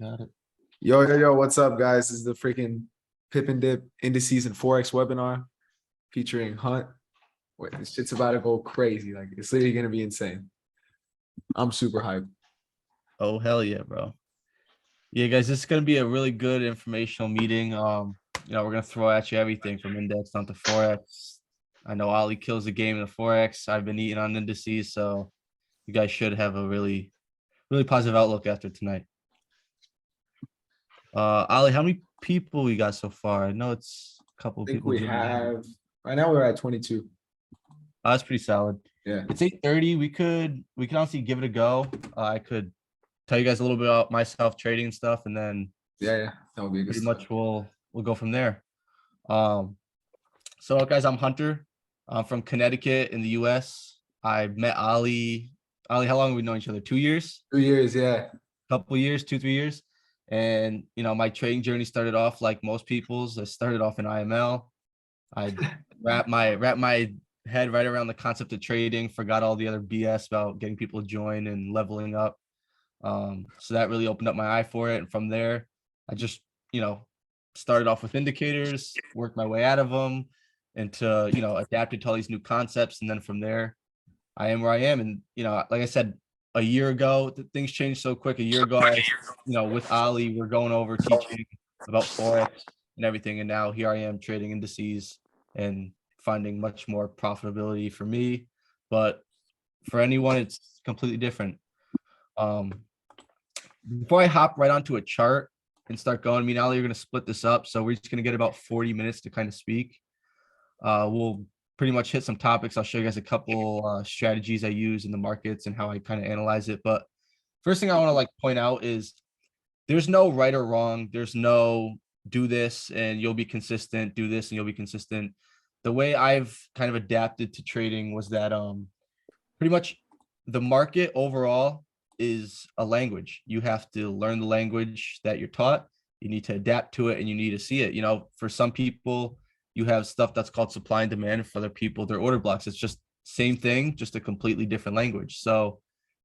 Got it. Yo, what's up, guys? This is the freaking PIP and DIP Indices and Forex webinar featuring Hunt. Wait, this shit's about to go crazy. Like, it's literally gonna be insane. I'm super hyped. Oh, hell yeah, bro. Yeah, guys, this is going to be a really good informational meeting. We're going to throw at you everything from index down to Forex. I know Ali kills the game in the Forex. I've been eating on indices, so you guys should have a really positive outlook after tonight. Ali, how many people we got so far? I know it's a couple I of think people. we have right now we're at 22. That's pretty solid. Yeah. It's 8:30. We can honestly give it a go. I could tell you guys a little bit about myself, trading and stuff, and then Yeah. That would be a good pretty start. much we'll go from there. So guys, I'm Hunter. I'm from Connecticut in the US. I met Ali. Ali, how long have we known each other? 2 years? 2 years, yeah. Couple years, 2-3 years. And my trading journey started off like most people's. I started off in IML. I wrapped my head right around the concept of trading, forgot all the other BS about getting people to join and leveling up. So that really opened up my eye for it. And from there, I just, started off with indicators, worked my way out of them into, adapted to all these new concepts. And then from there, I am where I am. And, like I said, a year ago, things changed so quick. A year ago, with Ali, we're going over teaching about Forex and everything. And now here I am trading indices and finding much more profitability for me. But for anyone, it's completely different. Before I hop right onto a chart and start going, me and Ali are going to split this up. So we're just going to get about 40 minutes to kind of speak. We'll pretty much hit some topics. I'll show you guys a couple strategies I use in the markets and how I kind of analyze it. But first thing I want to point out is there's no right or wrong. There's no do this and you'll be consistent, do this and you'll be consistent. The way I've kind of adapted to trading was that pretty much the market overall is a language. You have to learn the language that you're taught. You need to adapt to it and you need to see it. For some people, you have stuff that's called supply and demand. For other people, they're order blocks. It's just same thing, just a completely different language. So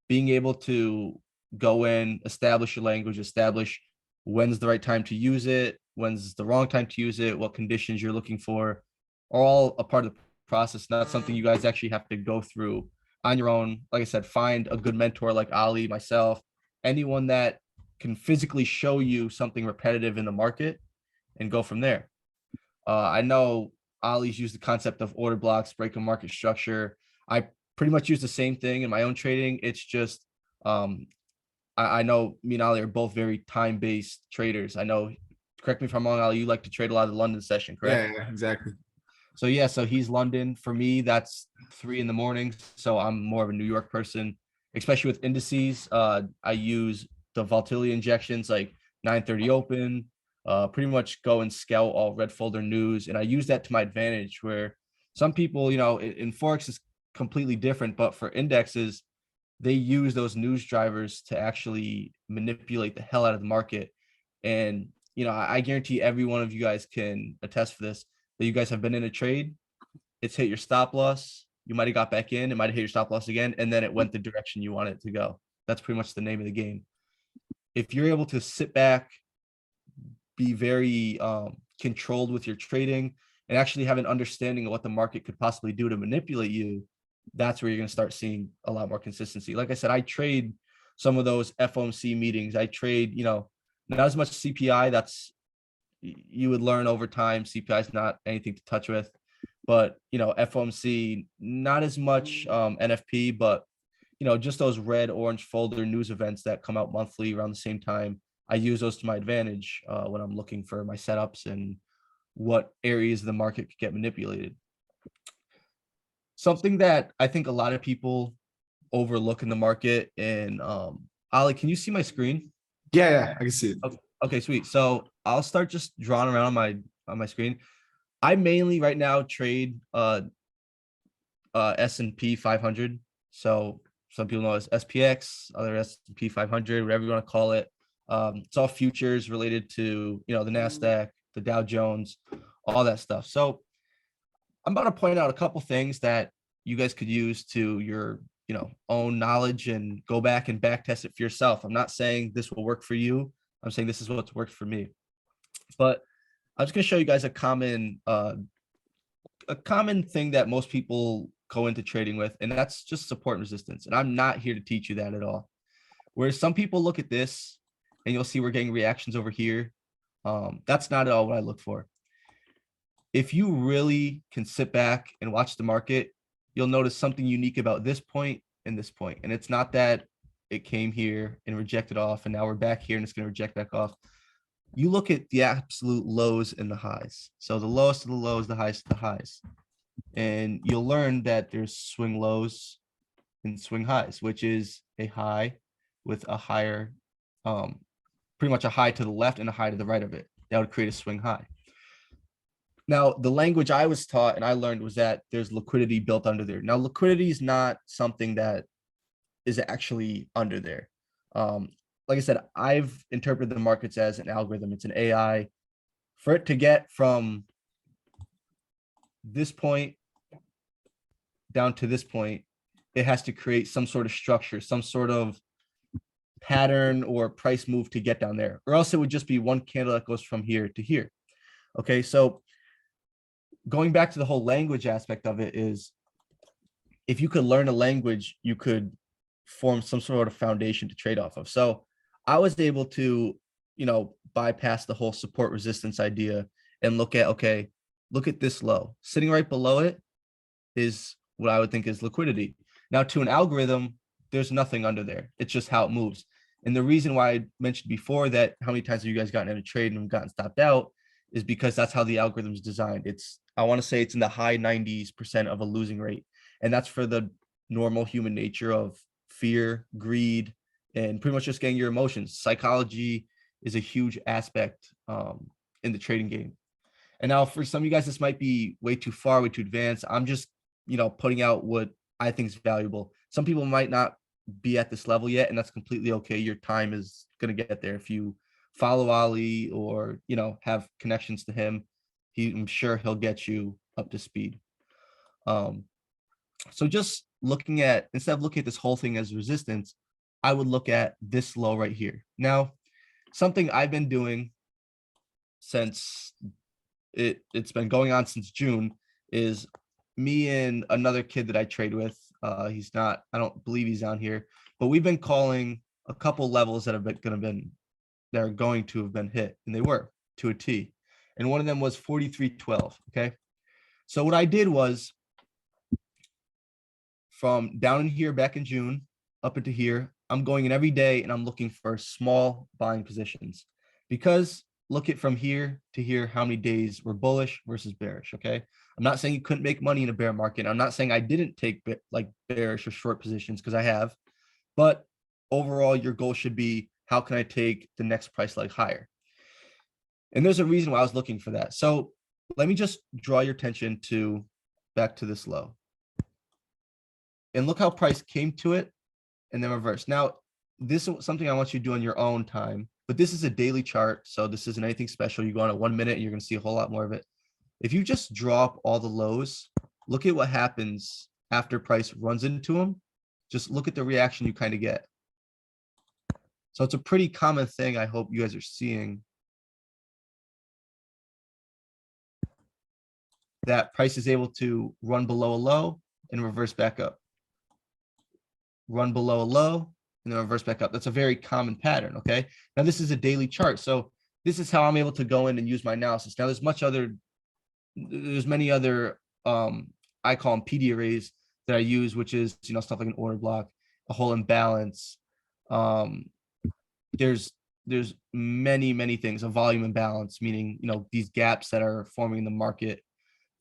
being able to go in, establish your language, establish when's the right time to use it, when's the wrong time to use it, what conditions you're looking for, are all a part of the process. Not something you guys actually have to go through on your own. Like I said, find a good mentor like Ali, myself, anyone that can physically show you something repetitive in the market and go from there. I know Ali's used the concept of order blocks, break a market structure. I pretty much use the same thing in my own trading. It's just, I know me and Ali are both very time-based traders. I know, correct me if I'm wrong, Ali, you like to trade a lot of the London session, correct? Yeah, exactly. So he's London. For me, that's 3 a.m. So I'm more of a New York person, especially with indices. I use the volatility injections like 9:30 open, pretty much go and scout all red folder news. And I use that to my advantage where some people, in Forex is completely different, but for indexes, they use those news drivers to actually manipulate the hell out of the market. And, I guarantee every one of you guys can attest for this. That you guys have been in a trade, it's hit your stop loss, you might have got back in, it might have hit your stop loss again, and then it went the direction you want it to go. That's pretty much the name of the game. If you're able to sit back, be very controlled with your trading, and actually have an understanding of what the market could possibly do to manipulate you, that's where you're going to start seeing a lot more consistency. Like I said, I trade some of those FOMC meetings. I trade, not as much CPI. That's you would learn over time. CPI is not anything to touch with, but FOMC, not as much NFP, but just those red orange folder news events that come out monthly around the same time. I use those to my advantage when I'm looking for my setups and what areas of the market could get manipulated. Something that I think a lot of people overlook in the market. And Ali, can you see my screen? Yeah, I can see it. Okay, sweet. So I'll start just drawing around on my screen. I mainly right now trade S&P 500. So some people know it as SPX, other S&P 500, whatever you want to call it. It's all futures related to the NASDAQ, the Dow Jones, all that stuff. So I'm about to point out a couple things that you guys could use to your own knowledge and go back and back test it for yourself. I'm not saying this will work for you. I'm saying this is what's worked for me. But I'm just going to show you guys a common thing that most people go into trading with, and that's just support and resistance. And I'm not here to teach you that at all. Whereas some people look at this and you'll see we're getting reactions over here. That's not at all what I look for. If you really can sit back and watch the market, you'll notice something unique about this point and this point. And it's not that it came here and rejected off, and now we're back here and it's going to reject back off. You look at the absolute lows and the highs. So the lowest of the lows, the highest of the highs. And you'll learn that there's swing lows and swing highs, which is a high with a higher, pretty much a high to the left and a high to the right of it. That would create a swing high. Now, the language I was taught and I learned was that there's liquidity built under there. Now, liquidity is not something that is actually under there. Like I said, I've interpreted the markets as an algorithm. It's an AI. For it to get from this point down to this point, it has to create some sort of structure, some sort of pattern or price move to get down there, or else it would just be one candle that goes from here to here. Okay, so going back to the whole language aspect of it is, if you could learn a language, you could form some sort of foundation to trade off of. So I was able to, bypass the whole support resistance idea and look at, okay, look at this low. Sitting right below it is what I would think is liquidity. Now, to an algorithm, there's nothing under there. It's just how it moves. And the reason why I mentioned before that how many times have you guys gotten in a trade and gotten stopped out is because that's how the algorithm is designed. I want to say it's in the high 90% of a losing rate. And that's for the normal human nature of fear, greed, and pretty much just getting your emotions. Psychology is a huge aspect in the trading game. And now for some of you guys, this might be way too far, way too advanced. I'm just, putting out what I think is valuable. Some people might not be at this level yet, and that's completely okay. Your time is going to get there. If you follow Ali or, have connections to him, I'm sure he'll get you up to speed. So just instead of looking at this whole thing as resistance, I would look at this low right here. Now, something I've been doing since it's been going on since June is me and another kid that I trade with. I don't believe he's down here, but we've been calling a couple levels that are going to have been hit, and they were to a T. And one of them was 43.12. Okay. So what I did was, from down in here back in June up into here, I'm going in every day and I'm looking for small buying positions, because look at from here to here, how many days were bullish versus bearish. Okay. I'm not saying you couldn't make money in a bear market. I'm not saying I didn't take bearish or short positions, because I have, but overall your goal should be, how can I take the next price leg higher? And there's a reason why I was looking for that. So let me just draw your attention back to this low. And look how price came to it and then reversed. Now, this is something I want you to do on your own time, but this is a daily chart, so this isn't anything special. You go on at 1 minute and you're going to see a whole lot more of it. If you just drop all the lows, look at what happens after price runs into them. Just look at the reaction you kind of get. So it's a pretty common thing I hope you guys are seeing, that price is able to run below a low and reverse back up. Run below a low and then reverse back up. That's a very common pattern. Okay. Now this is a daily chart. So this is how I'm able to go in and use my analysis. Now there's many other, I call them PD arrays that I use, which is, stuff like an order block, a whole imbalance. There's many things, a volume imbalance, meaning, these gaps that are forming in the market.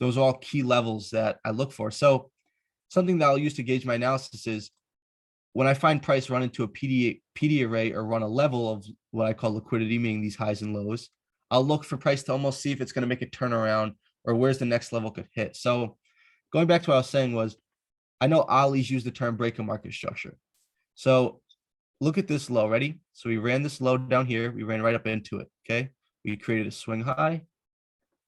Those are all key levels that I look for. So something that I'll use to gauge my analysis is, when I find price run into a PD array or run a level of what I call liquidity, meaning these highs and lows, I'll look for price to almost see if it's going to make a turnaround or where's the next level could hit. So going back to what I was saying was, I know Ali's used the term break a market structure. So look at this low. Ready? So we ran this low down here. We ran right up into it. Okay. We created a swing high,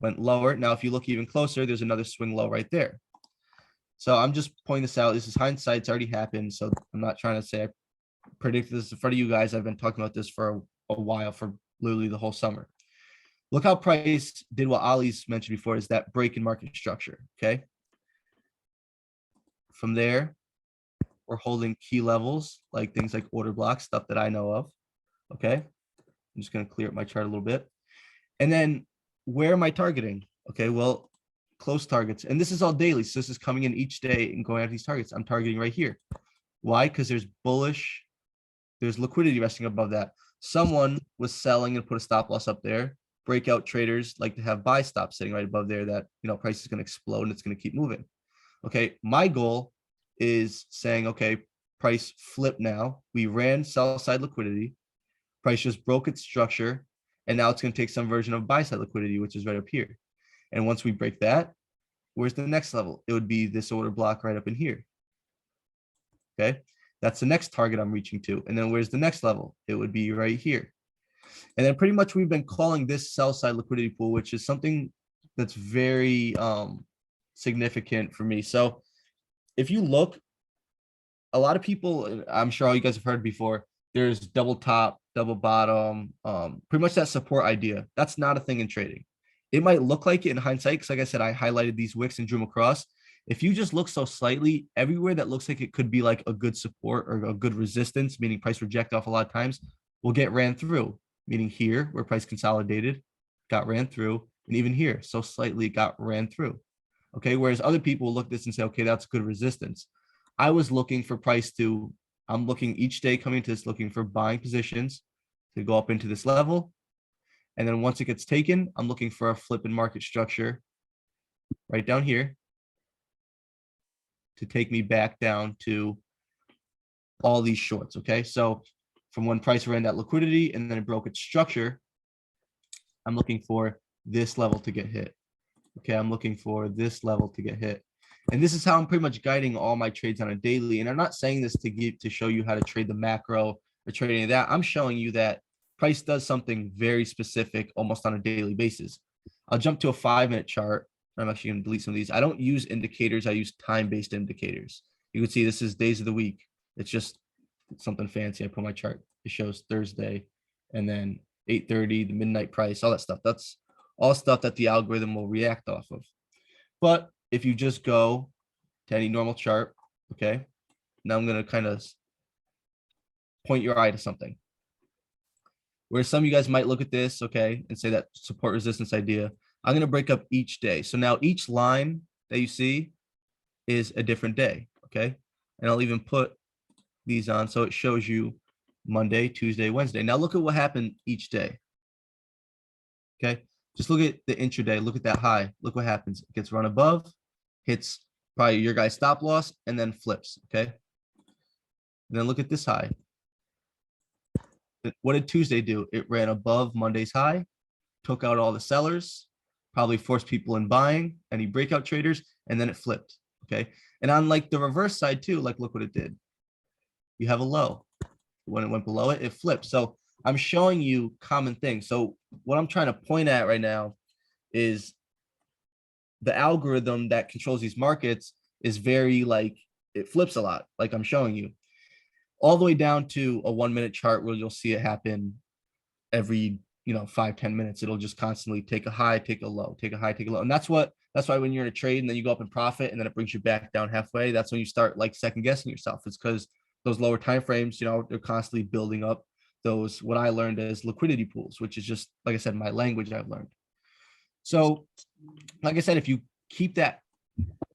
went lower. Now, if you look even closer, there's another swing low right there. So I'm just pointing this out. This is hindsight. It's already happened. So I'm not trying to say predicted this in front of you guys. I've been talking about this for a while, for literally the whole summer. Look how price did what Ollie's mentioned before, is that break in market structure, okay? From there, we're holding key levels, like things like order blocks, stuff that I know of, okay? I'm just gonna clear up my chart a little bit. And then where am I targeting? Okay, well, close targets. And this is all daily, so this is coming in each day and going after these targets. I'm targeting right here. Why? Because there's bullish, there's liquidity resting above that. Someone was selling and put a stop loss up there. Breakout traders like to have buy stops sitting right above there that, you know, price is going to explode and it's going to keep moving. Okay, my goal is saying, okay, price flip now. We ran sell side liquidity. Price just broke its structure, and now it's going to take some version of buy side liquidity, which is right up here. And once we break that, where's the next level? It would be this order block right up in here. Okay, that's the next target I'm reaching to. And then where's the next level? It would be right here. And then pretty much we've been calling this sell side liquidity pool, which is something that's very significant for me. So if you look, a lot of people, I'm sure all you guys have heard before, there's double top, double bottom, pretty much that support idea. That's not a thing in trading. It might look like it in hindsight, because like I said, I highlighted these wicks and drew them across. If you just look so slightly, everywhere that looks like it could be like a good support or a good resistance, meaning price reject off a lot of times, will get ran through. Meaning here, where price consolidated, got ran through, and even here, so slightly got ran through. Okay, whereas other people will look at this and say, okay, that's good resistance. I was looking for price to, I'm looking each day coming to this, looking for buying positions to go up into this level. And then once it gets taken, I'm looking for a flip in market structure right down here to take me back down to all these shorts. Okay, so from when price ran that liquidity and then it broke its structure, I'm looking for this level to get hit. Okay, I'm looking for this level to get hit. And this is how I'm pretty much guiding all my trades on a daily. And I'm not saying this to show you how to trade the macro or trade any of that. I'm showing you that price does something very specific almost on a daily basis. I'll jump to a 5-minute chart. I'm actually going to delete some of these. I don't use indicators. I use time-based indicators. You can see this is days of the week. It's just something fancy. I put my chart. It shows Thursday and then 8:30, the midnight price, all that stuff. That's all stuff that the algorithm will react off of. But if you just go to any normal chart, okay, now I'm going to kind of point your eye to something. Where some of you guys might look at this, okay, and say that support resistance idea. I'm going to break up each day. So now each line that you see is a different day, okay? And I'll even put these on so it shows you Monday, Tuesday, Wednesday. Now look at what happened each day. Okay, just look at the intraday, look at that high, look what happens. It gets run above, hits probably your guy's stop loss, and then flips. Okay, and then look at this high. What did Tuesday do? It ran above Monday's high, took out all the sellers, probably forced people in buying, any breakout traders, and then it flipped. Okay, and on like the reverse side too, like look what it did. You have a low. When it went below it, it flipped. So I'm showing you common things. So what I'm trying to point at right now is the algorithm that controls these markets is very like, it flips a lot, like I'm showing you, all the way down to a 1-minute chart where you'll see it happen every, 5-10 minutes. It'll just constantly take a high, take a low, take a high, take a low. And that's why when you're in a trade and then you go up in profit and then it brings you back down halfway, that's when you start like second guessing yourself. It's because those lower time frames, they're constantly building up those, what I learned as liquidity pools, which is just, like I said, my language I've learned. So like I said, if you keep that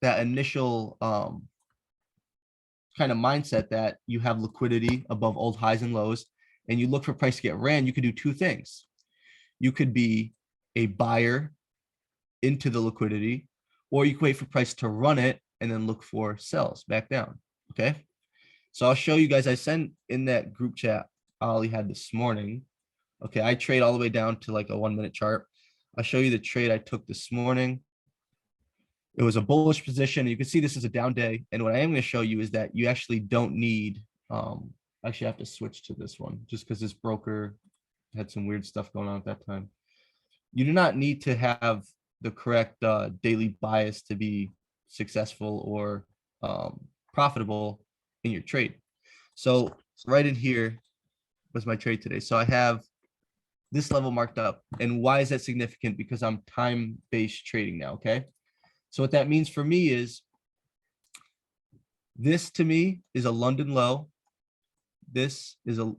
initial kind of mindset that you have liquidity above old highs and lows, and you look for price to get ran, you could do two things. You could be a buyer into the liquidity, or you could wait for price to run it and then look for sells back down. Okay. So I'll show you guys, I sent in that group chat Ollie had this morning. Okay, I trade all the way down to like a 1-minute chart. I'll show you the trade I took this morning. It was a bullish position. You can see this is a down day. And what I am going to show you is that you actually don't need, actually I have to switch to this one just because this broker had some weird stuff going on at that time. You do not need to have the correct daily bias to be successful or profitable in your trade. So right in here was my trade today. So I have this level marked up. And why is that significant? Because I'm time-based trading now, okay? So what that means for me is this to me is a London low. This is a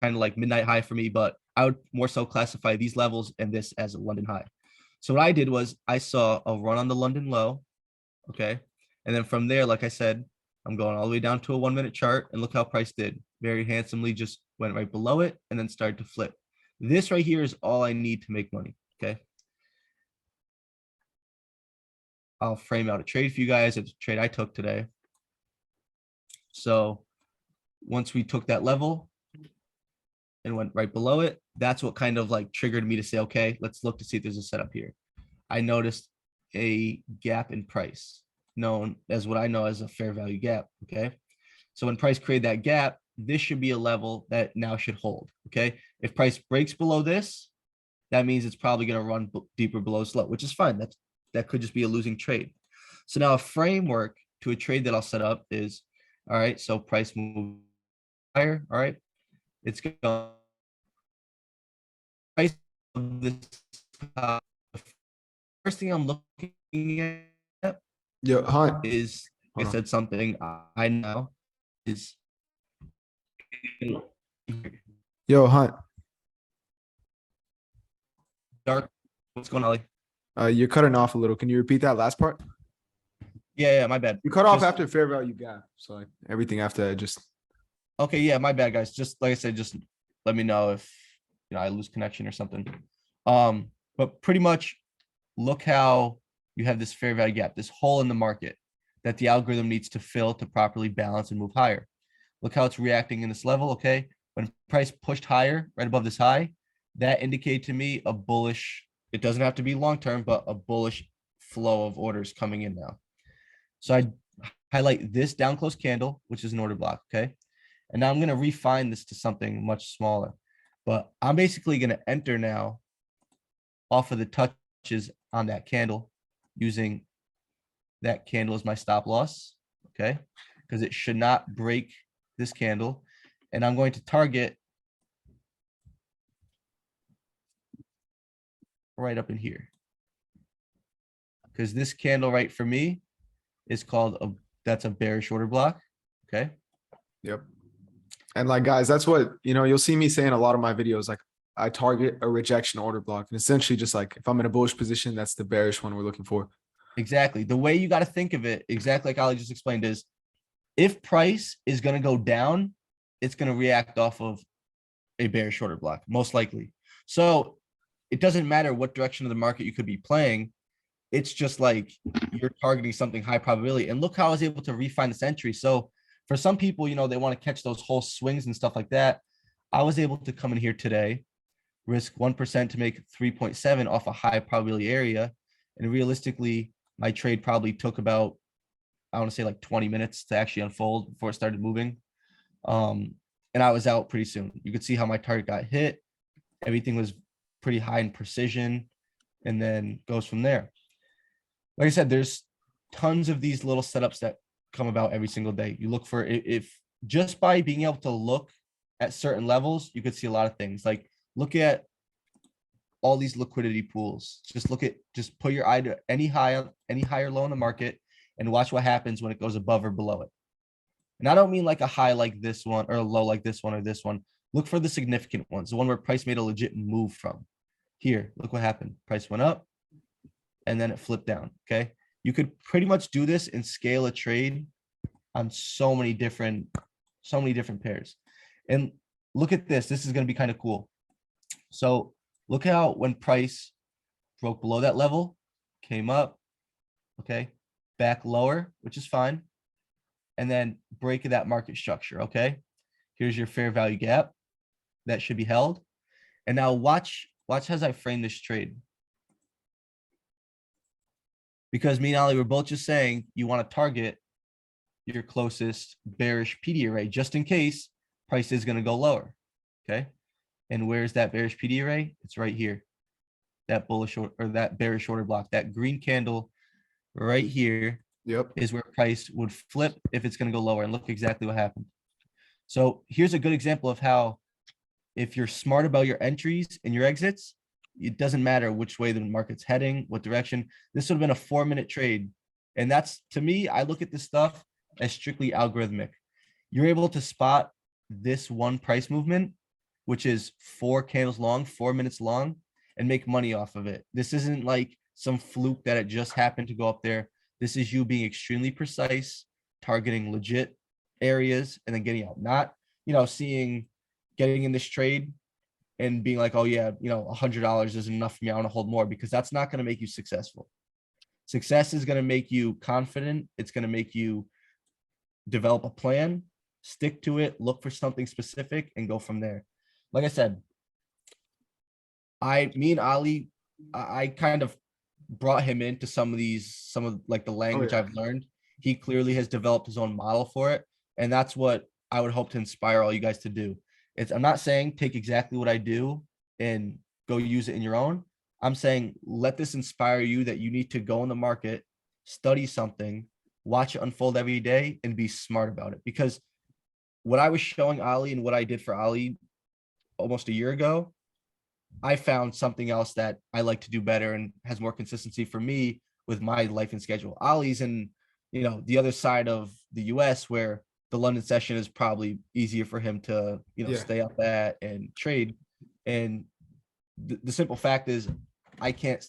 kind of like midnight high for me, but I would more so classify these levels and this as a London high. So what I did was I saw a run on the London low, okay? And then from there, like I said, I'm going all the way down to a 1 minute chart, and look how price did. Very handsomely just went right below it and then started to flip. This right here is all I need to make money, okay? I'll frame out a trade for you guys. It's a trade I took today. So once we took that level and went right below it, that's what kind of like triggered me to say, okay, let's look to see if there's a setup here. I noticed a gap in price, known as what I know as a fair value gap, okay? So when price created that gap, this should be a level that now should hold, okay? If price breaks below this, that means it's probably going to run deeper below slow, which is fine. That could just be a losing trade. So now a framework to a trade that I'll set up is, all right, so price move higher, all right? It's going to price of this first thing I'm looking at Yo, Hunt. is, like I Hold on. said, something I know is Yo, Hunt. dark. What's going on, Ollie? You're cutting off a little. Can you repeat that last part? Yeah, my bad. You cut off Just- after fair value gap. So like everything after that just Okay, yeah, my bad, guys. Just like I said, just let me know if I lose connection or something. But pretty much look how you have this fair value gap, this hole in the market that the algorithm needs to fill to properly balance and move higher. Look how it's reacting in this level, okay? When price pushed higher, right above this high, that indicated to me a bullish, it doesn't have to be long-term, but a bullish flow of orders coming in now. So I highlight this down close candle, which is an order block, okay? And now I'm going to refine this to something much smaller. But I'm basically going to enter now off of the touches on that candle using that candle as my stop loss, okay? Because it should not break this candle. And I'm going to target right up in here. Because this candle right for me is called that's a bearish order block, okay? Yep. And like, guys, that's what, you'll see me saying a lot of my videos, like I target a rejection order block. And essentially just like, if I'm in a bullish position, that's the bearish one we're looking for. Exactly. The way you got to think of it, exactly like Ali just explained, is if price is going to go down, it's going to react off of a bearish order block, most likely. So it doesn't matter what direction of the market you could be playing. It's just like you're targeting something high probability. And look how I was able to refine this entry. So for some people, they want to catch those whole swings and stuff like that. I was able to come in here today, risk 1% to make 3.7 off a high probability area. And realistically, my trade probably took about, I want to say like 20 minutes to actually unfold before it started moving. And I was out pretty soon. You could see how my target got hit. Everything was pretty high in precision, and then goes from there. Like I said, there's tons of these little setups that come about every single day. You look for, if just by being able to look at certain levels, you could see a lot of things. Like look at all these liquidity pools. Just put your eye to any higher low in the market and watch what happens when it goes above or below it. And I don't mean like a high like this one or a low like this one or this one. Look for the significant ones, the one where price made a legit move from. Here, look what happened. Price went up and then it flipped down, okay? You could pretty much do this and scale a trade on so many different pairs. And look at this. This is going to be kind of cool. So look how when price broke below that level, came up, okay, back lower, which is fine, and then break that market structure, okay? Here's your fair value gap that should be held. And now watch as I frame this trade. Because me and Ali were both just saying you want to target your closest bearish PD array just in case price is going to go lower, okay? And where's that bearish PD array? It's right here. That bullish or that bearish order block, that green candle right here Yep. is where price would flip if it's going to go lower, and look exactly what happened. So here's a good example of how if you're smart about your entries and your exits, it doesn't matter which way the market's heading, what direction. This would have been a 4-minute trade. And that's, to me, I look at this stuff as strictly algorithmic. You're able to spot this one price movement, which is 4 candles long, 4 minutes long, and make money off of it. This isn't like some fluke that it just happened to go up there. This is you being extremely precise, targeting legit areas, and then getting out. Not, getting in this trade and being like, oh yeah, $100 is enough for me, I want to hold more, because that's not going to make you successful. Success is going to make you confident. It's going to make you develop a plan, stick to it, look for something specific, and go from there. Like I said, me and Ali, I kind of brought him into some of like the language yeah. I've learned. He clearly has developed his own model for it. And that's what I would hope to inspire all you guys to do. I'm not saying take exactly what I do and go use it in your own. I'm saying let this inspire you that you need to go in the market, study something, watch it unfold every day, and be smart about it. Because what I was showing Ali and what I did for Ali almost a year ago, I found something else that I like to do better and has more consistency for me with my life and schedule. Ali's in, the other side of the US, where the London session is probably easier for him to, Yeah. stay up at and trade. And the simple fact is I can't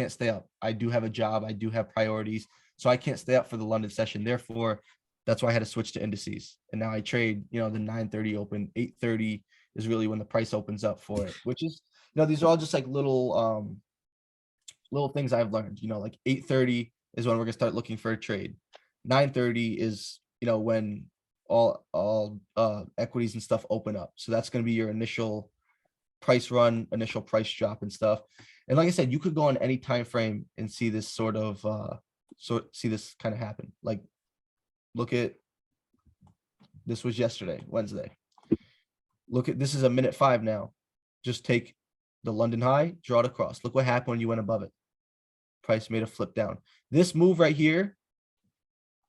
stay up. I do have a job. I do have priorities. So I can't stay up for the London session. Therefore, that's why I had to switch to indices. And now I trade, the 9:30 open, 8:30 is really when the price opens up for it, which is, these are all just like little things I've learned, like 8:30 is when we're gonna start looking for a trade. 9:30 is, when all equities and stuff open up. So that's gonna be your initial price run, initial price drop and stuff. And like I said, you could go on any time frame and see this see this kind of happen. Like, look at this was yesterday, Wednesday. Look at this is a minute 5 now. Just take the London high, draw it across. Look what happened when you went above it. Price made a flip down. This move right here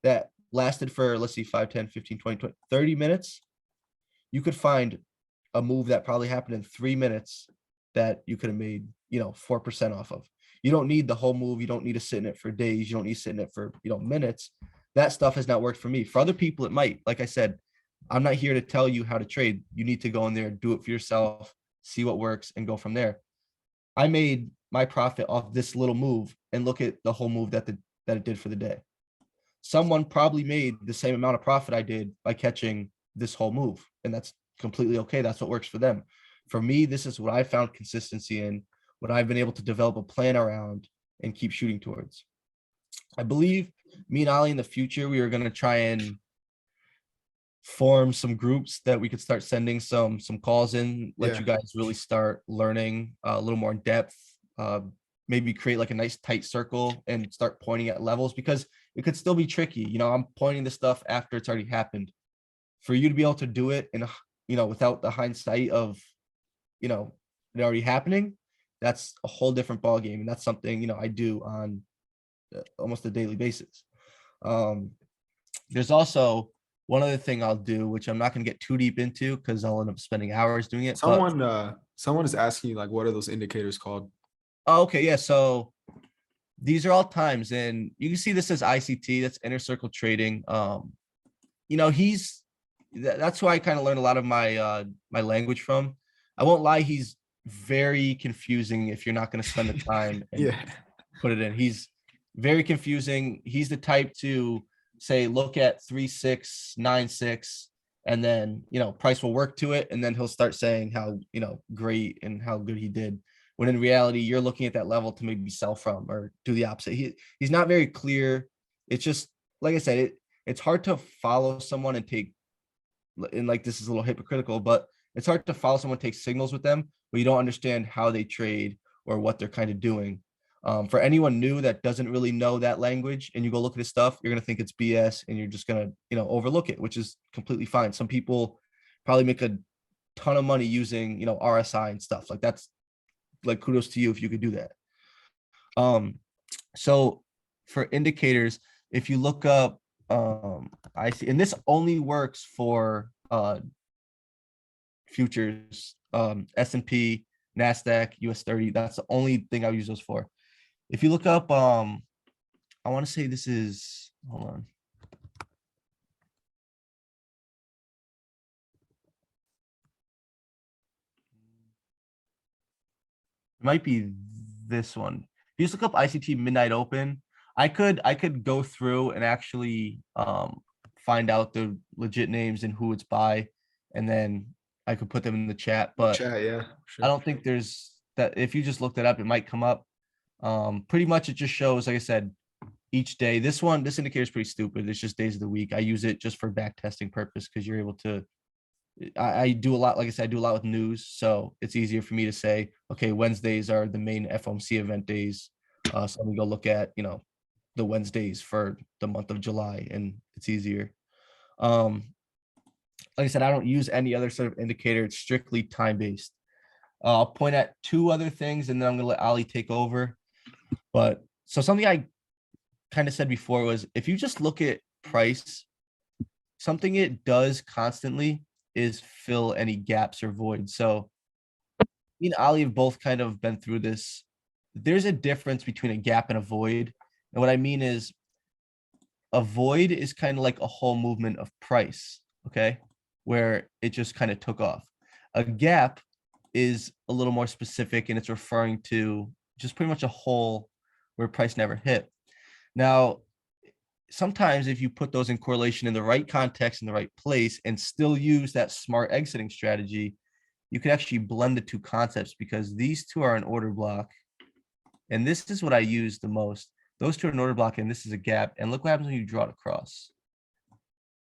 that lasted for, let's see, 5, 10, 15, 20, 30 minutes. You could find a move that probably happened in 3 minutes that you could have made, 4% off of. You don't need the whole move. You don't need to sit in it for days. You don't need to sit in it for, minutes. That stuff has not worked for me. For other people, it might. Like I said, I'm not here to tell you how to trade. You need to go in there, do it for yourself, see what works, and go from there. I made my profit off this little move, and look at the whole move that it did for the day. Someone probably made the same amount of profit I did by catching this whole move, and that's completely okay. That's what works for them. For me, this is what I found consistency in, what I've been able to develop a plan around and keep shooting towards. I believe me and Ali in the future, we are going to try and form some groups that we could start sending some calls in, let you guys really start learning a little more in depth, maybe create like a nice tight circle and start pointing at levels, because it could still be tricky. I'm pointing this stuff after it's already happened. For you to be able to do it and, without the hindsight of, it already happening, that's a whole different ball game. And that's something, I do on almost a daily basis. There's also one other thing I'll do, which I'm not going to get too deep into because I'll end up spending hours doing it. Someone is asking you, like, what are those indicators called? Oh, okay, yeah. So these are all times, and you can see this as ICT. That's inner circle trading. That's who I kind of learned a lot of my my language from. I won't lie, he's very confusing if you're not going to spend the time and put it in. He's very confusing. He's the type to say, look at 3,696, and then, price will work to it. And then he'll start saying how, great and how good he did. When in reality, you're looking at that level to maybe sell from or do the opposite. He's not very clear. It's just, like I said, it's hard to follow someone and like, this is a little hypocritical, but it's hard to follow someone, take signals with them, but you don't understand how they trade or what they're kind of doing. For anyone new that doesn't really know that language and you go look at his stuff, you're going to think it's BS and you're just going to, overlook it, which is completely fine. Some people probably make a ton of money using, RSI and stuff like that's like, kudos to you if you could do that. So for indicators, if you look up, I see, and this only works for futures, S&P, NASDAQ, US 30. That's the only thing I use those for. If you look up, I want to say this is, hold on. It might be this one. If you just look up ICT Midnight Open, I could go through and actually find out the legit names and who it's by, and then I could put them in the chat. But Chat, yeah, I sure. don't think there's that. If you just looked it up, it might come up. Pretty much it just shows, like I said, each day. This indicator is pretty stupid. It's just days of the week. I use it just for back testing purpose because you're able to. I do a lot, like I said, I do a lot with news, so it's easier for me to say, okay, Wednesdays are the main FOMC event days. So let me go look at, the Wednesdays for the month of July, and it's easier. Like I said, I don't use any other sort of indicator. It's strictly time-based. I'll point at two other things, and then I'm gonna let Ali take over. But so something I kind of said before was, if you just look at price, something it does constantly is fill any gaps or voids. So me and Ali have both kind of been through this. There's a difference between a gap and a void. And what I mean is, a void is kind of like a whole movement of price, okay, where it just kind of took off. A gap is a little more specific, and it's referring to just pretty much a hole where price never hit. Now, sometimes if you put those in correlation in the right context, in the right place, and still use that smart exiting strategy, you can actually blend the two concepts, because these two are an order block. And this is what I use the most. Those two are an order block, and this is a gap. And look what happens when you draw it across.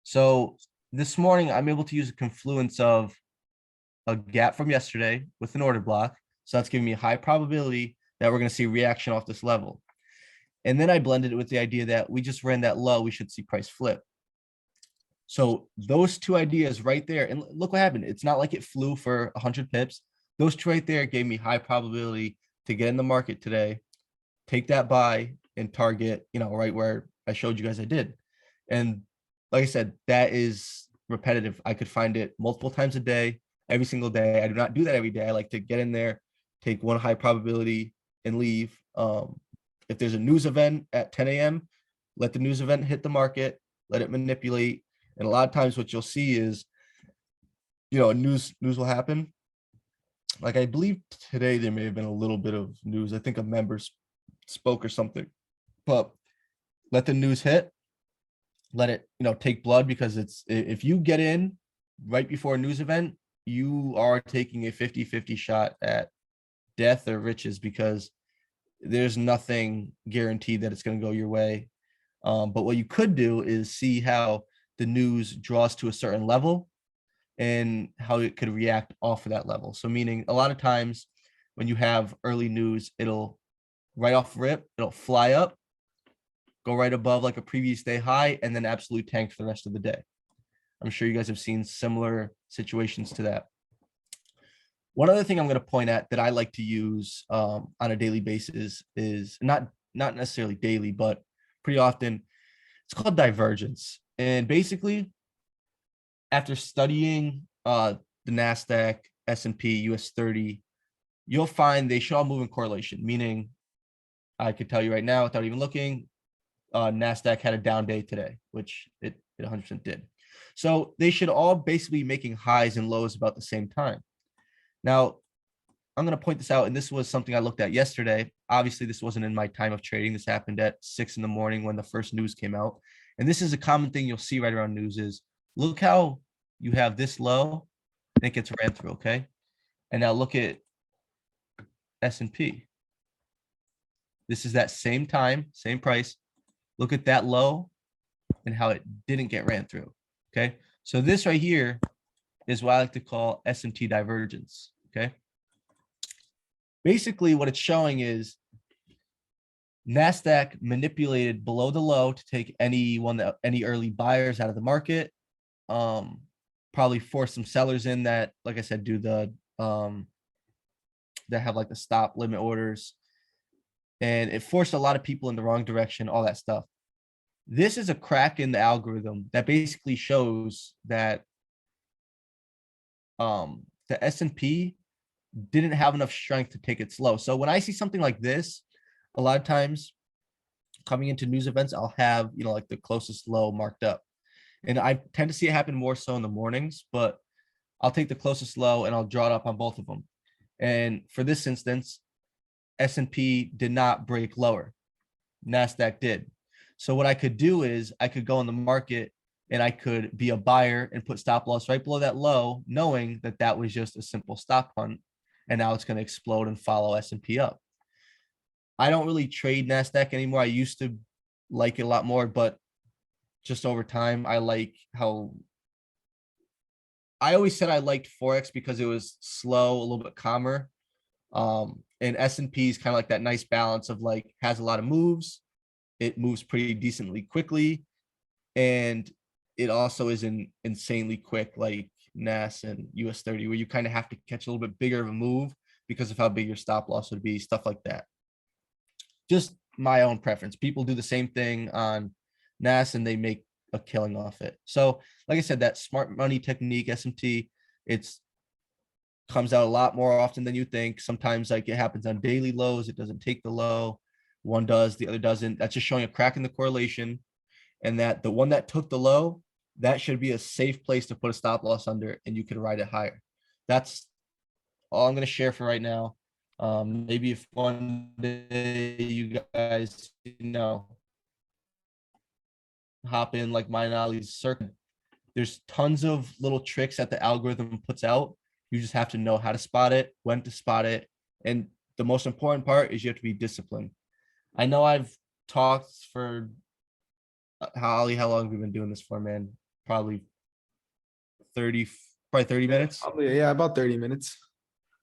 So this morning, I'm able to use a confluence of a gap from yesterday with an order block. So that's giving me a high probability that we're going to see reaction off this level. And then I blended it with the idea that we just ran that low, we should see price flip. So those two ideas right there, and look what happened. It's not like it flew for 100 pips. Those two right there gave me high probability to get in the market today, take that buy and target, right where I showed you guys I did. And like I said, that is repetitive. I could find it multiple times a day, every single day. I do not do that every day. I like to get in there, take one high probability and leave. If there's a news event at 10 a.m., let the news event hit the market, let it manipulate. And a lot of times what you'll see is, news will happen. Like I believe today there may have been a little bit of news. I think a member spoke or something, but let the news hit, let it, take blood, because if you get in right before a news event, you are taking a 50-50 shot at death or riches, because there's nothing guaranteed that it's going to go your way. But what you could do is see how the news draws to a certain level and how it could react off of that level. So meaning a lot of times when you have early news, it'll right off rip, it'll fly up, go right above like a previous day high, and then absolute tank for the rest of the day. I'm sure you guys have seen similar situations to that. One other thing I'm going to point at that I like to use on a daily basis is not necessarily daily, but pretty often. It's called divergence. And basically, after studying the NASDAQ, S&P, US 30, you'll find they should all move in correlation, meaning I could tell you right now without even looking, NASDAQ had a down day today, which it 100% did. So they should all basically be making highs and lows about the same time. Now, I'm going to point this out, and this was something I looked at yesterday. Obviously, this wasn't in my time of trading. This happened at 6 in the morning when the first news came out. And this is a common thing you'll see right around news is, look how you have this low, and it gets ran through, okay? And now look at S&P. This is that same time, same price. Look at that low and how it didn't get ran through, okay? So this right here is what I like to call Smt Divergence, okay? Basically, what it's showing is NASDAQ manipulated below the low to take any early buyers out of the market. Probably force some sellers in that, like I said, do the that have like the stop limit orders, and it forced a lot of people in the wrong direction, all that stuff. This is a crack in the algorithm that basically shows that the S&P didn't have enough strength to take it slow. So when I see something like this, a lot of times coming into news events, I'll have, like the closest low marked up. And I tend to see it happen more so in the mornings, but I'll take the closest low and I'll draw it up on both of them. And for this instance, S&P did not break lower. NASDAQ did. So what I could do is I could go in the market and I could be a buyer and put stop loss right below that low, knowing that that was just a simple stop hunt. And now it's going to explode and follow S&P up. I don't really trade NASDAQ anymore. I used to like it a lot more, but just over time, I like how I always said I liked Forex because it was slow, a little bit calmer. And S&P is kind of like that nice balance of like has a lot of moves. It moves pretty decently quickly. And it also isn't insanely quick like NAS and US 30, where you kind of have to catch a little bit bigger of a move because of how big your stop loss would be, stuff like that. Just my own preference. People do the same thing on NAS and they make a killing off it. So like I said, that smart money technique, SMT, it's comes out a lot more often than you think. Sometimes like it happens on daily lows. It doesn't take the low. One does, the other doesn't. That's just showing a crack in the correlation. And that the one that took the low, that should be a safe place to put a stop loss under and you could ride it higher. That's all I'm going to share for right now. Maybe if one day you guys, hop in like mine and Ali's circuit, there's tons of little tricks that the algorithm puts out. You just have to know how to spot it, when to spot it. And the most important part is you have to be disciplined. I know I've talked for Ali, how long have we been doing this for, man? Probably 30 minutes. Probably, yeah, about 30 minutes.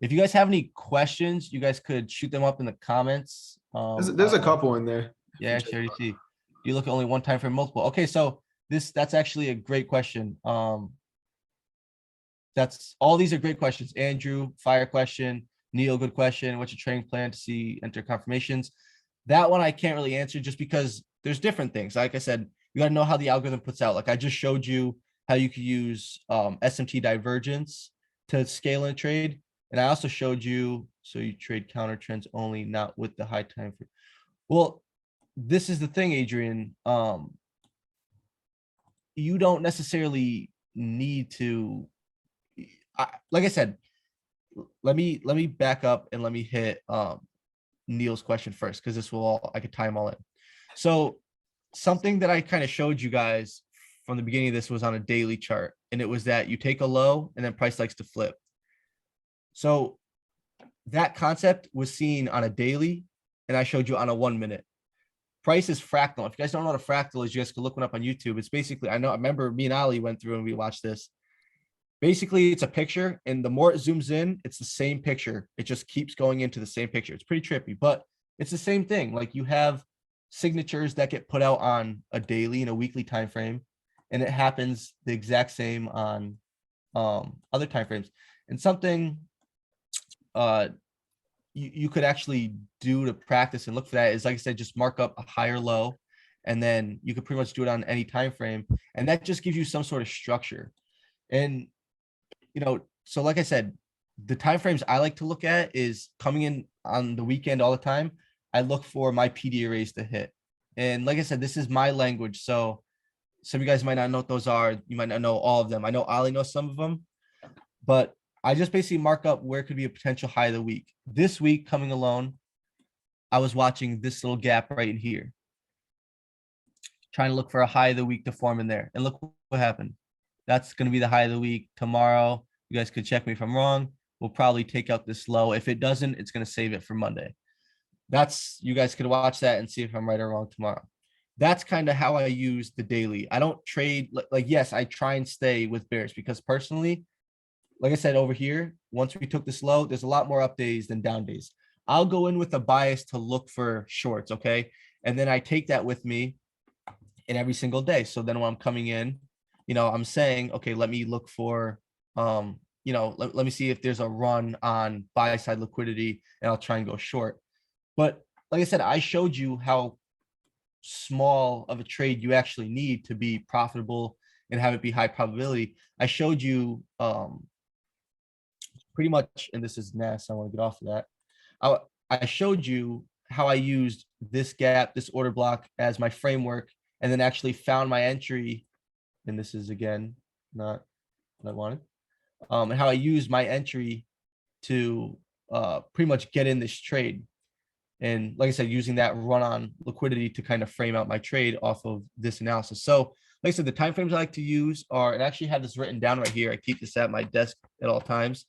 If you guys have any questions, you guys could shoot them up in the comments. There's a couple in there. Yeah, actually, I already see. You look at only one time for multiple. Okay, so that's actually a great question. That's all these are great questions. Andrew, fire question. Neil, good question. What's your trading plan to see enter confirmations? That one I can't really answer just because there's different things. Like I said, you got to know how the algorithm puts out. Like I just showed you how you could use Smt Divergence to scale and trade. And I also showed you, so you trade counter trends only, not with the high time frame. Well, this is the thing, Adrian. You don't necessarily need to, like I said, let me back up and let me hit Neil's question first, because this will all, I could tie them all in. So something that I kind of showed you guys from the beginning of this was on a daily chart, and it was that you take a low and then price likes to flip. So that concept was seen on a daily, and I showed you on a 1 minute. Price is fractal. If you guys don't know what a fractal is, you guys can look one up on YouTube. It's basically, I remember me and Ali went through and we watched this. Basically, it's a picture, and the more it zooms in, it's the same picture. It just keeps going into the same picture. It's pretty trippy, but it's the same thing. Like you have signatures that get put out on a daily and a weekly time frame, and it happens the exact same on other time frames. And something you could actually do to practice and look for that is, like I said, just mark up a higher low, and then you could pretty much do it on any time frame, and that just gives you some sort of structure. And so like I said, the time frames I like to look at is coming in on the weekend all the time. I look for my PD arrays to hit. And like I said, this is my language. So some of you guys might not know what those are. You might not know all of them. I know Ali knows some of them, but I just basically mark up where could be a potential high of the week. This week coming alone, I was watching this little gap right in here, trying to look for a high of the week to form in there. And look what happened. That's going to be the high of the week tomorrow. You guys could check me if I'm wrong. We'll probably take out this low. If it doesn't, it's going to save it for Monday. You guys could watch that and see if I'm right or wrong tomorrow. That's kind of how I use the daily. I don't trade like, yes, I try and stay with bears because personally, like I said over here, once we took this low, there's a lot more up days than down days. I'll go in with a bias to look for shorts, okay? And then I take that with me in every single day. So then when I'm coming in, I'm saying, okay, let me look for, let me see if there's a run on buy side liquidity, and I'll try and go short. But like I said, I showed you how small of a trade you actually need to be profitable and have it be high probability. I showed you pretty much, and this is NAS, I want to get off of that. I showed you how I used this gap, this order block as my framework, and then actually found my entry. And this is again, not what I wanted. And how I used my entry to pretty much get in this trade. And like I said, using that run on liquidity to kind of frame out my trade off of this analysis. So like I said, the timeframes I like to use are, and I actually have this written down right here. I keep this at my desk at all times.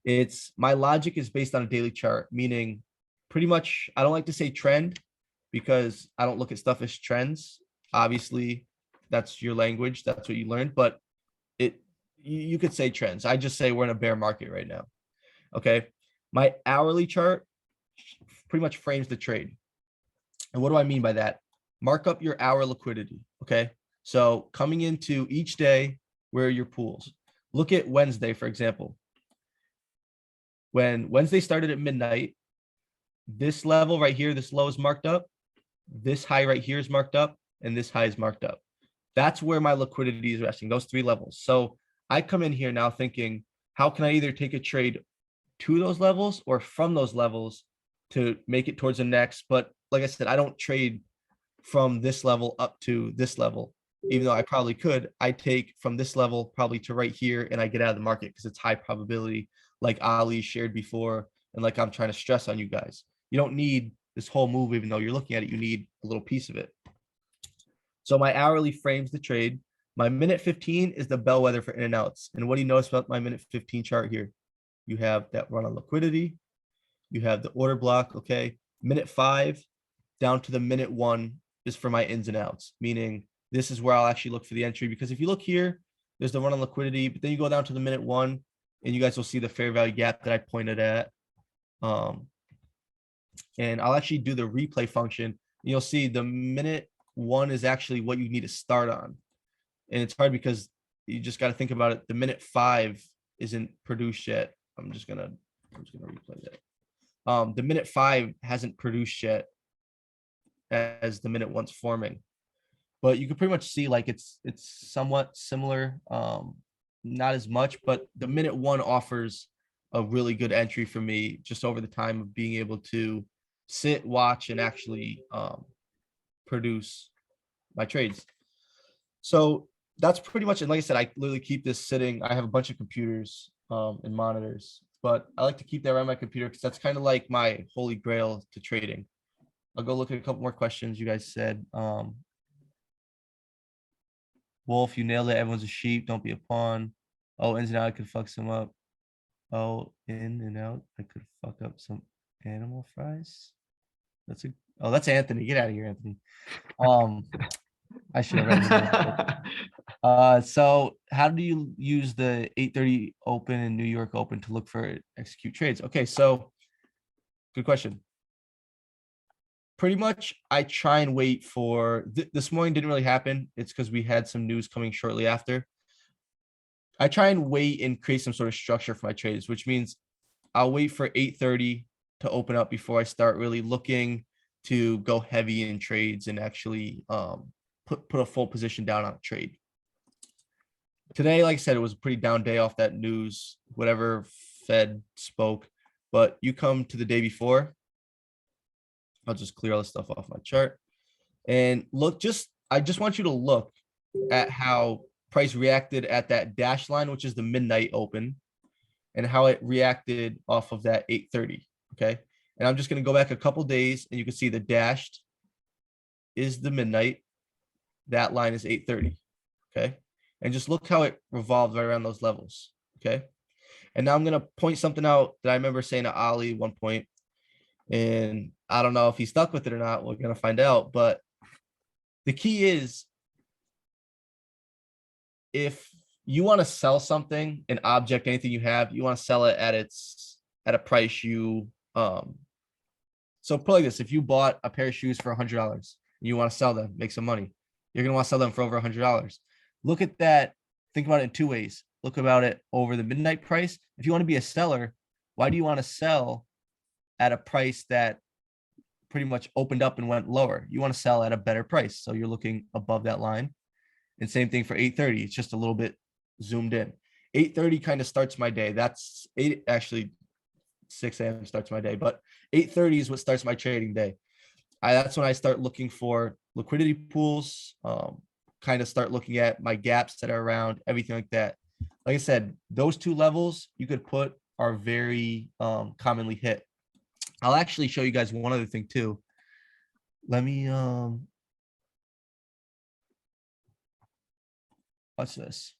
It's my logic is based on a daily chart, meaning pretty much, I don't like to say trend because I don't look at stuff as trends. Obviously, that's your language. That's what you learned, but you could say trends. I just say we're in a bear market right now. Okay. My hourly chart pretty much frames the trade. And what do I mean by that? Mark up your hour liquidity. Okay. So coming into each day, where are your pools? Look at Wednesday, for example. When Wednesday started at midnight, this level right here, this low is marked up. This high right here is marked up, and this high is marked up. That's where my liquidity is resting, those three levels. So I come in here now thinking, how can I either take a trade to those levels or from those levels to make it towards the next? But like I said, I don't trade from this level up to this level, even though I probably could. I take from this level probably to right here, and I get out of the market because it's high probability, like Ali shared before, and like I'm trying to stress on you guys. You don't need this whole move, even though you're looking at it, you need a little piece of it. So my hourly frames the trade. My minute 15 is the bellwether for in and outs. And what do you notice about my minute 15 chart here? You have that run on liquidity. You have the order block. Okay. Minute 5 down to the minute 1 is for my ins and outs, meaning this is where I'll actually look for the entry. Because if you look here, there's the run on liquidity, but then you go down to the minute 1 and you guys will see the fair value gap that I pointed at. And I'll actually do the replay function. You'll see the minute 1 is actually what you need to start on. And it's hard because you just got to think about it. The minute 5 isn't produced yet. I'm just gonna replay that. The minute 5 hasn't produced yet as the minute 1's forming. But you can pretty much see like it's somewhat similar. Not as much, but the minute 1 offers a really good entry for me just over the time of being able to sit, watch, and actually produce my trades. So that's pretty much it. Like I said, I literally keep this sitting. I have a bunch of computers and monitors, but I like to keep that around my computer because that's kind of like my holy grail to trading. I'll go look at a couple more questions you guys said. Wolf, you nailed it. Everyone's a sheep. Don't be a pawn. Oh, ins and out, I could fuck some up. Oh, in and out, I could fuck up some animal fries. That's Anthony. Get out of here, Anthony. I should have read it. So how do you use the 8:30 open and New York open to look for execute trades? Okay, so good question. Pretty much I try and wait for this morning didn't really happen. It's because we had some news coming shortly after. I try and wait and create some sort of structure for my trades, which means I'll wait for 8:30 to open up before I start really looking to go heavy in trades and actually put a full position down on a trade. Today, like I said, it was a pretty down day off that news, whatever Fed spoke, but you come to the day before, I'll just clear all this stuff off my chart and look, I just want you to look at how price reacted at that dash line, which is the midnight open, and how it reacted off of that 8:30. Okay. And I'm just going to go back a couple days and you can see the dashed is the midnight. That line is 8:30. Okay. And just look how it revolved right around those levels. Okay. And now I'm going to point something out that I remember saying to Ali at one point, and I don't know if he stuck with it or not. We're going to find out. But the key is, if you want to sell something, an object, anything you have, you want to sell it at a price you so put like this: if you bought a pair of shoes for $100 and you want to sell them, make some money, you're gonna want to sell them for over $100. Look at that. Think about it in two ways. Look about it over the midnight price. If you want to be a seller, why do you want to sell at a price that pretty much opened up and went lower. You want to sell at a better price. So you're looking above that line. And same thing for 8:30. It's just a little bit zoomed in. 8:30 kind of starts my day. That's actually 6 a.m. starts my day, but 8:30 is what starts my trading day. That's when I start looking for liquidity pools, kind of start looking at my gaps that are around, everything like that. Like I said, those two levels you could put are very commonly hit. I'll actually show you guys one other thing too. Let me watch this.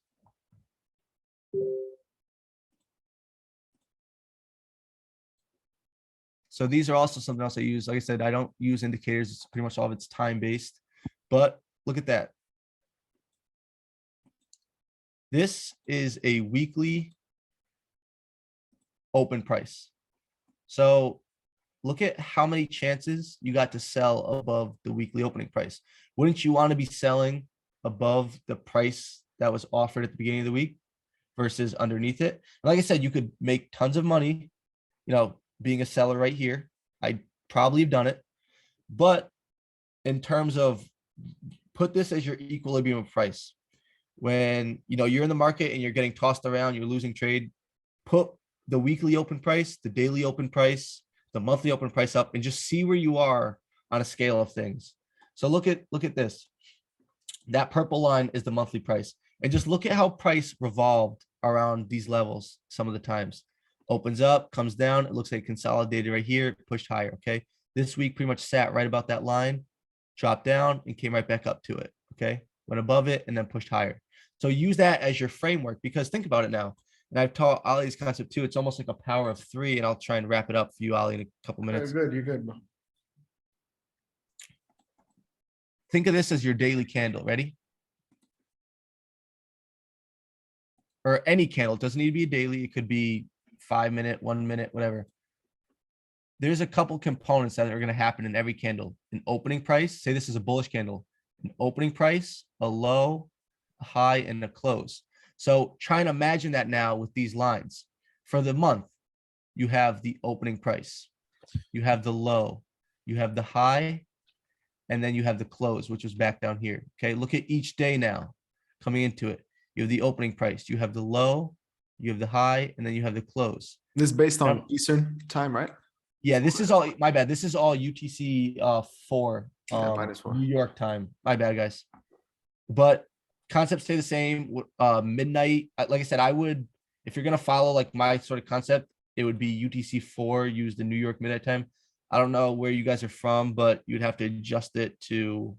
So these are also something else I use. Like I said, I don't use indicators. It's pretty much all of it's time based, but look at that. This is a weekly open price. So look at how many chances you got to sell above the weekly opening price. Wouldn't you want to be selling above the price that was offered at the beginning of the week versus underneath it? Like I said, you could make tons of money, being a seller right here. I probably have done it, but in terms of, put this as your equilibrium price. When you're in the market and you're getting tossed around, you're losing trade, put the weekly open price, the daily open price, the monthly open price up, and just see where you are on a scale of things. So look at this. That purple line is the monthly price, and just look at how price revolved around these levels some of the times. Opens up, comes down, it looks like consolidated right here, pushed higher. Okay, this week pretty much sat right about that line, dropped down and came right back up to it. Okay, went above it and then pushed higher. So use that as your framework, because think about it now. And I've taught Ollie's concept too. It's almost like a power of 3, and I'll try and wrap it up for you, Ollie, in a couple minutes. You're good, bro. Think of this as your daily candle. Ready? Or any candle. It doesn't need to be a daily. It could be 5 minute, 1 minute, whatever. There's a couple components that are going to happen in every candle. An opening price, say this is a bullish candle, an opening price, a low, a high, and a close. So try and imagine that now with these lines. For the month, you have the opening price, you have the low, you have the high, and then you have the close, which was back down here. Okay, look at each day now coming into it. You have the opening price, you have the low, you have the high, and then you have the close. This is based on Eastern time, right? Yeah, this is all, my bad. This is all UTC 4, -4. New York time. My bad, guys. But concepts stay the same. Midnight, like I said, I would, if you're going to follow like my sort of concept, it would be UTC 4, use the New York midnight time. I don't know where you guys are from, but you'd have to adjust it to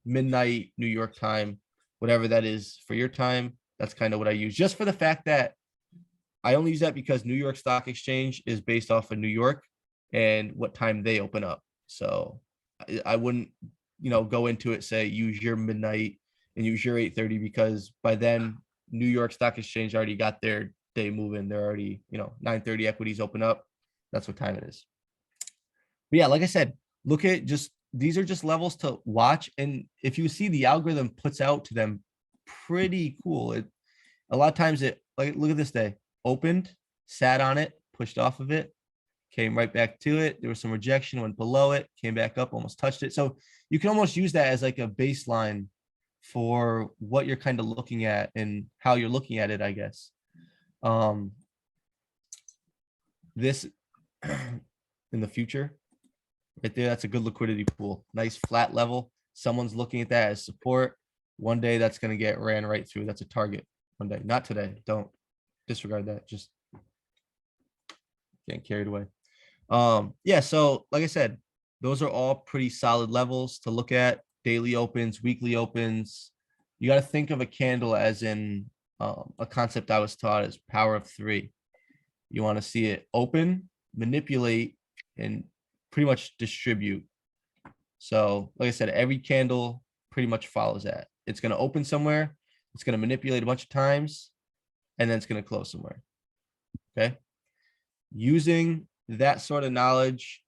midnight New York time, whatever that is for your time. That's kind of what I use, just for the fact that I only use that because New York Stock Exchange is based off of New York and what time they open up. So I wouldn't, go into it, say use your midnight and use your 8:30, because by then New York Stock Exchange already got their day moving. They're already, 9:30 equities open up. That's what time it is. But yeah, like I said, look at these are just levels to watch. And if you see the algorithm puts out to them, pretty cool. A lot of times look at this day. Opened, sat on it, pushed off of it, came right back to it. There was some rejection, went below it, came back up, almost touched it. So you can almost use that as like a baseline for what you're kind of looking at and how you're looking at it, I guess. This in the future, right there, that's a good liquidity pool. Nice flat level. Someone's looking at that as support. One day that's going to get ran right through. That's a target one day. Not today. Don't disregard that. Just getting carried away. Yeah, so like I said, those are all pretty solid levels to look at. Daily opens, weekly opens. You got to think of a candle as in a concept I was taught as power of 3. You want to see it open, manipulate, and pretty much distribute. So like I said, every candle pretty much follows that. It's going to open somewhere, it's going to manipulate a bunch of times, and then it's going to close somewhere. Okay. Using that sort of knowledge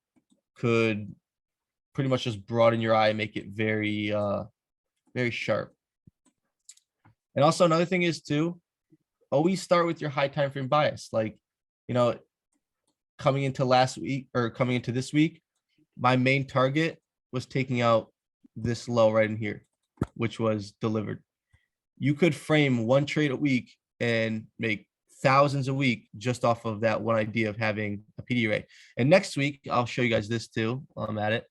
could pretty much just broaden your eye, make it very, very sharp. And also another thing is too, always start with your high time frame bias. Like, coming into last week or coming into this week, my main target was taking out this low right in here, which was delivered. You could frame one trade a week and make thousands a week just off of that one idea of having a PD array. And next week, I'll show you guys this too while I'm at it.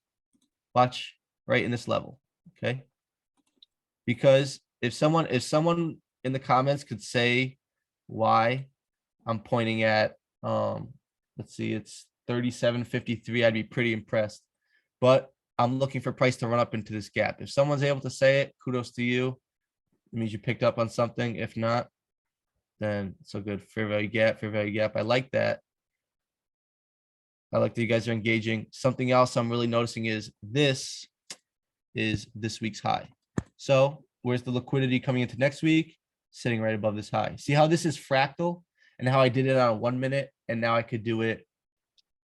Watch right in this level, okay? Because if someone in the comments could say why I'm pointing at, let's see, it's 37.53, I'd be pretty impressed. But I'm looking for price to run up into this gap. If someone's able to say it, kudos to you. It means you picked up on something. If not, then so good. Fair value gap, fair value gap. I like that. I like that you guys are engaging. Something else I'm really noticing is this week's high. So where's the liquidity coming into next week? Sitting right above this high. See how this is fractal and how I did it on 1 minute and now I could do it.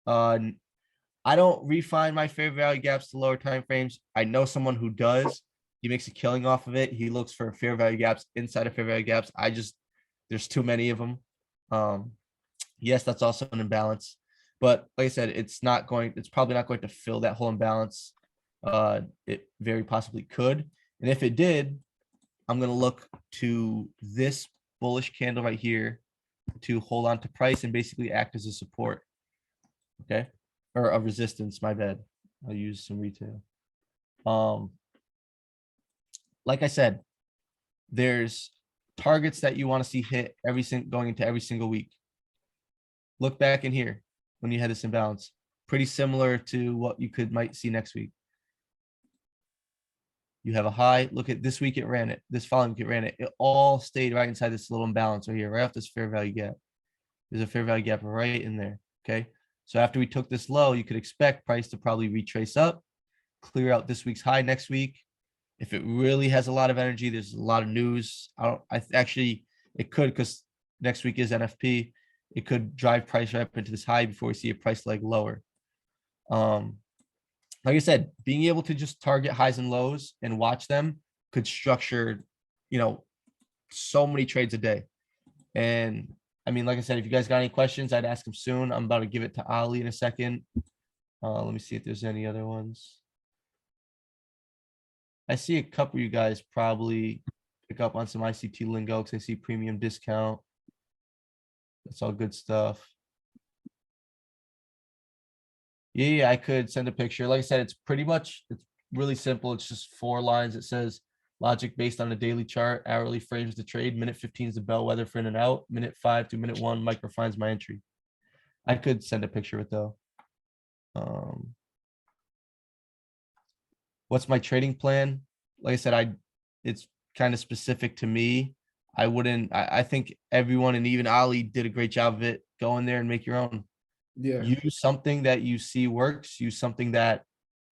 I don't refine my fair value gaps to lower time frames. I know someone who does. He makes a killing off of it. He looks for fair value gaps inside of fair value gaps. There's too many of them. Yes, that's also an imbalance, but like I said, it's probably not going to fill that whole imbalance. It very possibly could. And if it did, I'm going to look to this bullish candle right here to hold on to price and basically act as a support. Okay. Or a resistance, my bad. I'll use some retail. Like I said, there's targets that you want to see hit going into every single week. Look back in here when you had this imbalance, pretty similar to what you might see next week. You have a high. Look at this week, it ran it. This following week, it ran it. It all stayed right inside this little imbalance right here, right off this fair value gap. There's a fair value gap right in there. Okay. So after we took this low, you could expect price to probably retrace up, clear out this week's high next week. If it really has a lot of energy, there's a lot of news. It could, because next week is NFP. It could drive price right up into this high before we see a price leg lower. Like I said, being able to just target highs and lows and watch them could structure, so many trades a day. And I mean, like I said, if you guys got any questions, I'd ask them soon. I'm about to give it to Ali in a second. Let me see if there's any other ones. I see a couple of you guys probably pick up on some ICT lingo because I see premium discount. That's all good stuff. Yeah, I could send a picture. Like I said, it's really simple. It's just 4 lines. It says logic based on a daily chart, hourly frames the trade, minute 15 is the bellwether for in and out, minute 5 to minute 1 microfines my entry. I could send a picture of it though. What's my trading plan? Like I said, it's kind of specific to me. I think everyone and even Ali did a great job of it. Go in there and make your own. Yeah. Use something that you see works. Use something that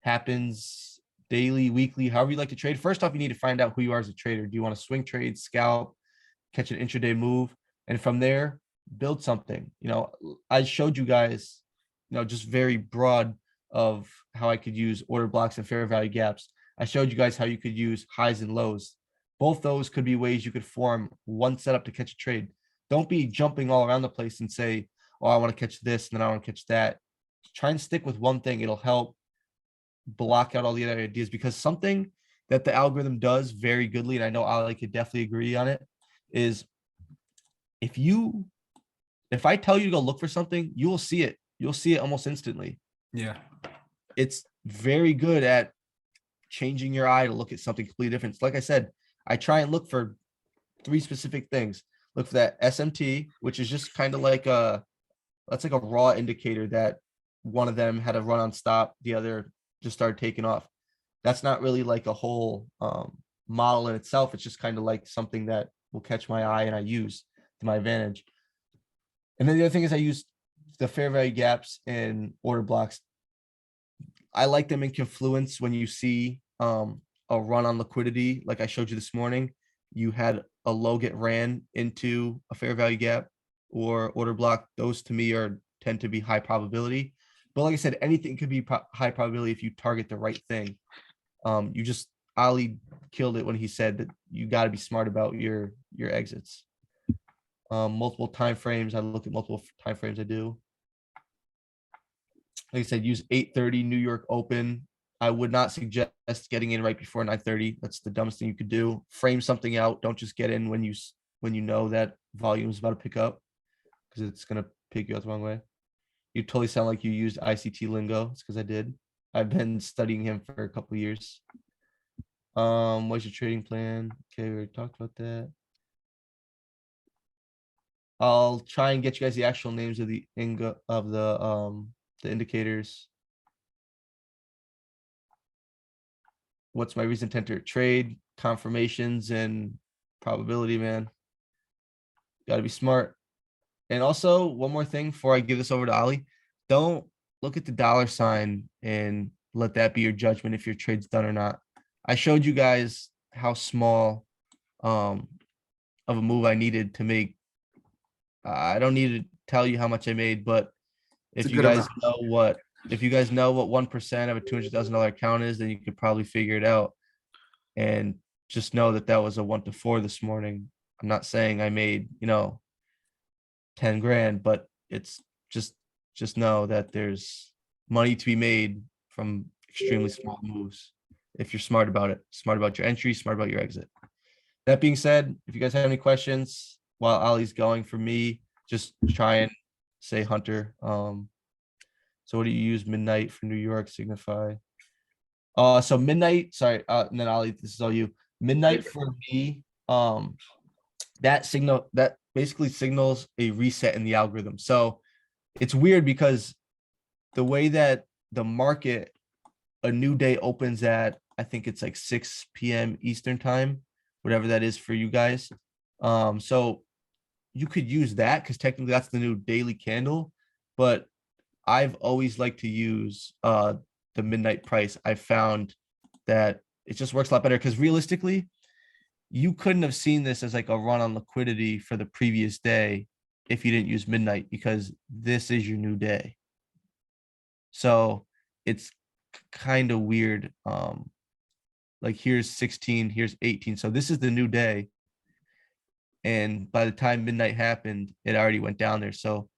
happens daily, weekly, however you like to trade. First off, you need to find out who you are as a trader. Do you want to swing trade, scalp, catch an intraday move? And from there, build something. I showed you guys, just very broad of how I could use order blocks and fair value gaps. I showed you guys how you could use highs and lows. Both those could be ways you could form one setup to catch a trade. Don't be jumping all around the place and say, oh, I want to catch this and then I want to catch that. Try and stick with one thing. It'll help block out all the other ideas, because something that the algorithm does very goodly, and I know Ali could definitely agree on it, is if I tell you to go look for something, you will see it. You'll see it almost instantly. Yeah. It's very good at changing your eye to look at something completely different. Like I said, I try and look for 3 specific things. Look for that SMT, which is just kind of like that's like a raw indicator that one of them had a run on stop, the other just started taking off. That's not really like a whole model in itself. It's just kind of like something that will catch my eye and I use to my advantage. And then the other thing is I use the fair value gaps and order blocks. I like them in confluence when you see a run on liquidity. Like I showed you this morning, you had a low get ran into a fair value gap or order block. Those to me tend to be high probability. But like I said, anything could be high probability if you target the right thing. Ali killed it when he said that you got to be smart about your exits. Multiple time frames. I look at multiple time frames. I do. Like I said, use 8:30 New York Open. I would not suggest getting in right before 9:30. That's the dumbest thing you could do. Frame something out. Don't just get in when you know that volume is about to pick up, because it's gonna pick you out the wrong way. You totally sound like you used ICT lingo. It's because I did. I've been studying him for a couple of years. What's your trading plan? Okay, we already talked about that. I'll try and get you guys the actual names of the indicators. What's my reason to enter trade? Confirmations and probability, man. Got to be smart. And also, one more thing before I give this over to Ali, don't look at the dollar sign and let that be your judgment if your trade's done or not. I showed you guys how small of a move I needed to make. I don't need to tell you how much I made, but if you guys know what 1% of a $200,000 account is, then you could probably figure it out. And just know that that was a 1 to 4 this morning. I'm not saying I made 10 grand, but it's just know that there's money to be made from extremely small moves if you're smart about it, smart about your entry, smart about your exit. That being said, if you guys have any questions while Ali's going, for me, just try and say Hunter. So what do you use? Midnight for New York signify? So midnight, sorry, and then Ali, this is all you. Midnight for me, that basically signals a reset in the algorithm. So it's weird because the way that the market, a new day opens at, I think it's like 6 p.m. Eastern time, whatever that is for you guys. So you could use that because technically that's the new daily candle, but I've always liked to use the midnight price. I found that it just works a lot better because realistically, you couldn't have seen this as like a run on liquidity for the previous day if you didn't use midnight, because this is your new day. So it's kind of weird. Like here's 16, here's 18. So this is the new day. And by the time midnight happened, it already went down there. So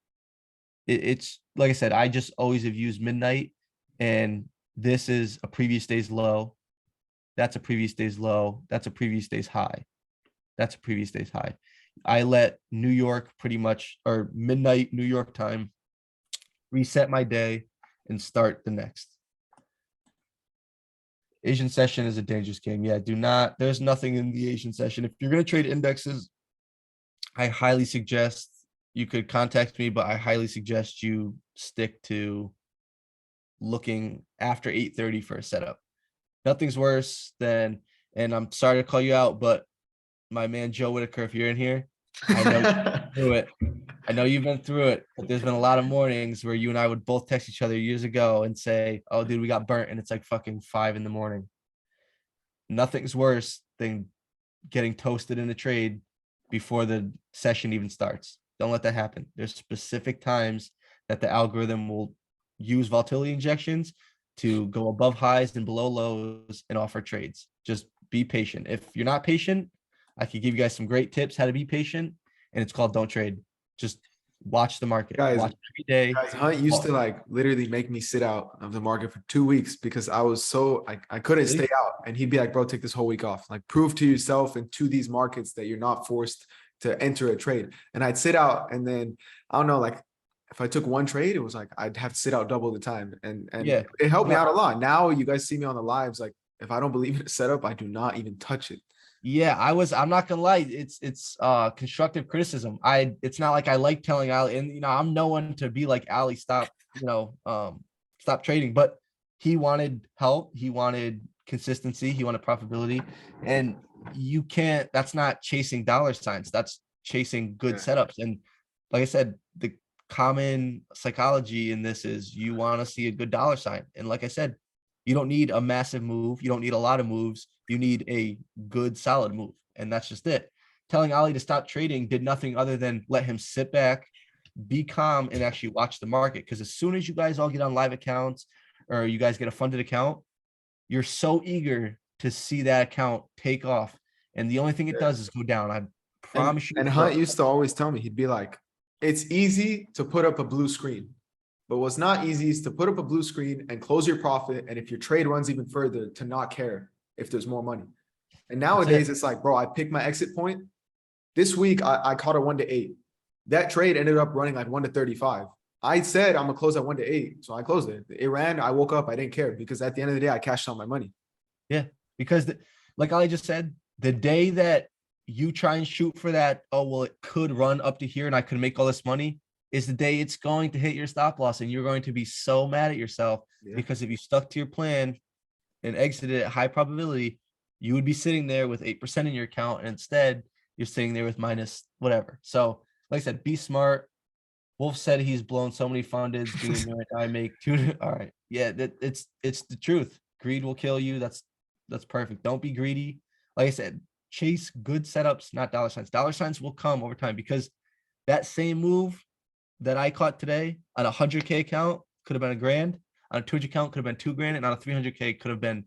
it's like I said, I just always have used midnight, and this is a previous day's low. That's a previous day's low. That's a previous day's high. That's a previous day's high. I let New York pretty much, or midnight New York time, reset my day and start the next. Asian session is a dangerous game. Yeah, there's nothing in the Asian session. If you're going to trade indexes, I highly suggest you could contact me, but I highly suggest you stick to looking after 8:30 for a setup. Nothing's worse than, and I'm sorry to call you out, but my man Joe Whitaker, if you're in here, I know you've been through it. I know you've been through it, but there's been a lot of mornings where you and I would both text each other years ago and say, "Oh, dude, we got burnt," and it's like fucking 5 a.m. Nothing's worse than getting toasted in a trade before the session even starts. Don't let that happen. There's specific times that the algorithm will use volatility injections to go above highs and below lows and offer trades. Just be patient. If you're not patient, I could give you guys some great tips how to be patient, and it's called don't trade. Just watch the market. Guys, watch every day. Guys, Hunt used to like literally make me sit out of the market for 2 weeks because I was so I couldn't Really? stay out, and he'd be like, "Bro, take this whole week off. Like, prove to yourself and to these markets that you're not forced to enter a trade." And I'd sit out, and then I don't know, like if I took one trade, it was like I'd have to sit out double the time, and Yeah. it helped me out a lot. Now you guys see me on the lives, like if I don't believe in a setup, I do not even touch it. Yeah, I'm not gonna lie, it's constructive criticism. It's not like I like telling Ali, and I'm no one to be like, Ali, stop, stop trading, but he wanted help, he wanted consistency, he wanted profitability, and that's not chasing dollar signs, that's chasing good setups. And like I said, the common psychology in this is you want to see a good dollar sign. And like I said, you don't need a massive move, you don't need a lot of moves, you need a good solid move, and that's just it. Telling Ali to stop trading did nothing other than let him sit back, be calm, and actually watch the market. Because as soon as you guys all get on live accounts or you guys get a funded account, you're so eager to see that account take off, and the only thing it does is go down. I promise you. And Hunt used to always tell me, he'd be like, "It's easy to put up a blue screen, But what's not easy is to put up a blue screen and close your profit. And if your trade runs even further, to not care if there's more money. And nowadays it's like, bro, I picked my exit point. This week I caught a 1-8. That trade ended up running like 1-35. I said I'm gonna close at 1-8, so I closed it. It ran. I woke up. I didn't care because at the end of the day, I cashed out my money. Yeah, because like I just said, the day that you try and shoot for that, oh well, it could run up to here and I could make all this money, is the day it's going to hit your stop loss, and you're going to be so mad at yourself because if you stuck to your plan and exited at high probability, you would be sitting there with 8% in your account, and instead you're sitting there with minus whatever. So, like I said, be smart. Wolf said he's blown so many fundeds. I make two. All right, yeah, it's the truth. Greed will kill you. That's perfect. Don't be greedy. Like I said, chase good setups, not dollar signs. Dollar signs will come over time, because that same move that I caught today on a 100K account could have been $1,000. On a 200 account could have been $2,000, and on a 300K could have been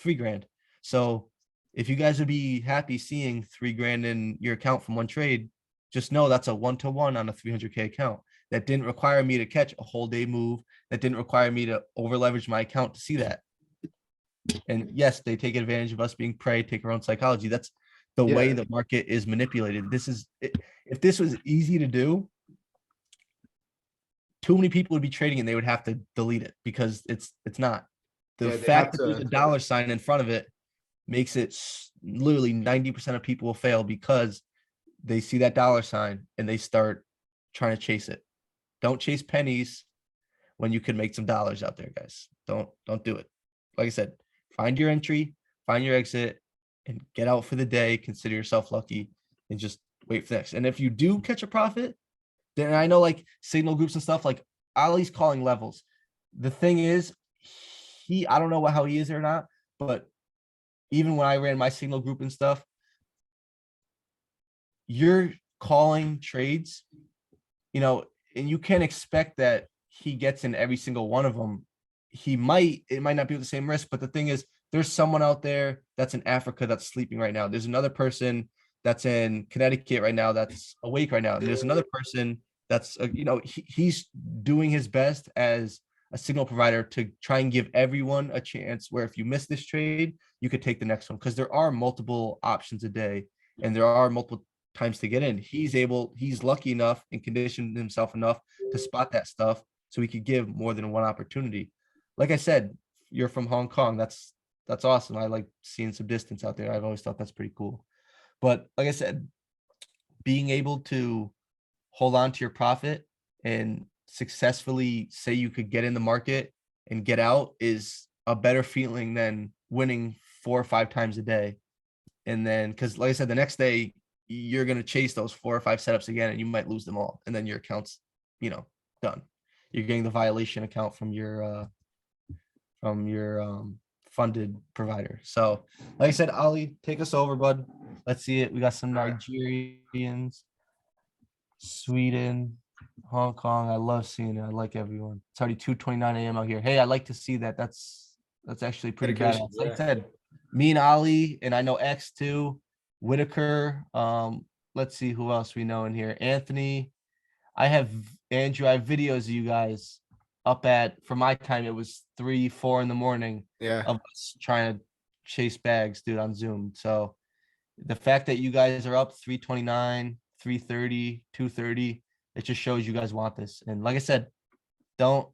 $3,000. So if you guys would be happy seeing $3,000 in your account from one trade, just know that's a 1-to-1 on a 300K account. That didn't require me to catch a whole day move. That didn't require me to over leverage my account to see that. And yes, they take advantage of us being prey, take our own psychology. That's the way the market is manipulated. This is, if this was easy to do, too many people would be trading and they would have to delete it, because it's not. The fact that there's a dollar sign in front of it makes it literally 90% of people will fail, because they see that dollar sign and they start trying to chase it. Don't chase pennies when you can make some dollars out there, guys. Don't do it. Like I said, find your entry, find your exit, and get out for the day. Consider yourself lucky and just wait for next. And if you do catch a profit, then I know like signal groups and stuff, like Ali's calling levels. The thing is, I don't know how he is or not, but even when I ran my signal group and stuff, you're calling trades, and you can't expect that he gets in every single one of them. It might not be with the same risk, but the thing is, there's someone out there that's in Africa that's sleeping right now. There's another person that's in Connecticut right now that's awake right now. And there's another person that's, he's doing his best as a signal provider to try and give everyone a chance where if you miss this trade, you could take the next one, because there are multiple options a day and there are multiple times to get in. He's lucky enough and conditioned himself enough to spot that stuff so he could give more than one opportunity. Like I said, you're from Hong Kong. That's awesome. I like seeing some distance out there. I've always thought that's pretty cool. But like I said, being able to hold on to your profit and successfully say you could get in the market and get out is a better feeling than winning 4 or 5 times a day. And then, because like I said, the next day you're going to chase those 4 or 5 setups again, and you might lose them all. And then your account's, done. You're getting the violation account from your funded provider. So like I said, Ali, take us over, bud. Let's see it. We got some Nigerians, Sweden, Hong Kong. I love seeing it. I like everyone. It's already 2:29 a.m. out here. Hey, I like to see that. That's actually pretty badass. Like I said, me and Ali, and I know X too, Whitaker. Let's see who else we know in here. Anthony. I have Andrew. I have videos of you guys up at, for my time, it was 3, 4 in the morning of us trying to chase bags, dude, on Zoom. So the fact that you guys are up 3:29, 3:30, 2:30, it just shows you guys want this. And like I said, don't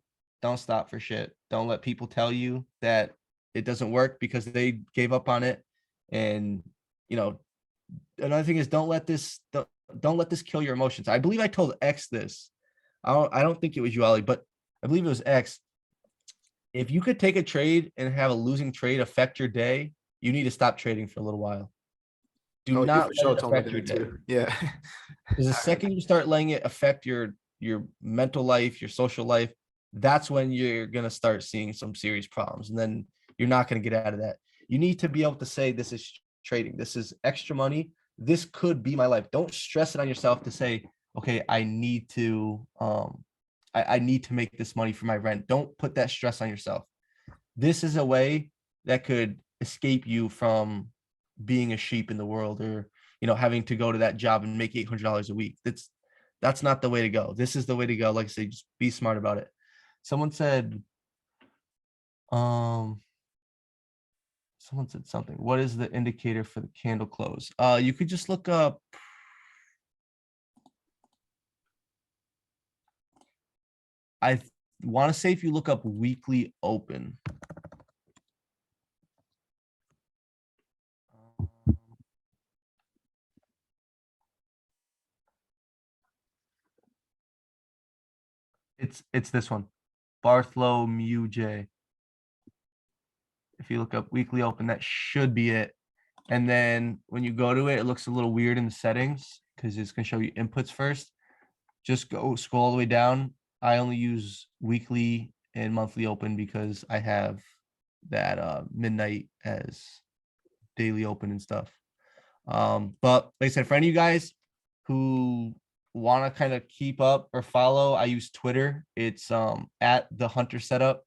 stop for shit. Don't let people tell you that it doesn't work because they gave up on it. And another thing is, don't let this kill your emotions. I believe I told X this. I don't think it was you, Ali, but I believe it was X. If you could take a trade and have a losing trade affect your day, you need to stop trading for a little while. Do not let it affect your day. Yeah. Because the second you start letting it affect your mental life, your social life, that's when you're going to start seeing some serious problems. And then you're not going to get out of that. You need to be able to say, this is trading. This is extra money. This could be my life. Don't stress it on yourself to say, okay, I need to I need to make this money for my rent. Don't put that stress on yourself. This is a way that could escape you from being a sheep in the world, or having to go to that job and make $800 a week. That's not the way to go. This is the way to go. Like I say, just be smart about it. someone said something. What is the indicator for the candle close? You could just look up. I want to say if you look up weekly open. It's this one, Bartholomew J. If you look up weekly open, that should be it. And then when you go to it, it looks a little weird in the settings because it's going to show you inputs first. Just go scroll all the way down. I only use weekly and monthly open because I have that midnight as daily open and stuff. But like I said, for any of you guys who want to kind of keep up or follow, I use Twitter. It's at the Hunter Setup.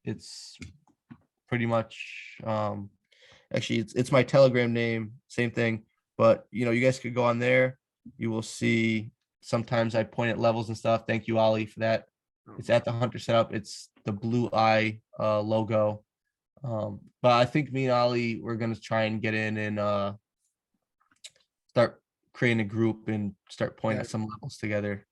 It's pretty much actually it's my Telegram name, same thing. But you know, you guys could go on there. You will see sometimes I point at levels and stuff. Thank you, Ollie, for that. It's at the Hunter Setup. It's the blue eye logo. But I think me and Ollie, we're gonna try and get in and start creating a group and start pointing at some levels together.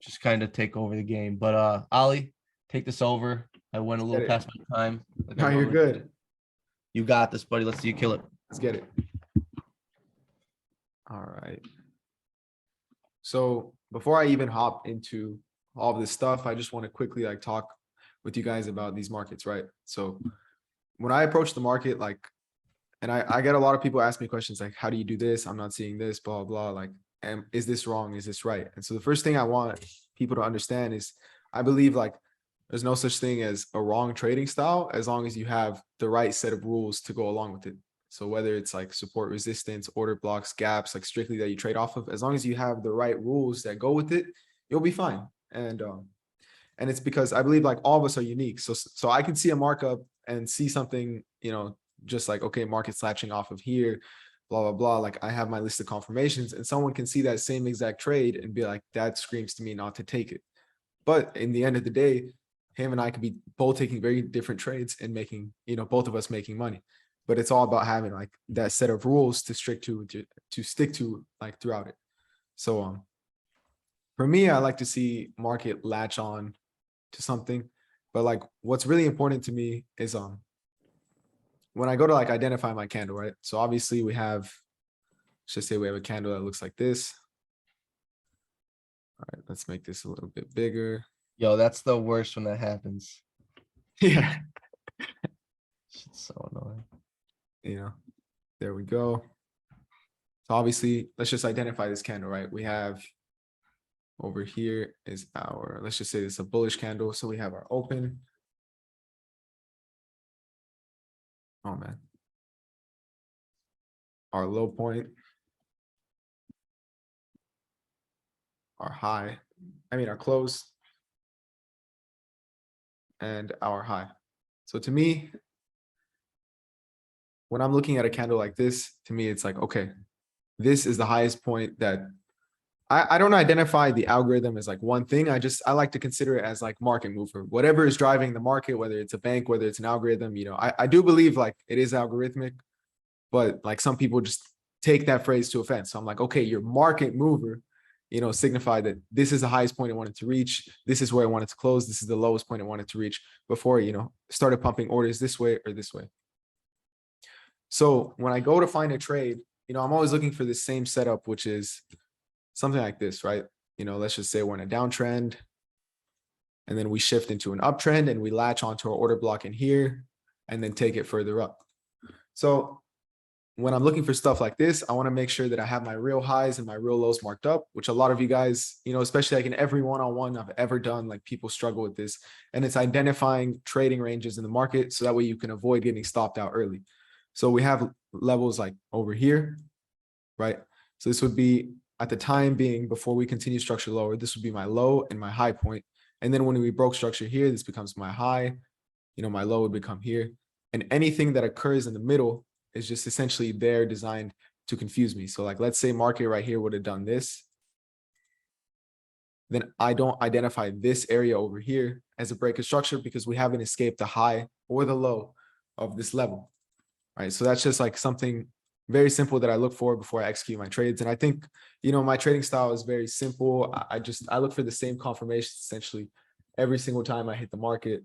Just kind of take over the game. But Ollie, take this over. I went a little past my time. No, you're good. You got this, buddy. Let's see you kill it. Let's get it. All right. So before I even hop into all of this stuff, I just want to quickly like talk with you guys about these markets, right? So when I approach the market, like, and I get a lot of people ask me questions like, how do you do this? I'm not seeing this, blah, blah, like, is this wrong? Is this right? And so the first thing I want people to understand is I believe like there's no such thing as a wrong trading style as long as you have the right set of rules to go along with it. So whether it's like support, resistance, order blocks, gaps, like strictly that you trade off of, as long as you have the right rules that go with it, you'll be fine. And it's because I believe like all of us are unique. So I can see a markup and see something, you know, just like, okay, market's latching off of here, blah, blah, blah. Like I have my list of confirmations and someone can see that same exact trade and be like, that screams to me not to take it. But in the end of the day, him and I could be both taking very different trades and making, you know, both of us making money. But it's all about having like that set of rules to stick to like throughout it. So for me, I like to see market latch on to something. But like what's really important to me is when I go to like identify my candle, right? So obviously we have, let's just say we have a candle that looks like this. All right, let's make this a little bit bigger. Yo, that's the worst when that happens. Yeah. It's so annoying. You know, there we go. So obviously, let's just identify this candle, right? We have over here is our, let's just say it's a bullish candle. So we have our open. Oh man. Our low point. Our high. I mean, our close. And our high. So to me, when I'm looking at a candle like this, to me, it's like, okay, this is the highest point that I don't identify the algorithm as like one thing. I like to consider it as like market mover, whatever is driving the market, whether it's a bank, whether it's an algorithm, you know, I do believe like it is algorithmic, but like some people just take that phrase to offense. So I'm like, okay, your market mover, you know, signify that this is the highest point I wanted to reach. This is where I wanted to close. This is the lowest point I wanted to reach before, you know, started pumping orders this way or this way. So when I go to find a trade, you know, I'm always looking for the same setup, which is something like this, right? You know, let's just say we're in a downtrend and then we shift into an uptrend and we latch onto our order block in here and then take it further up. So when I'm looking for stuff like this, I want to make sure that I have my real highs and my real lows marked up, which a lot of you guys, you know, especially like in every one-on-one I've ever done, like people struggle with this, and it's identifying trading ranges in the market so that way you can avoid getting stopped out early. So we have levels like over here, right? So this would be at the time being before we continue structure lower, this would be my low and my high point. And then when we broke structure here, this becomes my high, you know, my low would become here. And anything that occurs in the middle is just essentially there designed to confuse me. So like, let's say market right here would have done this. then I don't identify this area over here as a break of structure because we haven't escaped the high or the low of this level, right? So that's just like something very simple that I look for before I execute my trades. And I think, my trading style is very simple. I look for the same confirmation essentially every single time I hit the market.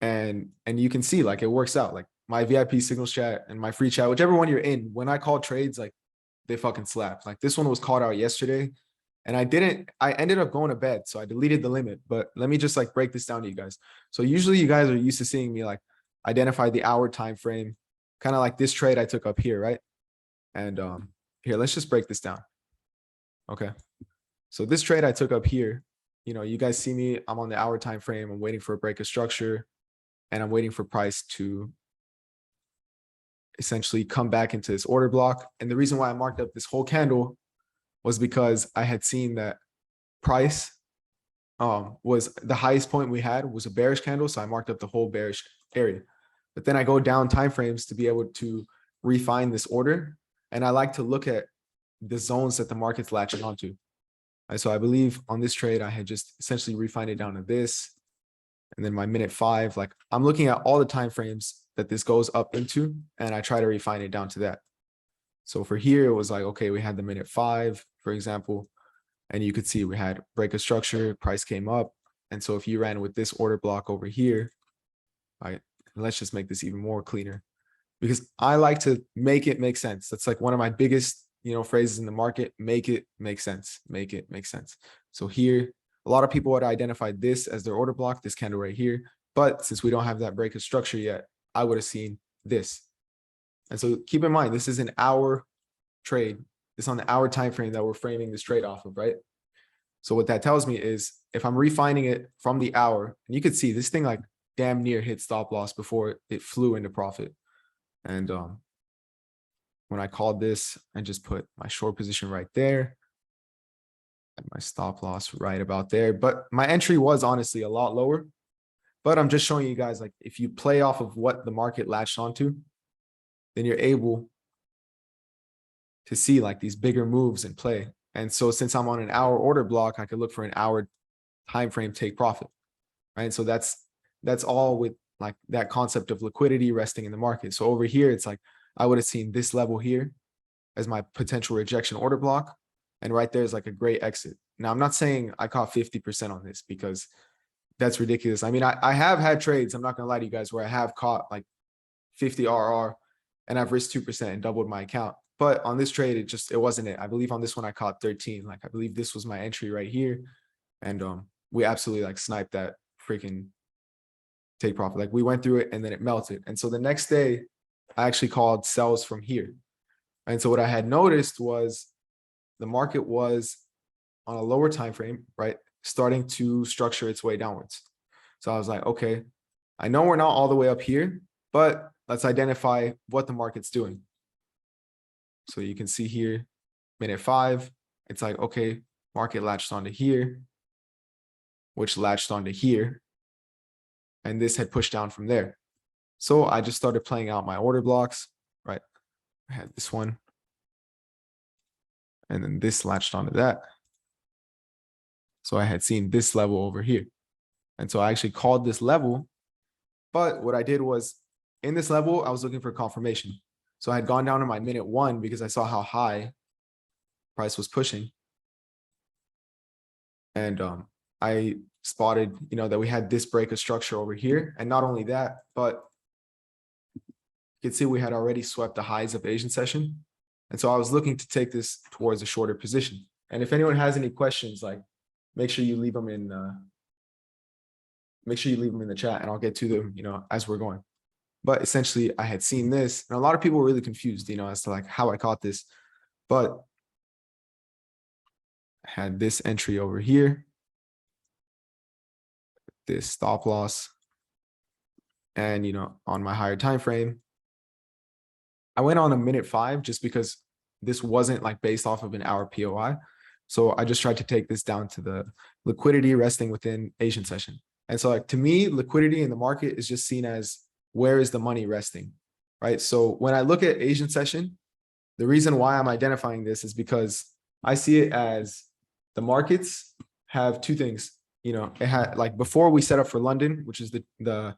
And you can see like it works out. Like my VIP signals chat and my free chat, whichever one you're in, when I call trades, like they fucking slap. Like this one was called out yesterday and I ended up going to bed. So I deleted the limit, but let me just like break this down to you guys. So usually you guys are used to seeing me like identify the hour time frame, kind of like this trade I took up here, right? And here, let's just break this down. Okay. So this trade I took up here, you guys see me, I'm on the hour time frame. I'm waiting for a break of structure and I'm waiting for price to essentially come back into this order block. And the reason why I marked up this whole candle was because I had seen that price was the highest point we had was a bearish candle. So I marked up the whole bearish area. But then I go down timeframes to be able to refine this order. And I like to look at the zones that the market's latching onto. And so I believe on this trade, I had just essentially refined it down to this. And then my minute 5, like I'm looking at all the timeframes that this goes up into, and I try to refine it down to that. So for here, it was like, okay, we had the minute 5, for example, and you could see we had break of structure, price came up. And so if you ran with this order block over here, right, let's just make this even more cleaner because I like to make it make sense. That's like one of my biggest, phrases in the market, make it make sense, make it make sense. So here, a lot of people would identify this as their order block, this candle right here. But since we don't have that break of structure yet, I would have seen this. And so keep in mind, this is an hour trade. It's on the hour time frame that we're framing this trade off of, right? So what that tells me is if I'm refining it from the hour, and you could see this thing like damn near hit stop loss before it flew into profit. And when I called this, I just put my short position right there. And my stop loss right about there. But my entry was honestly a lot lower. But I'm just showing you guys, like, if you play off of what the market latched onto, then you're able to see like these bigger moves in play. And so since I'm on an hour order block, I could look for an hour time frame take profit, right? So that's all with like that concept of liquidity resting in the market. So over here, it's like I would have seen this level here as my potential rejection order block. And right there is like a great exit. Now, I'm not saying I caught 50% on this because that's ridiculous. I mean, I have had trades, I'm not going to lie to you guys, where I have caught like 50 RR and I've risked 2% and doubled my account. But on this trade, it wasn't it. I believe on this one, I caught 13. Like, I believe this was my entry right here. And we absolutely like sniped that freaking take profit. Like we went through it and then it melted. And so the next day, I actually called sells from here. And so what I had noticed was the market was on a lower time frame, right, starting to structure its way downwards. So I was like, okay, I know we're not all the way up here, but let's identify what the market's doing. So you can see here, minute 5, it's like, okay, market latched onto here, which latched onto here, and this had pushed down from there. So I just started playing out my order blocks, right? I had this one, and then this latched onto that. So I had seen this level over here. And so I actually called this level, but what I did was in this level, I was looking for confirmation. So I had gone down to my minute 1 because I saw how high price was pushing. And I spotted, that we had this break of structure over here. And not only that, but you can see we had already swept the highs of Asian session. And so I was looking to take this towards a shorter position. And if anyone has any questions, like make sure you leave them in the chat and I'll get to them, as we're going. But essentially I had seen this and a lot of people were really confused, as to like how I caught this, but I had this entry over here, this stop loss. And, on my higher time frame, I went on a minute 5 just because this wasn't like based off of an hour POI. So I just tried to take this down to the liquidity resting within Asian session. And so like to me, liquidity in the market is just seen as where is the money resting, right? So when I look at Asian session, the reason why I'm identifying this is because I see it as the markets have two things. You know, it had like before we set up for London, which is the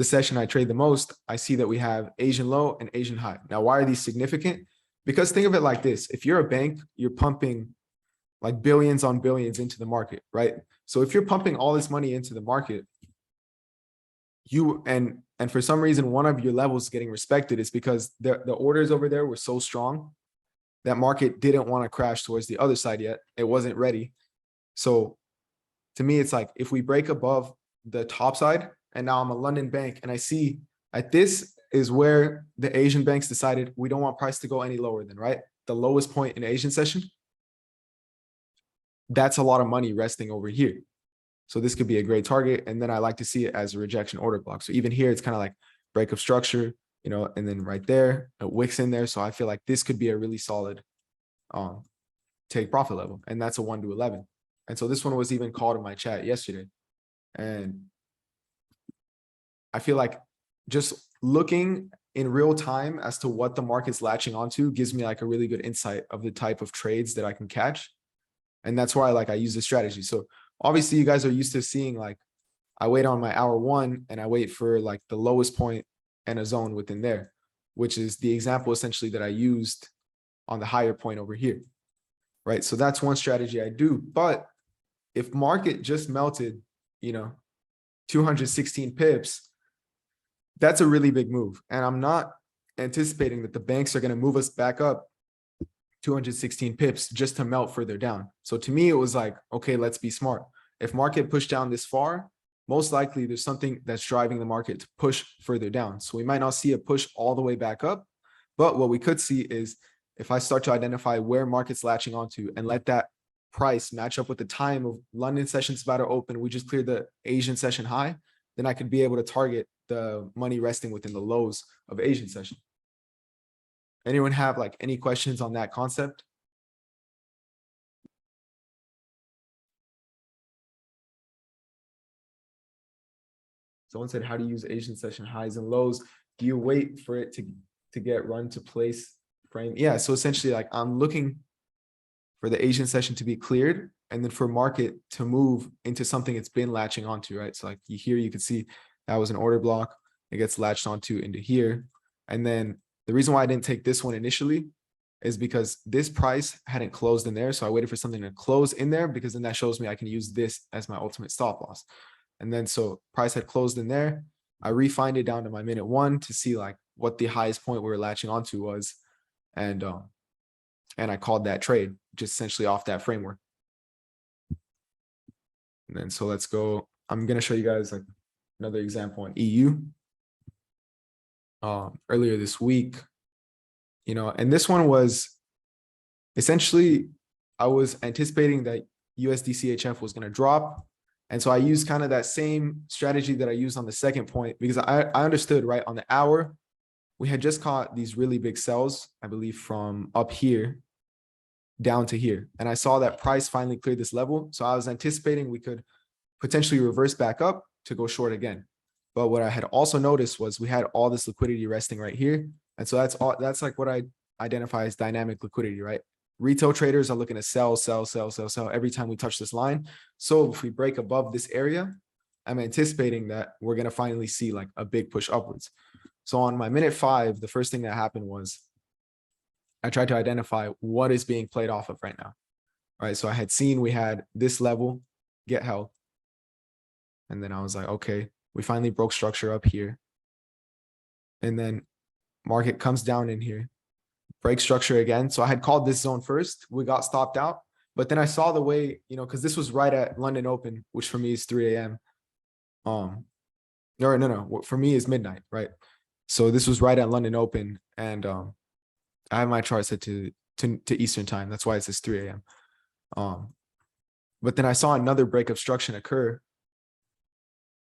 session I trade the most, I see that we have Asian low and Asian high. Now, why are these significant? Because think of it like this. If you're a bank, you're pumping like billions on billions into the market, right? So if you're pumping all this money into the market, you and for some reason, one of your levels getting respected is because the orders over there were so strong that market didn't want to crash towards the other side yet. It wasn't ready. So to me, it's like if we break above the top side, and now I'm a London bank, and I see at this is where the Asian banks decided we don't want price to go any lower than, right? The lowest point in Asian session. That's a lot of money resting over here. So this could be a great target. And then I like to see it as a rejection order block. So even here, it's kind of like break of structure, you know, and then right there, a wicks in there. So I feel like this could be a really solid take profit level. And that's a 1 to 11. And so this one was even called in my chat yesterday. And I feel like just looking in real time as to what the market's latching onto gives me like a really good insight of the type of trades that I can catch. And that's why I use this strategy. So obviously you guys are used to seeing like, I wait on my hour 1 and I wait for like the lowest point and a zone within there, which is the example essentially that I used on the higher point over here, right? So that's one strategy I do. But if market just melted, you know, 216 pips, that's a really big move. And I'm not anticipating that the banks are going to move us back up 216 pips just to melt further down. So to me, it was like, okay, let's be smart. If market pushed down this far, most likely there's something that's driving the market to push further down. So we might not see a push all the way back up, but what we could see is if I start to identify where market's latching onto and let that price match up with the time of London sessions about to open, we just cleared the Asian session high, then I could be able to target the money resting within the lows of Asian session. Anyone have like any questions on that concept? Someone said, how do you use Asian session highs and lows? Do you wait for it to get run to place frame? Yeah, so essentially like I'm looking for the Asian session to be cleared and then for market to move into something it's been latching onto, right? So like here you can see that was an order block. It gets latched onto into here. And then the reason why I didn't take this one initially is because this price hadn't closed in there. So I waited for something to close in there because then that shows me I can use this as my ultimate stop loss. And then so price had closed in there. I refined it down to my minute 1 to see like what the highest point we were latching onto was. And I called that trade just essentially off that framework. And then so let's go. I'm going to show you guys like another example on EU. Earlier this week, you know, and this one was essentially, I was anticipating that USD CHF was going to drop. And so I used kind of that same strategy that I used on the second point, because I understood, right, on the hour, we had just caught these really big sells, I believe from up here down to here. And I saw that price finally cleared this level. So I was anticipating we could potentially reverse back up to go short again. But what I had also noticed was we had all this liquidity resting right here. And so that's like what I identify as dynamic liquidity, right? Retail traders are looking to sell every time we touch this line. So if we break above this area, I'm anticipating that we're going to finally see like a big push upwards. So on my minute 5, the first thing that happened was I tried to identify what is being played off of right now. All right. So I had seen we had this level get held. And then I was like, okay, we finally broke structure up here. And then market comes down in here, break structure again. So I had called this zone first. We got stopped out. But then I saw the way, you know, because this was right at London Open, which for me is 3 a.m. No, for me is midnight, right? So this was right at London Open. And I have my chart set to Eastern time. That's why it says 3 a.m. But then I saw another break obstruction occur.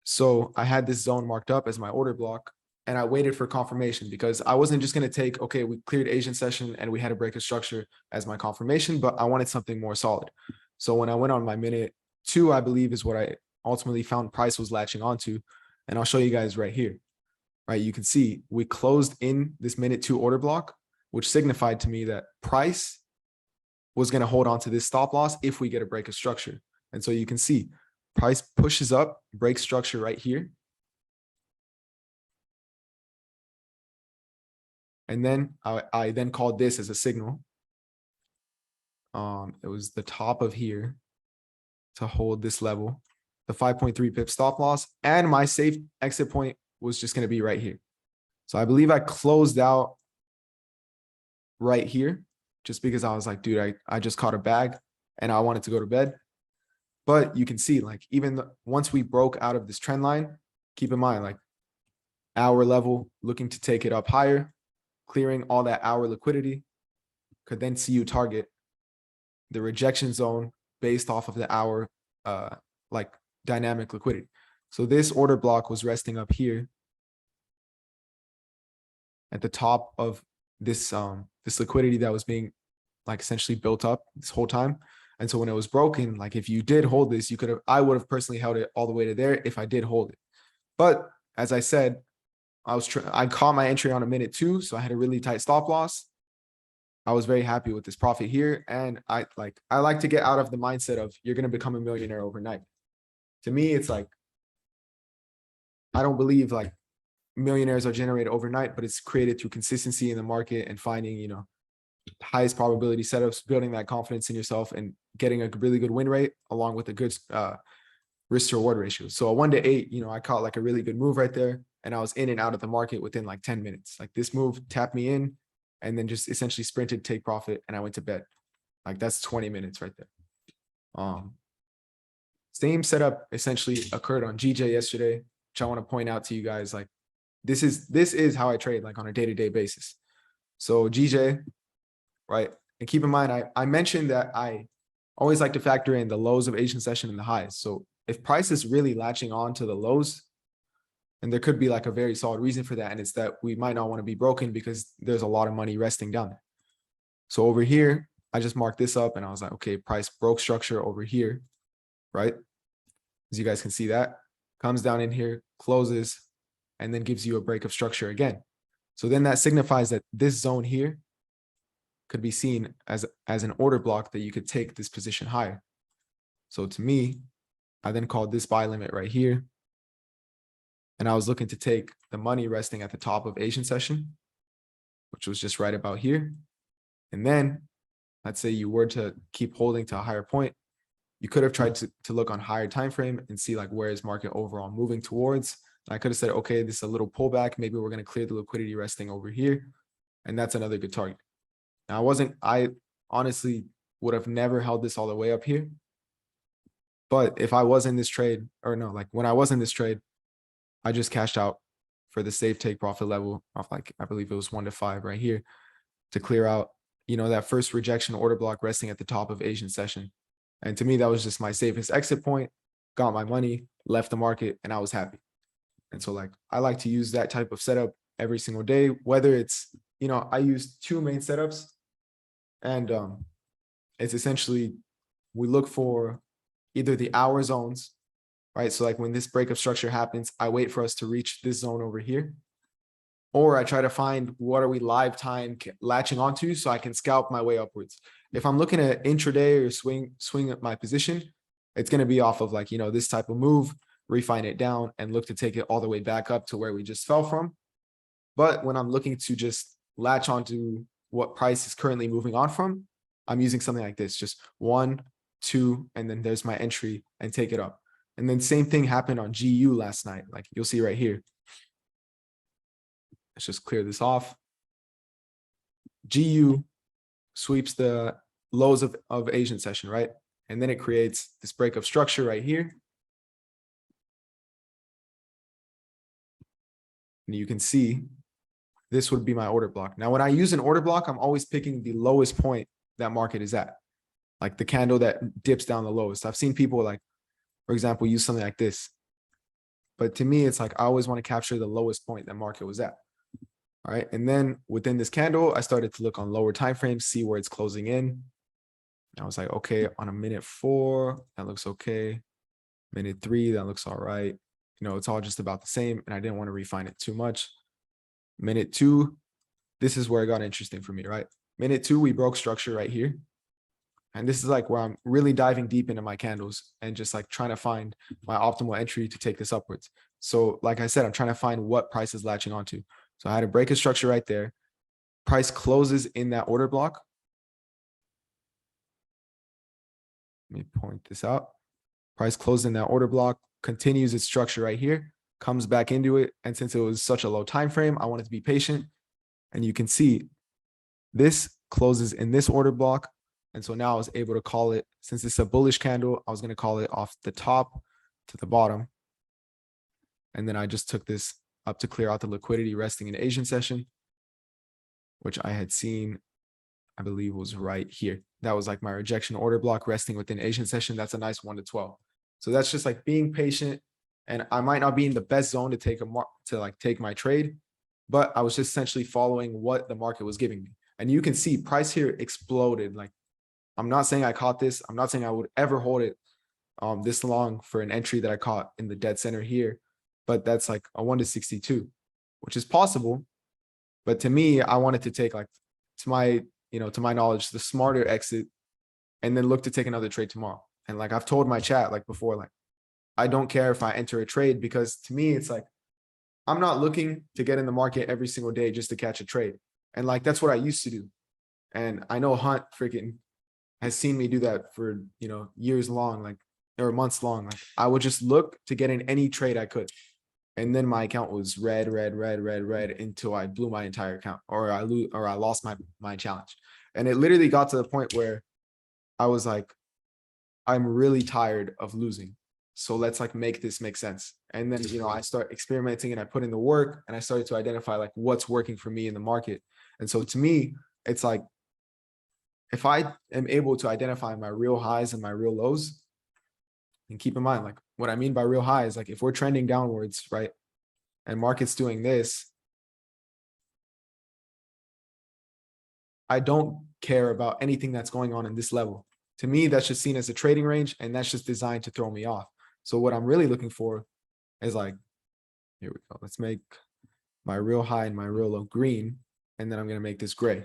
So I had this zone marked up as my order block, and I waited for confirmation because I wasn't just going to take, okay, we cleared Asian session and we had a break of structure as my confirmation, but I wanted something more solid. So when I went on my minute 2, I believe is what I ultimately found price was latching onto. And I'll show you guys right here, right? You can see we closed in this minute 2 order block, which signified to me that price was going to hold on to this stop loss if we get a break of structure. And so you can see price pushes up, breaks structure right here. And then I then called this as a signal. It was the top of here to hold this level, the 5.3 pip stop loss, and my safe exit point was just going to be right here. So I believe I closed out right here just because I was like, dude, I just caught a bag and I wanted to go to bed. But you can see, like, even once we broke out of this trend line, keep in mind, like, hour level, looking to take it up higher, clearing all that hour liquidity, could then see you target the rejection zone based off of the hour, like, dynamic liquidity. So this order block was resting up here at the top of this this liquidity that was being, like, essentially built up this whole time. And so when it was broken, like, if you did hold this, I would have personally held it all the way to there if I did hold it. But as I said, I caught my entry on a minute 2, so I had a really tight stop loss. I was very happy with this profit here, and I like to get out of the mindset of you're going to become a millionaire overnight. To me, it's like, I don't believe like millionaires are generated overnight, but it's created through consistency in the market and finding, you know, highest probability setups, building that confidence in yourself and getting a really good win rate along with a good risk to reward ratio. So a 1-to-8, you know, I caught like a really good move right there, and I was in and out of the market within like 10 minutes. Like, this move tapped me in and then just essentially sprinted, take profit, and I went to bed. Like, that's 20 minutes right there. Same setup essentially occurred on GJ yesterday, which I want to point out to you guys. Like, this is how I trade, like, on a day-to-day basis. So GJ, right? And keep in mind, I mentioned that I always like to factor in the lows of Asian session and the highs. So if price is really latching on to the lows, and there could be like a very solid reason for that, and it's that we might not want to be broken because there's a lot of money resting down there. So over here, I just marked this up and I was like, okay, price broke structure over here, right? As you guys can see, that comes down in here, closes, and then gives you a break of structure again. So then that signifies that this zone here could be seen as an order block that you could take this position higher. So to me, I then called this buy limit right here. And I was looking to take the money resting at the top of Asian session, which was just right about here. And then let's say you were to keep holding to a higher point, you could have tried to look on higher time frame and see, like, where is market overall moving towards. And I could have said, okay, this is a little pullback. Maybe we're going to clear the liquidity resting over here. And that's another good target. Now, I honestly would have never held this all the way up here. But if I was in this trade, or no, like, when I was in this trade, I just cashed out for the safe take profit level of, like, I believe it was 1-to-5 right here to clear out, you know, that first rejection order block resting at the top of Asian session. And to me, that was just my safest exit point, got my money, left the market, and I was happy. And so, like, I like to use that type of setup every single day, whether it's, you know, I use 2 main setups, and it's essentially, we look for either the hour zones, right? So like, when this break of structure happens, I wait for us to reach this zone over here, or I try to find what are we live time latching onto so I can scalp my way upwards. If I'm looking at intraday or swing at my position, it's going to be off of, like, you know, this type of move, refine it down and look to take it all the way back up to where we just fell from. But when I'm looking to just latch onto what price is currently moving on from, I'm using something like this, just 1, 2, and then there's my entry and take it up. And then same thing happened on GU last night. Like, you'll see right here. Let's just clear this off. GU sweeps the lows of Asian session, right? And then it creates this break of structure right here. And you can see this would be my order block. Now, when I use an order block, I'm always picking the lowest point that market is at, like the candle that dips down the lowest. I've seen people, like, for example, use something like this. But to me, it's like, I always want to capture the lowest point that market was at. All right. And then within this candle, I started to look on lower time frames, see where it's closing in. I was like, okay, on a minute 4, that looks okay. Minute 3, that looks all right. You know, it's all just about the same, and I didn't want to refine it too much. Minute 2, this is where it got interesting for me, right? Minute 2, we broke structure right here. And this is like where I'm really diving deep into my candles and just like trying to find my optimal entry to take this upwards. So like I said, I'm trying to find what price is latching onto. So I had a break of structure right there. Price closes in that order block. Let me point this out. Price closed in that order block, continues its structure right here, comes back into it. And since it was such a low time frame, I wanted to be patient. And you can see this closes in this order block. And so now I was able to call it, since it's a bullish candle, I was going to call it off the top to the bottom. And then I just took this up to clear out the liquidity resting in the Asian session, which I had seen, I believe was right here. That was like my rejection order block resting within Asian session. That's a nice 1 to 12. So that's just like being patient. And I might not be in the best zone to take my trade, but I was just essentially following what the market was giving me. And you can see price here exploded. Like, I'm not saying I caught this. I'm not saying I would ever hold it this long for an entry that I caught in the dead center here, but that's like a 1 to 62, which is possible. But to me, I wanted to take, like, to my knowledge, the smarter exit and then look to take another trade tomorrow. And like I've told my chat like before, like, I don't care if I enter a trade, because to me, it's like, I'm not looking to get in the market every single day just to catch a trade. And like, that's what I used to do. And I know Hunt freaking has seen me do that for, years long, like, or months long. Like, I would just look to get in any trade I could. And then my account was red until I blew my entire account, or I lost my challenge. And it literally got to the point where I was like, I'm really tired of losing. So let's like make this make sense. And then, I start experimenting and I put in the work and I started to identify like what's working for me in the market. And so to me, it's like, if I am able to identify my real highs and my real lows, and keep in mind, like, what I mean by real high is like, if we're trending downwards, right, and market's doing this, I don't care about anything that's going on in this level. To me, that's just seen as a trading range, and that's just designed to throw me off. So what I'm really looking for is like, here we go. Let's make my real high and my real low green, and then I'm going to make this gray.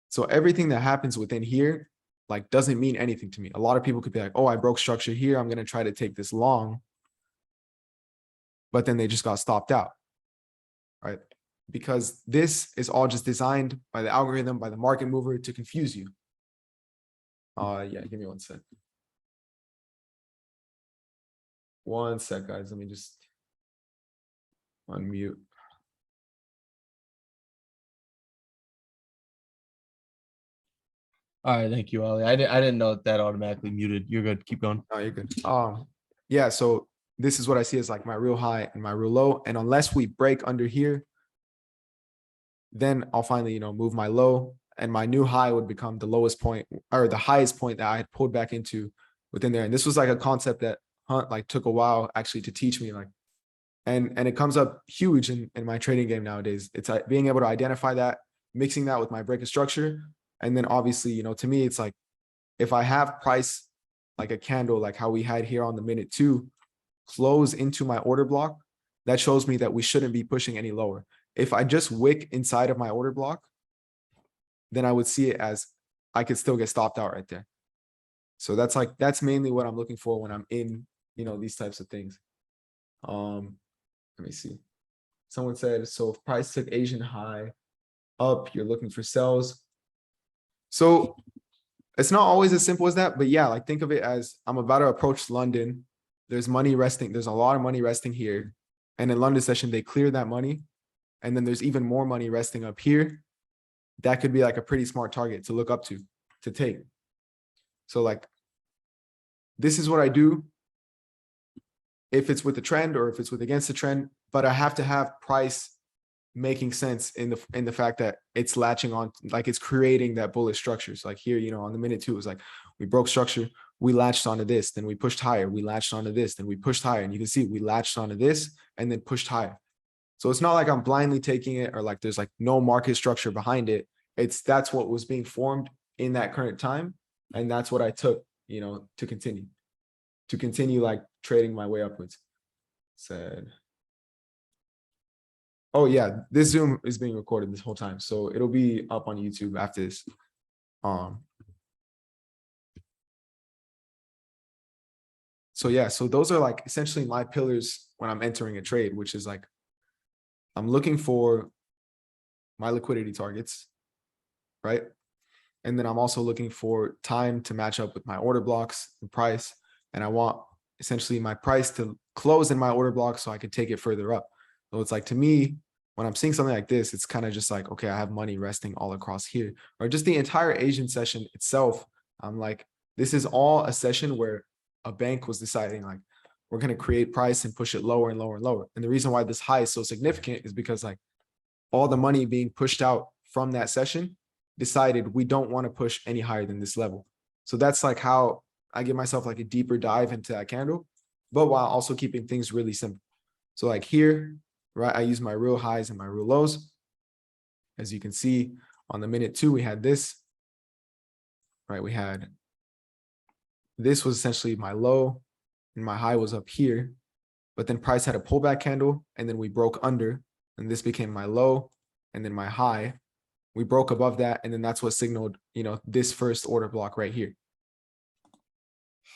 So everything that happens within here, like, doesn't mean anything to me. A lot of people could be like, oh, I broke structure here, I'm going to try to take this long, but then they just got stopped out, right? Because this is all just designed by the algorithm, by the market mover, to confuse you. Yeah, give me 1 sec. 1 sec, guys. Let me just unmute. All right, thank you, Ali. I didn't know that automatically muted. You're good. Keep going. Oh, you're good. Yeah, so this is what I see as like my real high and my real low. And unless we break under here, then I'll finally, move my low, and my new high would become the lowest point, or the highest point that I had pulled back into within there. And this was like a concept that Hunt like took a while actually to teach me, like, and it comes up huge in my trading game nowadays. It's being able to identify that, mixing that with my break of structure. And then obviously, to me, it's like, if I have price like a candle, like how we had here on the minute 2, close into my order block, that shows me that we shouldn't be pushing any lower. If I just wick inside of my order block, then I would see it as I could still get stopped out right there. So that's mainly what I'm looking for when I'm in, these types of things. Let me see. Someone said, so if price took Asian high up, you're looking for sells. So it's not always as simple as that, but yeah, like, think of it as I'm about to approach London. There's money resting. There's a lot of money resting here. And in London session, they clear that money. And then there's even more money resting up here. That could be like a pretty smart target to look up to take. So like, this is what I do if it's with the trend or if it's with against the trend, but I have to have price making sense in the fact that it's latching on, like, it's creating that bullish structure. So like here, on the minute 2, it was like, we broke structure, we latched onto this, then we pushed higher, we latched onto this, then we pushed higher. And you can see we latched onto this and then pushed higher. So it's not like I'm blindly taking it, or like there's like no market structure behind it. That's what was being formed in that current time. And that's what I took, to continue like trading my way upwards. Said, oh yeah, this Zoom is being recorded this whole time, so it'll be up on YouTube after this. So yeah, so those are like essentially my pillars when I'm entering a trade, which is like, I'm looking for my liquidity targets, right? And then I'm also looking for time to match up with my order blocks and price. And I want essentially my price to close in my order block so I could take it further up. So it's like, to me, when I'm seeing something like this, it's kind of just like, okay, I have money resting all across here, or just the entire Asian session itself. I'm like, this is all a session where a bank was deciding like, we're going to create price and push it lower and lower and lower. And the reason why this high is so significant is because like all the money being pushed out from that session decided we don't want to push any higher than this level. So that's like how I give myself like a deeper dive into that candle, but while also keeping things really simple. So like here, right, I use my real highs and my real lows. As you can see on the minute 2, we had this, right? We had, this was essentially my low and my high was up here, but then price had a pullback candle and then we broke under, and this became my low and then my high. We broke above that, and then that's what signaled, you know, this first order block right here.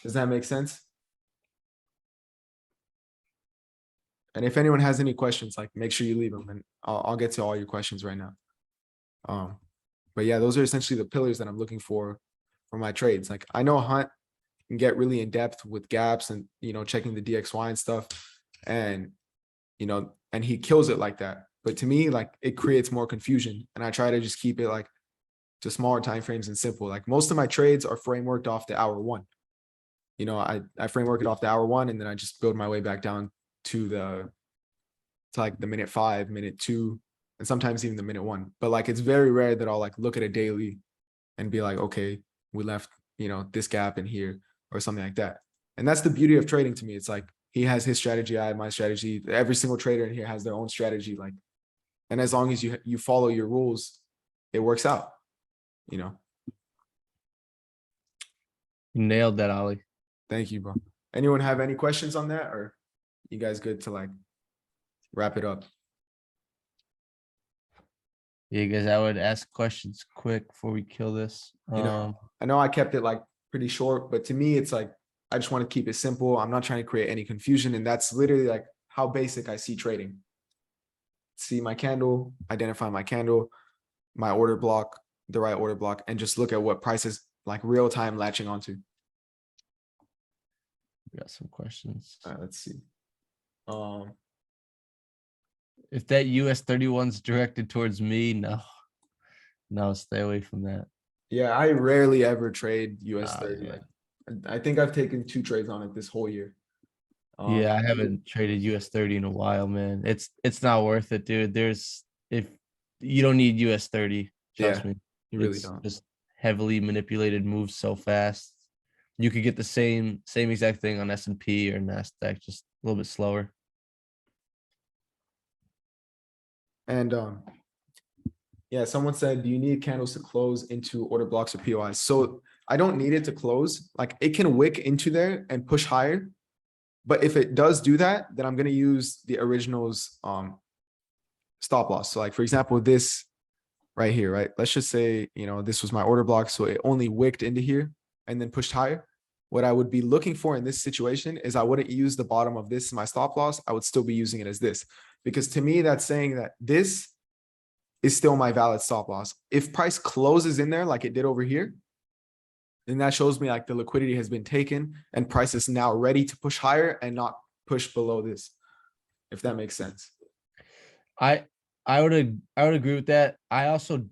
Does that make sense? And if anyone has any questions, like make sure you leave them, and I'll get to all your questions right now. But yeah, those are essentially the pillars that I'm looking for my trades. Like I know Hunt can get really in depth with gaps and, you know, checking the DXY and stuff, and, you know, and he kills it like that. But to me, like it creates more confusion, and I try to just keep it like to smaller time frames and simple. Like most of my trades are frameworked off the hour 1. You know, I framework it off the hour 1, and then I just build my way back down to like the minute 5, minute 2, and sometimes even the minute 1. But like it's very rare that I'll like look at a daily and be like, okay, we left, you know, this gap in here or something like that. And that's the beauty of trading to me. It's like he has his strategy, I have my strategy. Every single trader in here has their own strategy. Like, and as long as you follow your rules, it works out, you know. You nailed that, Ollie. Thank you, bro. Anyone have any questions on that, or you guys good to like wrap it up? Yeah, guys, I would ask questions quick before we kill this. You know, I know I kept it like pretty short, but to me, it's like, I just want to keep it simple. I'm not trying to create any confusion. And that's literally like how basic I see trading. See my candle, identify my candle, my order block, the right order block, and just look at what prices like real time latching onto. We got some questions. All right, let's see. If that US 31's directed towards me, no, stay away from that. Yeah, I rarely ever trade US Ah, 30. yeah. I think I've taken 2 trades on it this whole year. Yeah, I haven't traded US 30 in a while, man. It's not worth it, dude. If you don't need US 30, trust me. really It's don't. just heavily manipulated, moves so fast. You could get the same exact thing on S&P or NASDAQ, just a little bit slower. And yeah, someone said, do you need candles to close into order blocks or POIs? So I don't need it to close. Like it can wick into there and push higher. But if it does do that, then I'm going to use the original's stop loss. So like, for example, this right here, right? Let's just say, you know, this was my order block. So it only wicked into here and then pushed higher. What I would be looking for in this situation is I wouldn't use the bottom of this as my stop loss. I would still be using it as this, because to me, that's saying that this is still my valid stop loss. If price closes in there like it did over here, then that shows me like the liquidity has been taken and price is now ready to push higher and not push below this, if that makes sense. I would agree with that. I also,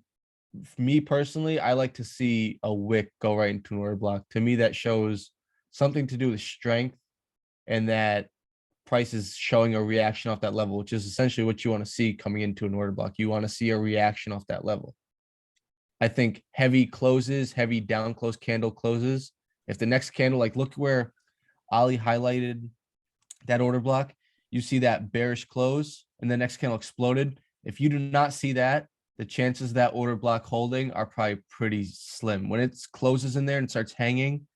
me personally, I like to see a wick go right into an order block. To me, that shows something to do with strength, and that price is showing a reaction off that level, which is essentially what you want to see coming into an order block. You want to see a reaction off that level. I think heavy closes, heavy down close candle closes. If the next candle, like look where Ali highlighted that order block, you see that bearish close and the next candle exploded. If you do not see that, the chances that order block holding are probably pretty slim. When it closes in there and starts hanging,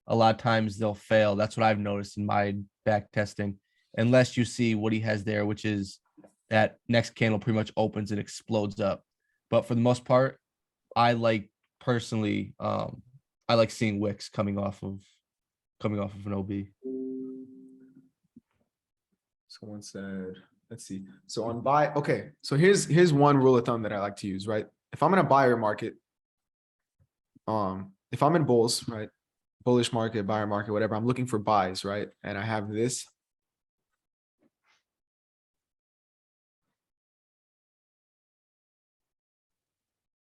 a lot of times they'll fail. That's what I've noticed in my back testing, unless you see what he has there, which is that next candle pretty much opens and explodes up. But for the most part, I like personally, I like seeing wicks coming off of an OB. Someone said, let's see. So on buy, okay. So here's one rule of thumb that I like to use, right? If I'm in a buyer market, if I'm in bulls, right? Bullish market, buyer market, whatever, I'm looking for buys, right? And I have this.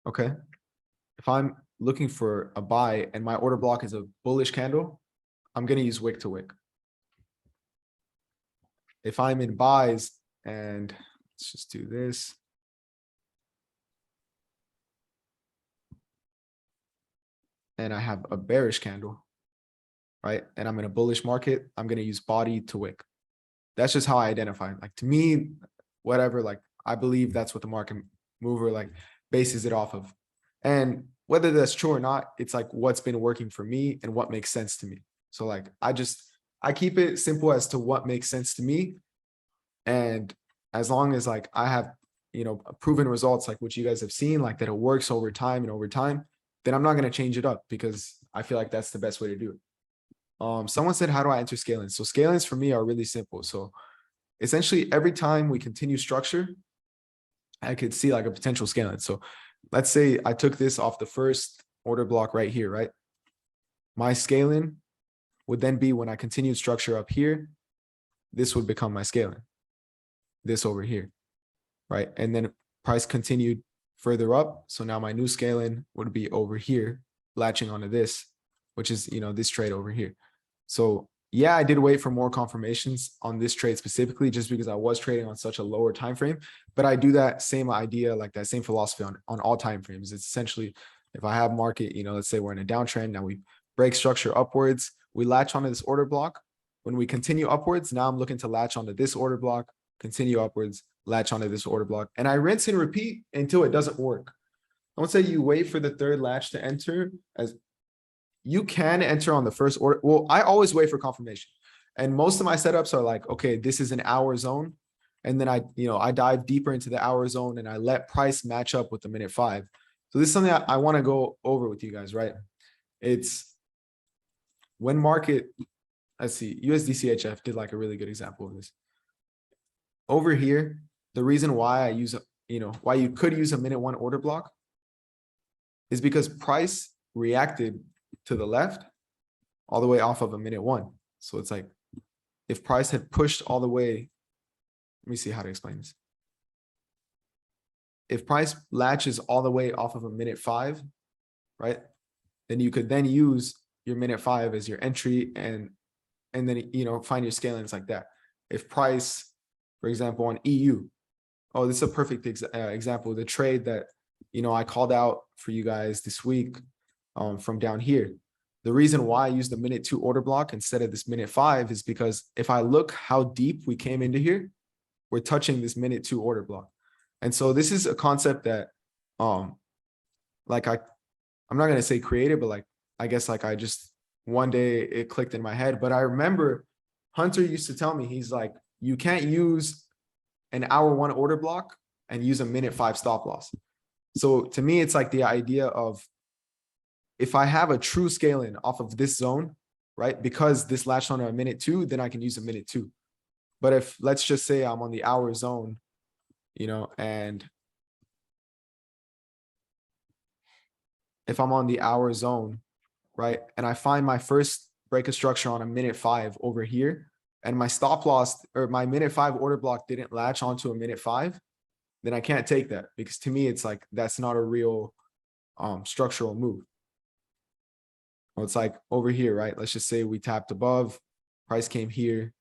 Okay. If I'm looking for a buy and my order block is a bullish candle, I'm going to use wick to wick. If I'm in buys and let's just do this. And I have a bearish candle, right? And I'm in a bullish market, I'm going to use body to wick. That's just how I identify it. Like to me, whatever, like I believe that's what the market mover like bases it off of. And whether that's true or not, it's like what's been working for me and what makes sense to me. So like I keep it simple as to what makes sense to me. And as long as like I have, you know, proven results like what you guys have seen, like that it works over time and over time, then I'm not going to change it up because I feel like that's the best way to do it. Someone said, how do I enter scalings? So scalings for me are really simple. So essentially every time we continue structure, I could see like a potential scaling. So let's say I took this off the first order block right here, right? My scaling would then be when I continued structure up here, this would become my scaling, this over here, right? And then price continued further up. So now my new scaling would be over here, latching onto this, which is, you know, this trade over here. So yeah, I did wait for more confirmations on this trade specifically, just because I was trading on such a lower time frame. But I do that same idea, like that same philosophy on all time frames. It's essentially, if I have market, you know, let's say we're in a downtrend, now we break structure upwards, we latch onto this order block. When we continue upwards, now I'm looking to latch onto this order block, continue upwards, latch onto this order block, and I rinse and repeat until it doesn't work. I would say you wait for the third latch to enter, as you can enter on the first order. Well, I always wait for confirmation. And most of my setups are like, okay, this is an hour zone. And then I dive deeper into the hour zone and I let price match up with the minute 5. So this is something I want to go over with you guys, right? It's when market, let's see, USDCHF did like a really good example of this. Over here, the reason why I use, why you could use a minute 1 order block is because price reacted to the left all the way off of a minute 1. So it's like if price had pushed all the way, let me see how to explain this. If price latches all the way off of a minute 5, right? Then you could then use your minute 5 as your entry and then, find your scalings like that. If price, for example, on EU, oh, this is a perfect example. The trade that, I called out for you guys this week from down here. The reason why I use the minute 2 order block instead of this minute 5 is because if I look how deep we came into here, we're touching this minute 2 order block. And so this is a concept that, like I'm not going to say created, but like, I guess like I just, one day it clicked in my head. But I remember Hunter used to tell me, he's like, you can't use an hour 1 order block and use a minute 5 stop loss. So to me, it's like the idea of, if I have a true scaling off of this zone, right? Because this latched on a minute 2, then I can use a minute 2. But if, let's just say I'm on the hour zone, and if I'm on the hour zone, right? And I find my first break of structure on a minute 5 over here, and my stop loss or my minute 5 order block didn't latch onto a minute 5, then I can't take that, because to me, it's like, that's not a real structural move. Well, it's like over here, right? Let's just say we tapped above, price came here.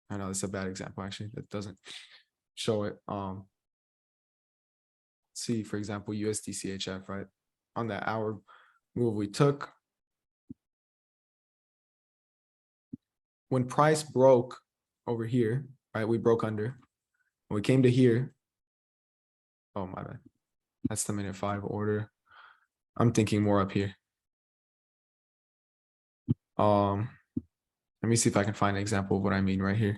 I know that's a bad example, actually. That doesn't show it. See, for example, USDCHF, right? On that hour move we took. When price broke over here, right? We broke under. When we came to here. Oh, my bad. That's the minute 5 order. I'm thinking more up here. Let me see if I can find an example of what I mean right here.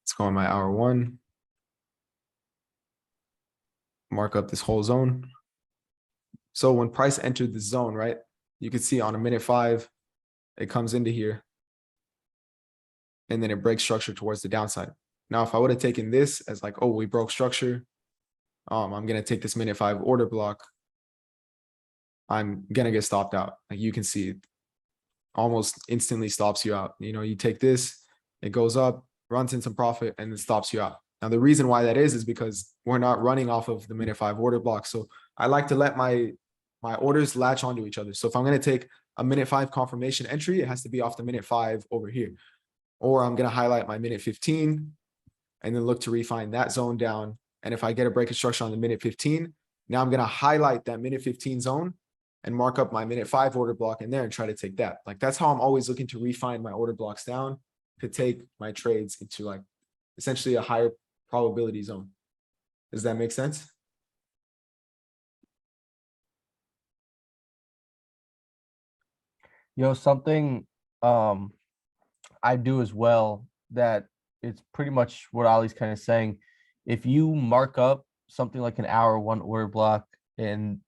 Let's go on my hour 1. Mark up this whole zone. So when price entered the zone, right, you could see on a minute 5, it comes into here. and then it breaks structure towards the downside. Now, if I would have taken this as like, oh, we broke structure, I'm gonna take this minute 5 order block. I'm gonna get stopped out. Like you can see it almost instantly stops you out. You know, you take this, it goes up, runs in some profit, and then stops you out. Now, the reason why that is because we're not running off of the minute 5 order block. So I like to let my orders latch onto each other. So if I'm going to take a minute 5 confirmation entry, it has to be off the minute 5 over here. Or I'm going to highlight my minute 15 and then look to refine that zone down. And if I get a break of structure on the minute 15, now I'm going to highlight that minute 15 zone and mark up my minute 5 order block in there and try to take that. Like that's how I'm always looking to refine my order blocks down to take my trades into like essentially a higher probability zone. Does that make sense? Something I do as well that it's pretty much what Ollie's kind of saying. If you mark up something like an hour 1 order block, and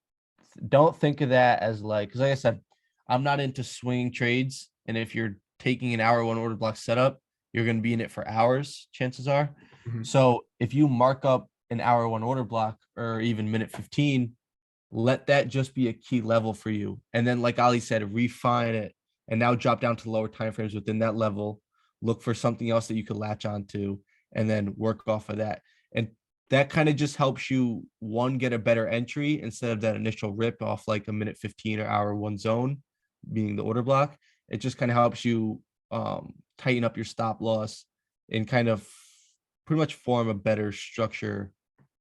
don't think of that as like, because like I said, I'm not into swinging trades. And if you're taking an hour 1 order block setup, you're going to be in it for hours, chances are. Mhm. So if you mark up an hour 1 order block or even minute 15, let that just be a key level for you. And then, like Ali said, refine it and now drop down to lower timeframes within that level. Look for something else that you could latch onto and then work off of that. And that kind of just helps you, one, get a better entry instead of that initial rip off like a minute 15 or hour 1 zone, being the order block. It just kind of helps you tighten up your stop loss and kind of pretty much form a better structure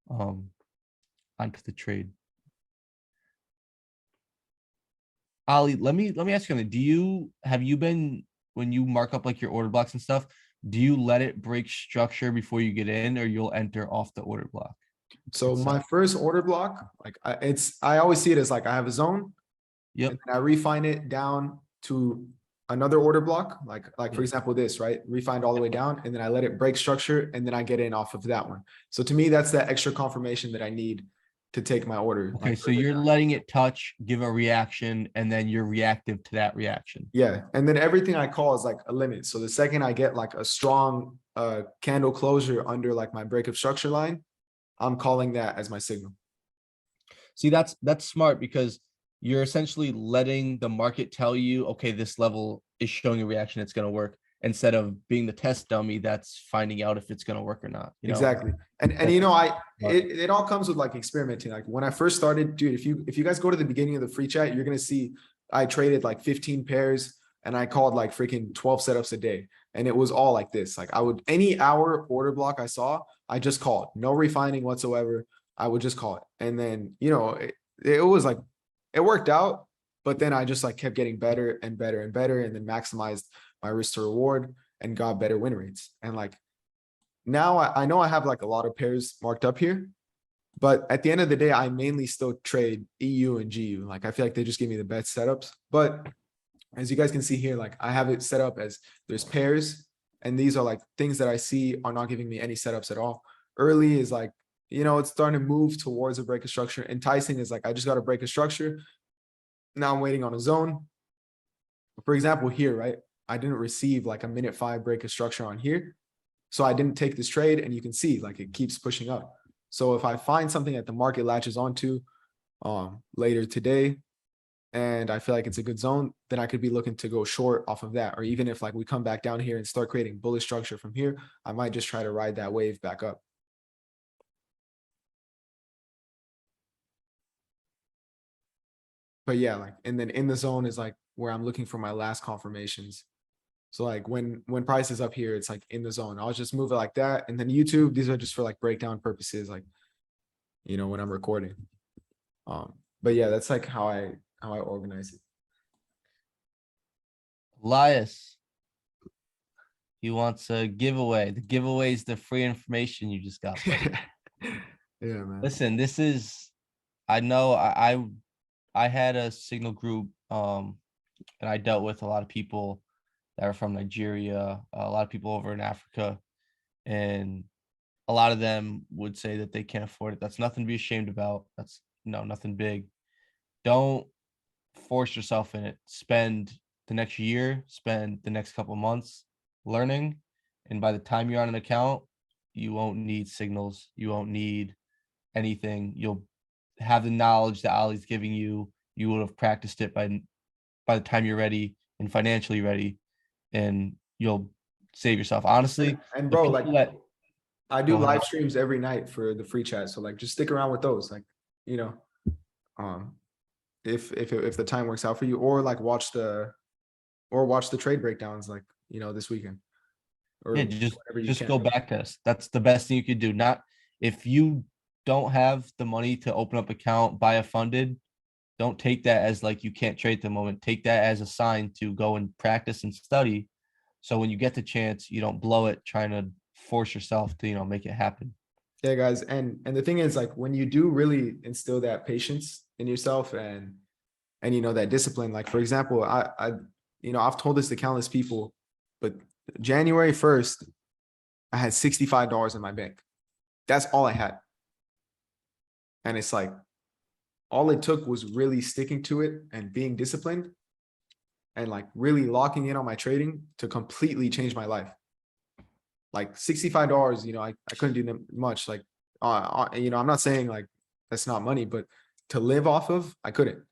onto the trade. Ali, let me ask you something. Have you been, when you mark up like your order blocks and stuff, do you let it break structure before you get in, or you'll enter off the order block? So itself? my first order block, like I always see it as like I have a zone, Yep. and then I refine it down to another order block, like for Yep. example, this, right? Refined all the way down, and then I let it break structure, and then I get in off of that one. So to me, that's that extra confirmation that I need to take my order. Okay, like, so you're letting it touch, give a reaction, and then you're reactive to that reaction. yeah, and then everything I call is like a limit. So the second I get like a strong candle closure under like my break of structure line, I'm calling that as my signal. See, that's smart because you're essentially letting the market tell you, okay, this level is showing a reaction, it's going to work, instead of being the test dummy that's finding out if it's going to work or not. Exactly. And That's you know, smart. it all comes with like experimenting. Like when I first started, dude, if you guys go to the beginning of the free chat, you're gonna see I traded like 15 pairs and I called like freaking 12 setups a day. And it was all like this. Like I would, any hour order block I saw, I just called. No refining whatsoever. I would just call it. And then, you know, it was like it worked out, but then I just like kept getting better and better and better, and then maximized my risk to reward and got better win rates. And like now I know I have like a lot of pairs marked up here, but at the end of the day, I mainly still trade EU and GU. Like I feel like they just give me the best setups. But as you guys can see here, like I have it set up as there's pairs, and these are like things that I see are not giving me any setups at all. Early is like, you know, it's starting to move towards a break of structure. Enticing is like, I just got to break a structure. Now I'm waiting on a zone. For example, here, right? I didn't receive like a minute 5 break of structure on here. So I didn't take this trade, and you can see like it keeps pushing up. So if I find something that the market latches onto later today, and I feel like it's a good zone, then I could be looking to go short off of that. Or even if like we come back down here and start creating bullish structure from here, I might just try to ride that wave back up. But yeah, like, and then in the zone is like where I'm looking for my last confirmations. So like when price is up here, it's like in the zone. I'll just move it like that. And then YouTube, these are just for like breakdown purposes, like, you know, when I'm recording. But yeah, that's like how I organize it. Elias, he wants a giveaway. The giveaway is the free information you just got. Yeah, man. Listen, this is, I know I had a signal group, and I dealt with a lot of people that are from Nigeria, a lot of people over in Africa, and a lot of them would say that they can't afford it. That's nothing to be ashamed about. That's nothing big. Don't force yourself in it. Spend the next year, spend the next couple months learning, And by the time you're on an account, you won't need signals. You won't need anything. You'll have the knowledge that Ollie's giving you. You will have practiced it by the time you're ready and financially ready, and you'll save yourself. Honestly, And the bro, like people that I do go ahead. live streams every night for the free chat. So like just stick around with those. Like, you know, um if the time works out for you, or like watch the trade breakdowns like, you know, this weekend. Or Yeah, whatever you just can. go back test. That's the best thing you could do. Not if you don't have the money to open up account, buy a funded, don't take that as like you can't trade at the moment. Take that as a sign to go and practice and study. So when you get the chance, you don't blow it trying to force yourself to, make it happen. Yeah, guys. And the thing is, like, when you do really instill that patience in yourself and you know, that discipline, like, for example, I've told this to countless people, but January 1st, I had $65 in my bank. That's all I had. And it's like, all it took was really sticking to it and being disciplined and like really locking in on my trading to completely change my life. Like $65, I couldn't do much. Like, I'm not saying like that's not money, but to live off of, I couldn't.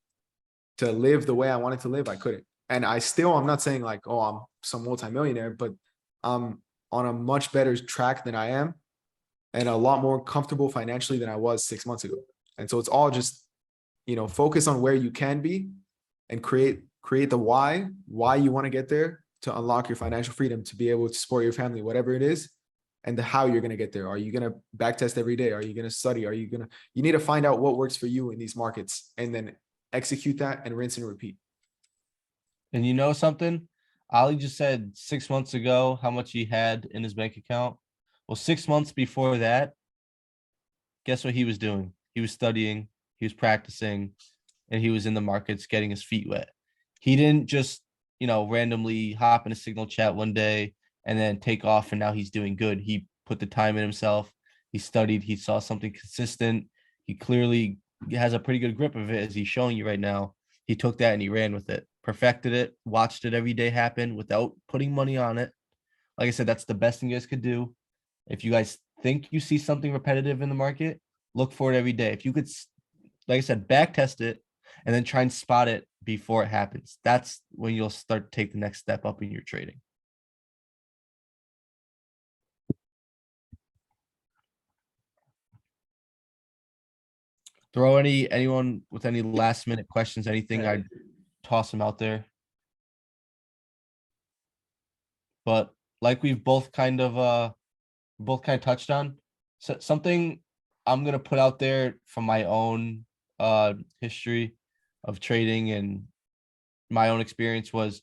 To live the way I wanted to live, I couldn't. And I'm not saying like, oh, I'm some multimillionaire, but I'm on a much better track than I am and a lot more comfortable financially than I was 6 months ago. And so it's all just, focus on where you can be and create the why you want to get there to unlock your financial freedom, to be able to support your family, whatever it is, and the how you're going to get there. Are you going to backtest every day? Are you going to study? You need to find out what works for you in these markets and then execute that and rinse and repeat. And you know something? Ollie just said 6 months ago how much he had in his bank account. Well, 6 months before that, guess what he was doing? He was studying, he was practicing, and he was in the markets getting his feet wet. He didn't just, randomly hop in a signal chat one day and then take off and now he's doing good. He put the time in himself. He studied, he saw something consistent. He clearly has a pretty good grip of it as he's showing you right now. He took that and he ran with it, perfected it, watched it every day happen without putting money on it. Like I said, that's the best thing you guys could do. If you guys think you see something repetitive in the market, look for it every day. If you could, like I said, back test it and then try and spot it before it happens. That's when you'll start to take the next step up in your trading. Throw anyone with any last minute questions, anything, I'd toss them out there. But like we've both kind of touched on, so something I'm gonna put out there from my own history of trading and my own experience was,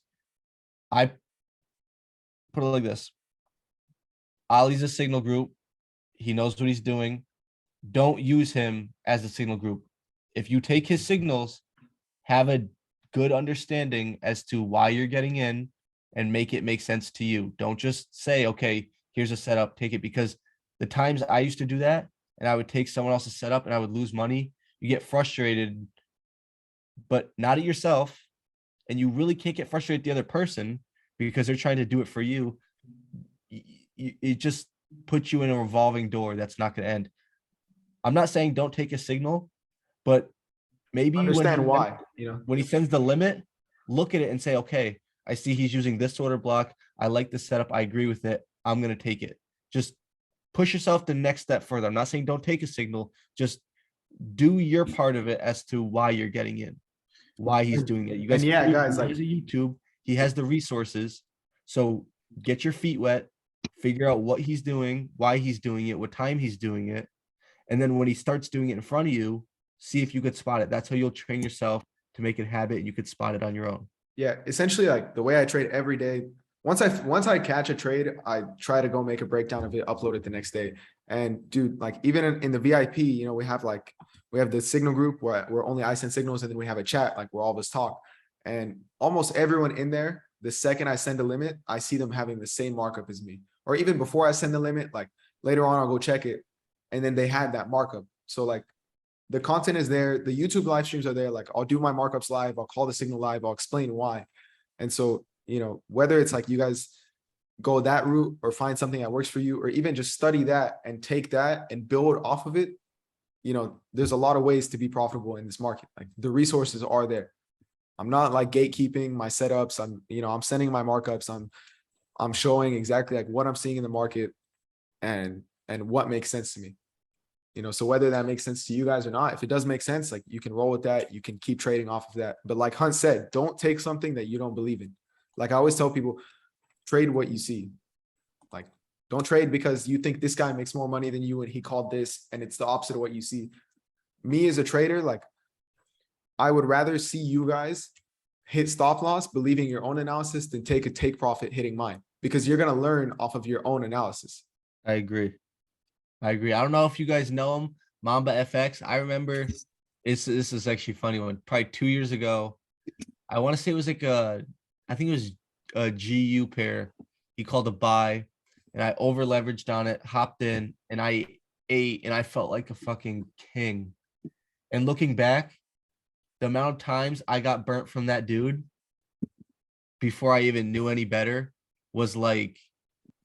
I put it like this. Ollie's a signal group. He knows what he's doing. Don't use him as a signal group. If you take his signals, have a good understanding as to why you're getting in and make it make sense to you. Don't just say, okay, here's a setup, take it. Because the times I used to do that and I would take someone else's setup and I would lose money, you get frustrated, but not at yourself. And you really can't get frustrated at the other person because they're trying to do it for you. It just puts you in a revolving door that's not going to end. I'm not saying don't take a signal, but maybe Understand why, when he sends the limit, look at it and say, okay, I see he's using this order block. I like the setup. I agree with it. I'm going to take it. Just push yourself the next step further. I'm not saying don't take a signal. Just do your part of it as to why you're getting in, why he's doing it. You guys, guys, he has a YouTube. He has the resources. So get your feet wet, figure out what he's doing, why he's doing it, what time he's doing it. And then when he starts doing it in front of you, see if you could spot it. That's how you'll train yourself to make it habit and you could spot it on your own. Yeah, essentially like the way I trade every day. Once I catch a trade, I try to go make a breakdown of it, upload it the next day. And dude, like even in the VIP, we have the signal group where only I send signals, and then we have a chat like where all of us talk. And almost everyone in there, the second I send a limit, I see them having the same markup as me. Or even before I send the limit, like later on I'll go check it, and then they had that markup. So like the content is there, the YouTube live streams are there. Like I'll do my markups live, I'll call the signal live, I'll explain why. And so, whether it's like you guys go that route or find something that works for you, or even just study that and take that and build off of it, you know, there's a lot of ways to be profitable in this market. Like the resources are there. I'm not like gatekeeping my setups. I'm sending my markups. I'm showing exactly like what I'm seeing in the market and what makes sense to me. You know, so whether that makes sense to you guys or not, if it does make sense, like you can roll with that, you can keep trading off of that. But like Hunt said, don't take something that you don't believe in. Like I always tell people, trade what you see. Like, don't trade because you think this guy makes more money than you and he called this and it's the opposite of what you see. Me as a trader, like I would rather see you guys hit stop loss believing your own analysis than take a take profit hitting mine, because you're going to learn off of your own analysis. I agree. I don't know if you guys know him, Mamba FX. I remember this is actually funny one. Probably 2 years ago, I want to say it was like I think it was a GU pair. He called a buy, and I over leveraged on it, hopped in, and I ate, and I felt like a fucking king. And looking back, the amount of times I got burnt from that dude before I even knew any better was like,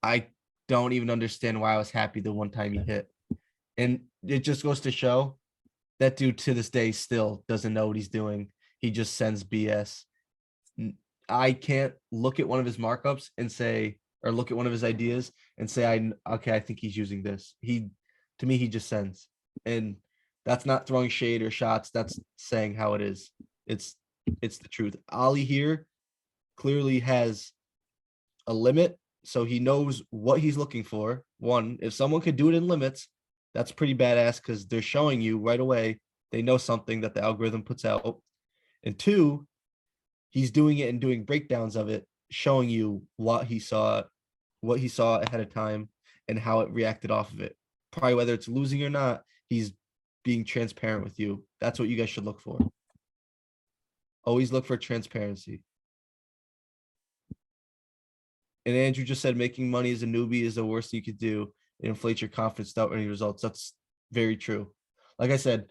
I don't even understand why I was happy the one time he hit. And it just goes to show that dude to this day still doesn't know what he's doing. He just sends BS. I can't look at one of his markups and say, or look at one of his ideas and say, I think he's using this. To me, he just sends. And that's not throwing shade or shots. That's saying how it is. It's the truth. Ali here clearly has a limit, so he knows what he's looking for. One, if someone could do it in limits, that's pretty badass because they're showing you right away they know something that the algorithm puts out. And two, he's doing it and doing breakdowns of it, showing you what he saw ahead of time and how it reacted off of it. Probably whether it's losing or not, he's being transparent with you. That's what you guys should look for. Always look for transparency. And Andrew just said making money as a newbie is the worst you could do. It inflates your confidence without any results. That's very true. Like I said,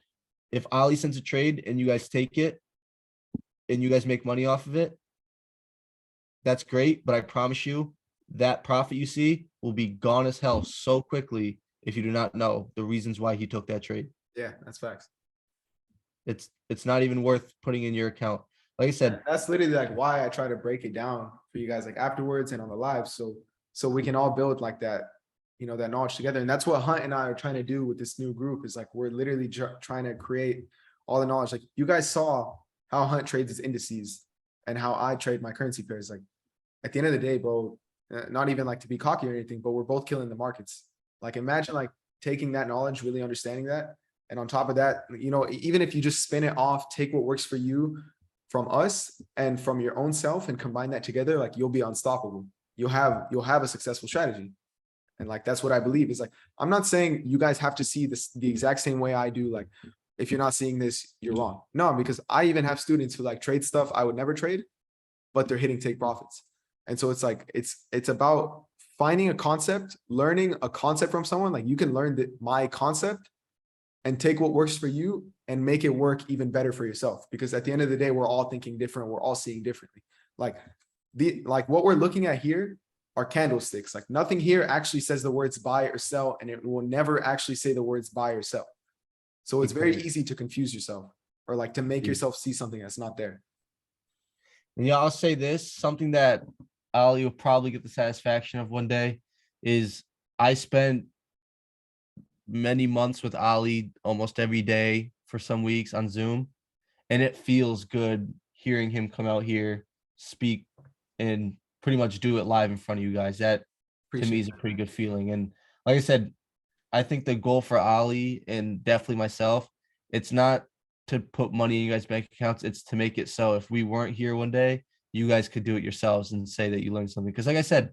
if Ali sends a trade and you guys take it and you guys make money off of it, that's great. But I promise you that profit you see will be gone as hell so quickly if you do not know the reasons why he took that trade. Yeah, that's facts. It's not even worth putting in your account. Like I said, that's literally like why I try to break it down for you guys like afterwards and on the live, so we can all build like that, you know, that knowledge together. And that's what Hunt and I are trying to do with this new group, is like we're literally trying to create all the knowledge. Like you guys saw how Hunt trades his indices and how I trade my currency pairs. Like at the end of the day, bro, not even like to be cocky or anything, but we're both killing the markets. Like imagine like taking that knowledge, really understanding that, and on top of that, you know, even if you just spin it off, take what works for you from us and from your own self and combine that together, like you'll be unstoppable. You'll have a successful strategy. And like, that's what I believe is like, I'm not saying you guys have to see this the exact same way I do. Like, if you're not seeing this, you're wrong. No, because I even have students who like trade stuff I would never trade, but they're hitting take profits. And so it's like, it's about finding a concept, learning a concept from someone. Like you can learn my concept and take what works for you and make it work even better for yourself. Because at the end of the day, we're all thinking different. We're all seeing differently. Like what we're looking at here are candlesticks. Like nothing here actually says the words buy or sell, and it will never actually say the words buy or sell. So it's very easy to confuse yourself or like to make yourself see something that's not there. Yeah, I'll say this, something that Ali will probably get the satisfaction of one day is I spent many months with Ali almost every day for some weeks on Zoom, and it feels good hearing him come out here, speak, and pretty much do it live in front of you guys. That to me is a pretty good feeling. And like I said, I think the goal for Ali and definitely myself, it's not to put money in you guys' bank accounts. It's to make it so if we weren't here one day, you guys could do it yourselves and say that you learned something. Because like I said,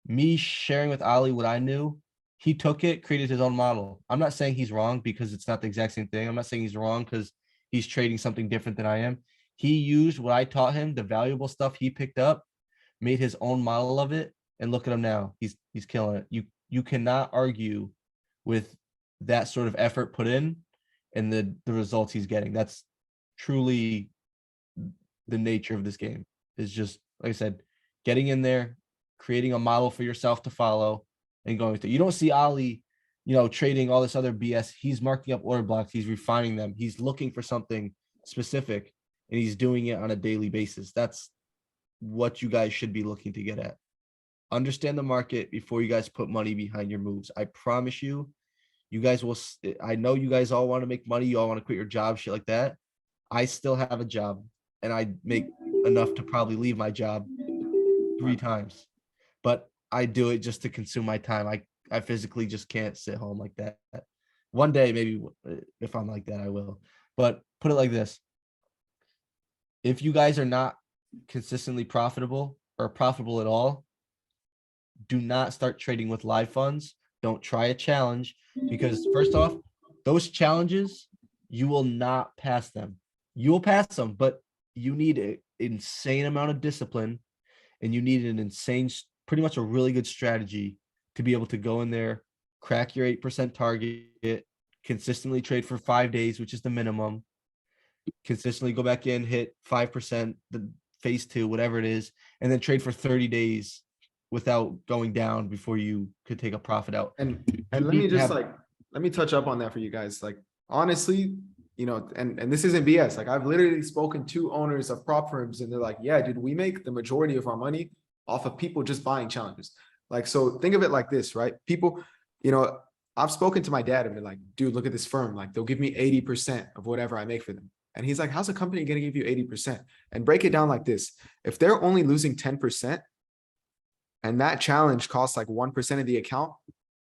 me sharing with Ali what I knew, he took it, created his own model. I'm not saying he's wrong because it's not the exact same thing. I'm not saying he's wrong because he's trading something different than I am. He used what I taught him, the valuable stuff he picked up, made his own model of it, and look at him now. He's killing it. You cannot argue with that sort of effort put in and the results he's getting. That's truly the nature of this game. Is just, like I said, getting in there, creating a model for yourself to follow and going through. You don't see Ali, trading all this other BS. He's marking up order blocks. He's refining them. He's looking for something specific and he's doing it on a daily basis. That's what you guys should be looking to get at. Understand the market before you guys put money behind your moves. I promise you, you guys will. I know you guys all want to make money. You all want to quit your job, shit like that. I still have a job and I make enough to probably leave my job 3 times, but I do it just to consume my time. I physically just can't sit home like that. One day, maybe if I'm like that, I will. But put it like this. If you guys are not consistently profitable or profitable at all, do not start trading with live funds. Don't try a challenge because first off, those challenges, you will not pass them. You will pass them, but you need an insane amount of discipline and you need an insane, pretty much a really good strategy to be able to go in there, crack your 8% target, consistently trade for 5 days, which is the minimum, consistently go back in, hit 5%, the phase 2, whatever it is, and then trade for 30 days without going down before you could take a profit out. And let me just let me touch up on that for you guys. Like, honestly, and this isn't BS. Like, I've literally spoken to owners of prop firms and they're like, yeah, dude, we make the majority of our money off of people just buying challenges. Like, so think of it like this, right? People, I've spoken to my dad and been like, dude, look at this firm. Like, they'll give me 80% of whatever I make for them. And he's like, how's a company going to give you 80%? And break it down like this. If they're only losing 10% and that challenge costs like 1% of the account,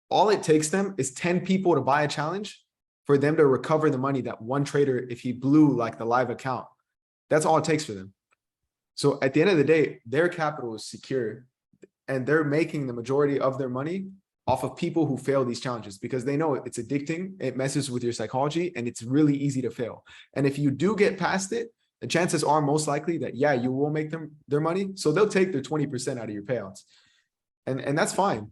all it takes them is 10 people to buy a challenge for them to recover the money that one trader, if he blew like the live account, that's all it takes for them. So at the end of the day, their capital is secure and they're making the majority of their money off of people who fail these challenges because they know it's addicting, it messes with your psychology, and it's really easy to fail. And if you do get past it, the chances are most likely that, yeah, you will make them their money. So they'll take their 20% out of your payouts. And that's fine.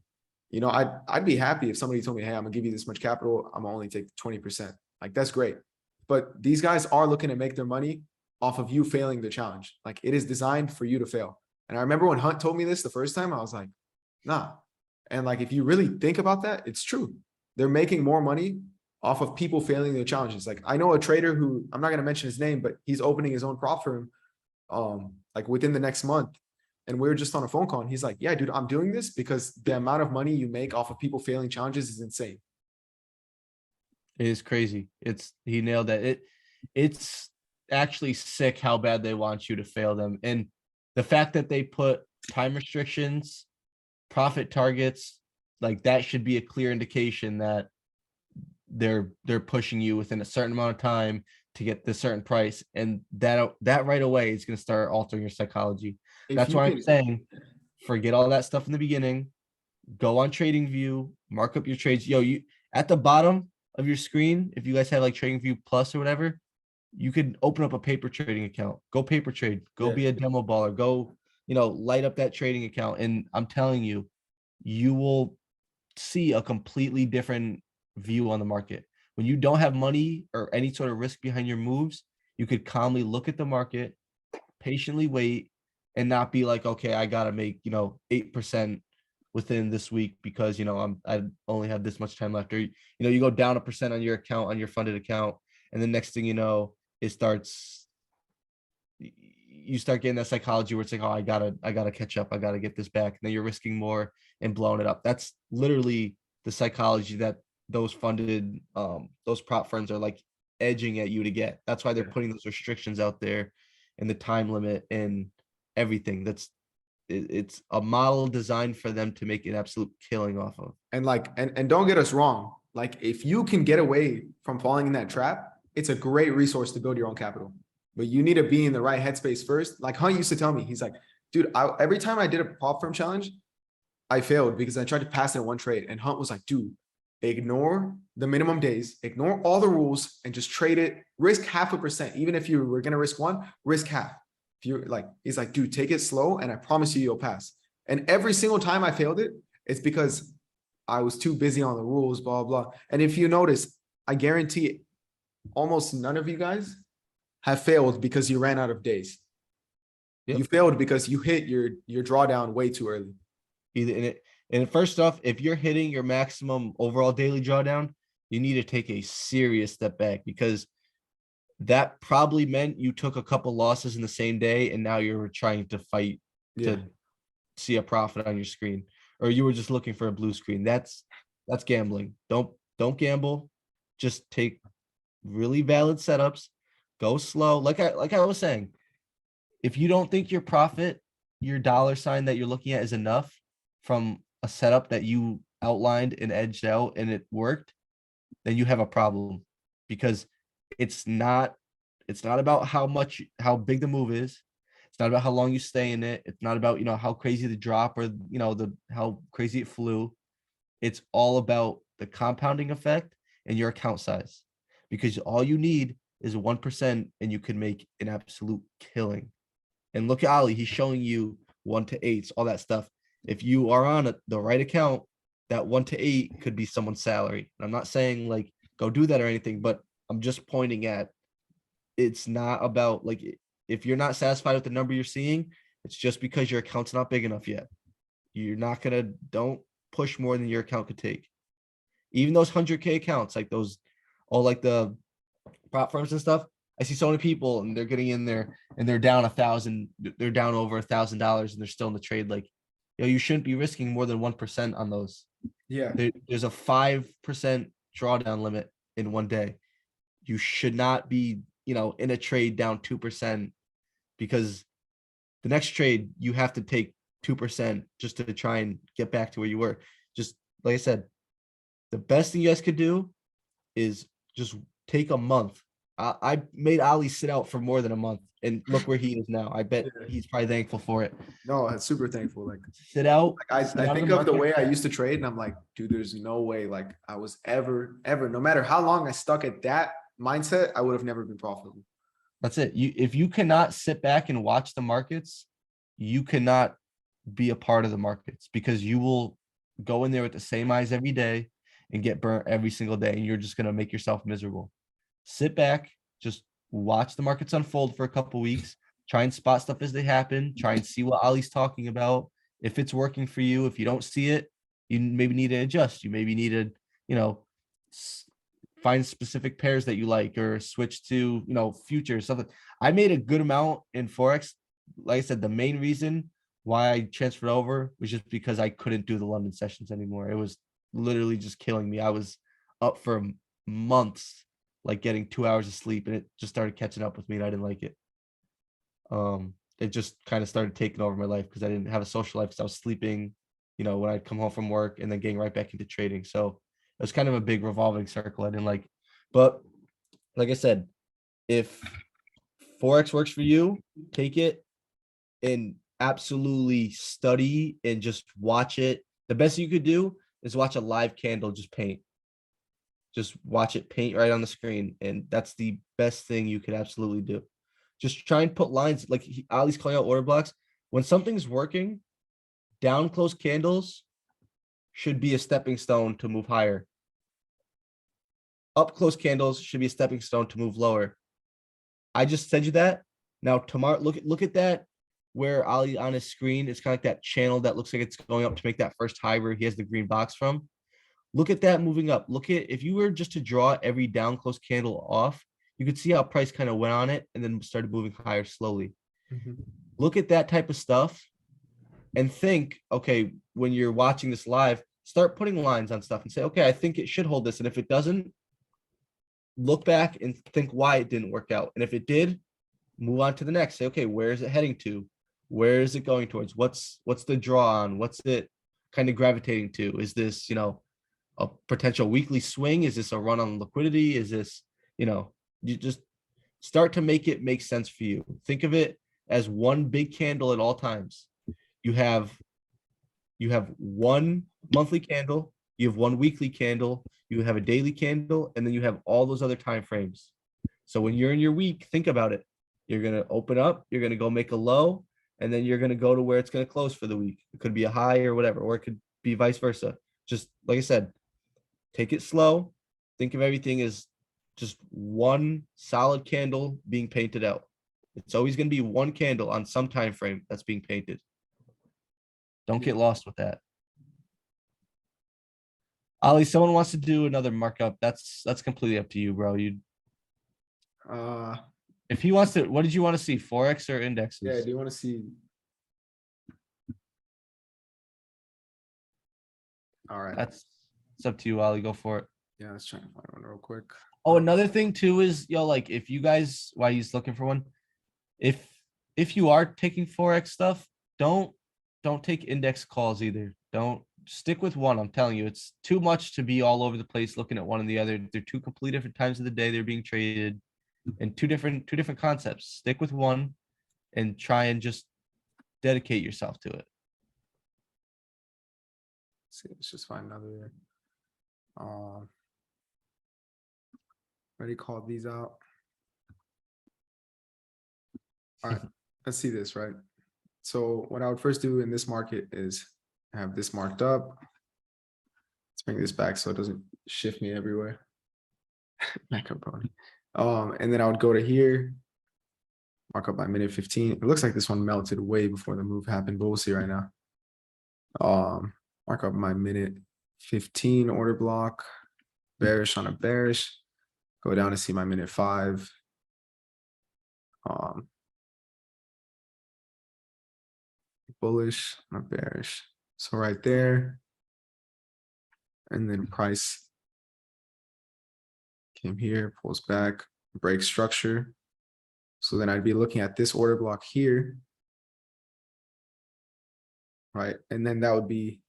I'd be happy if somebody told me, hey, I'm gonna give you this much capital, I'm gonna only take 20%. Like, that's great. But these guys are looking to make their money off of you failing the challenge. Like, it is designed for you to fail. And I remember when Hunt told me this the first time, I was like, nah. And like, if you really think about that, it's true. They're making more money off of people failing their challenges. Like, I know a trader who, I'm not going to mention his name, but he's opening his own prop firm like within the next month. And we were just on a phone call and he's like, yeah, dude, I'm doing this because the amount of money you make off of people failing challenges is insane. It is crazy. He nailed that. It's actually sick how bad they want you to fail them. And the fact that they put time restrictions, profit targets, like that should be a clear indication that they're pushing you within a certain amount of time to get the certain price. And that right away is going to start altering your psychology. That's why I'm saying, forget all that stuff in the beginning, go on TradingView, mark up your trades. You at the bottom of your screen, if you guys have like TradingView Plus or whatever, you could open up a paper trading account, go paper trade, go be a demo baller, go, light up that trading account. And I'm telling you, you will see a completely different view on the market. When you don't have money or any sort of risk behind your moves, you could calmly look at the market, patiently wait, and not be like, okay, I got to make, 8% within this week because, I only have this much time left. Or, you go down 1% on your account, on your funded account. And the next thing you know, you start getting that psychology where it's like, oh, I gotta catch up. I gotta get this back. And then you're risking more and blowing it up. That's literally the psychology that those funded, those prop firms are like edging at you to get. That's why they're putting those restrictions out there and the time limit and everything. It's a model designed for them to make an absolute killing off of. And like, and don't get us wrong. Like, if you can get away from falling in that trap, it's a great resource to build your own capital. But you need to be in the right headspace first. Like Hunt used to tell me, he's like, dude, every time I did a prop firm challenge, I failed because I tried to pass it in one trade. And Hunt was like, dude, ignore the minimum days, ignore all the rules and just trade it, risk 0.5%. Even if you were going to risk 1, risk half. If you're like, he's like, dude, take it slow and I promise you'll pass. And every single time I failed it, it's because I was too busy on the rules, blah, blah. And if you notice, I guarantee almost none of you guys have failed because you ran out of days. Yep. You failed because you hit your drawdown way too early. either in it. And first off, if you're hitting your maximum overall daily drawdown, you need to take a serious step back, because that probably meant you took a couple losses in the same day and now you're trying to fight Yeah. to see a profit on your screen, or you were just looking for a blue screen. That's gambling. Don't gamble. Just take really valid setups, go slow. Like I was saying, if you don't think your profit, your dollar sign that you're looking at is enough from a setup that you outlined and edged out and it worked, then you have a problem, because it's not about how big the move is. It's not about how long you stay in it. It's not about, how crazy the drop, or, how crazy it flew. It's all about the compounding effect and your account size, because all you need is 1% and you can make an absolute killing. And look at Ali, he's showing you 1 to 8s, all that stuff. If you are on the right account, that 1 to 8 could be someone's salary. And I'm not saying like go do that or anything, but I'm just pointing at, it's not about like, if you're not satisfied with the number you're seeing, it's just because your account's not big enough yet. You're not gonna, don't push more than your account could take. Even those 100K accounts, like those, all like the prop firms and stuff. I see so many people and they're getting in there and they're down 1,000, they're down over $1,000 and they're still in the trade. Like, you shouldn't be risking more than 1% on those. Yeah. There's a 5% drawdown limit in one day. You should not be, in a trade down 2%, because the next trade you have to take 2% just to try and get back to where you were. Just like I said, the best thing you guys could do is just take a month. I made Ali sit out for more than a month, and look where he is now. I bet he's probably thankful for it. No, I'm super thankful. Like Sit out. I sit out think of the market. way I used to trade, and I'm like, dude, there's no way like I was ever, no matter how long I stuck at that mindset, I would have never been profitable. That's it. If you cannot sit back and watch the markets, you cannot be a part of the markets, because you will go in there with the same eyes every day and get burnt every single day, and you're just going to make yourself miserable. Sit back, just watch the markets unfold for a couple weeks, try and spot stuff as they happen, try and see what Ali's talking about. If it's working for you, if you don't see it, you maybe need to adjust. You maybe need to, find specific pairs that you like, or switch to, futures, something. I made a good amount in Forex. Like I said, the main reason why I transferred over was just because I couldn't do the London sessions anymore. It was literally just killing me. I was up for months, like getting 2 hours of sleep, and it just started catching up with me, and I didn't like it. It just kind of started taking over my life, because I didn't have a social life, because I was sleeping, when I'd come home from work and then getting right back into trading. So it was kind of a big revolving circle I didn't like. But like I said, if Forex works for you, take it and absolutely study and just watch it. The best you could do is watch a live candle just paint. Just watch it paint right on the screen, and that's the best thing you could absolutely do. Just try and put lines, like Ali's calling out order blocks. When something's working, down close candles should be a stepping stone to move higher. Up close candles should be a stepping stone to move lower. I just said you that. Now tomorrow, look at that, where Ali on his screen, it's kind of like that channel that looks like it's going up to make that first high where he has the green box from. Look at that moving up. Look at, if you were just to draw every down close candle off, you could see how price kind of went on it and then started moving higher slowly. Look at that type of stuff and think, okay, when you're watching this live, start putting lines on stuff and say, okay, I think it should hold this. And if it doesn't, look back and think why it didn't work out. And if it did, move on to the next. Say, okay, where is it heading to? Where is it going towards? What's the draw on? What's it kind of gravitating to? Is this, a potential weekly swing? Is this a run on liquidity? Is this, you just start to make it make sense for you. Think of it as one big candle at all times. You have one monthly candle, you have one weekly candle, you have a daily candle, and then you have all those other time frames. So when you're in your week, think about it. You're going to open up, you're going to go make a low, and then you're going to go to where it's going to close for the week. It could be a high or whatever, or it could be vice versa. Just like I said, take it slow. Think of everything as just one solid candle being painted out. It's always going to be one candle on some time frame that's being painted. Don't get lost with that. Ollie, someone wants to do another markup. That's completely up to you, bro. Uh, If he wants to, what did you want to see? Forex or yeah, indexes? do you want to see? All right. It's up to you, Ollie. Go for it. Yeah, let's try to find one real quick. Oh, another thing too is, yo, like if you guys, while he's looking for one, if you are taking Forex stuff, don't take index calls either. Don't stick with one. I'm telling you, it's too much to be all over the place looking at one and the other. They're two completely different times of the day they're being traded, and two different concepts. Stick with one and try and just dedicate yourself to it. Let's see, let's just find another. Already called these out. All right, let's see this, right? So what I would first do in this market is have this marked up. Let's bring this back so it doesn't shift me everywhere. Macaroni. And then I would go to here, mark up by minute 15. It looks like this one melted way before the move happened, but we'll see right now. Mark up my minute 15 order block, bearish on a bearish. Go down to see my minute 5. Bullish on a bearish. So right there. And then price came here, pulls back, break structure. So then I'd be looking at this order block here. Right, and then that would be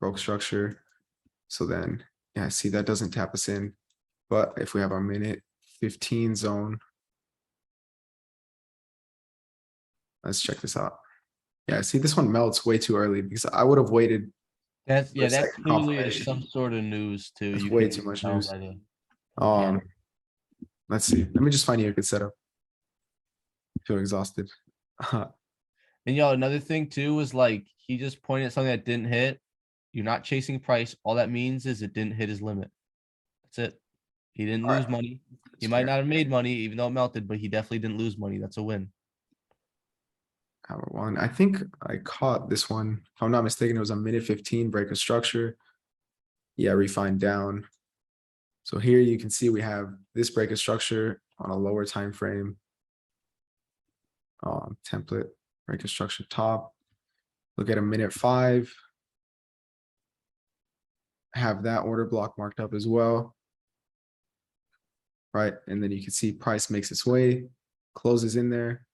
broke structure. So then, yeah, see that doesn't tap us in. But if we have our minute 15 zone, let's check this out. Yeah, see this one melts way too early because I would have waited. That for a that second clearly is confirmation. some sort of news too. That's You way can too much tell news. by the- Let's see. Let me just find you a good setup. I feel exhausted. And yo, another thing too was like he just pointed at something that didn't hit. You're not chasing price. All that means is it didn't hit his limit. That's it. He didn't All lose right. money. He That's might fair. not have made money, even though it melted, but he definitely didn't lose money. That's a win. Hour 1. I think I caught this one. If I'm not mistaken, it was a minute 15 break of structure. Yeah, refined down. So here you can see we have this break of structure on a lower time frame. Template break of structure top. Look at a minute 5. Have that order block marked up as well. Right, and then you can see price makes its way, closes in there,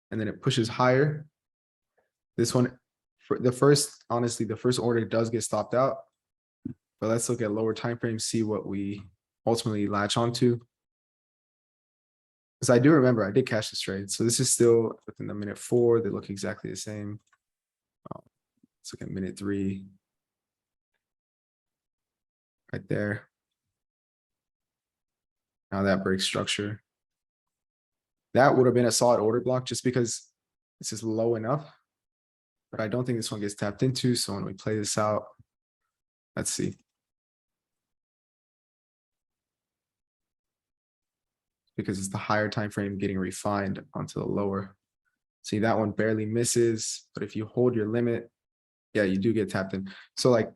and then it pushes higher. This one, for the first, honestly, the first order does get stopped out. But let's look at lower time frames, see what we ultimately latch onto. Because I do remember I did catch this trade. So this is still within the minute 4. They look exactly the same. Let's look at minute 3. Right there. Now that breaks structure. That would have been a solid order block just because this is low enough. But I don't think this one gets tapped into. So when we play this out, let's see. Because it's the higher time frame getting refined onto the lower. See, that one barely misses, but if you hold your limit, yeah, you do get tapped in. So like,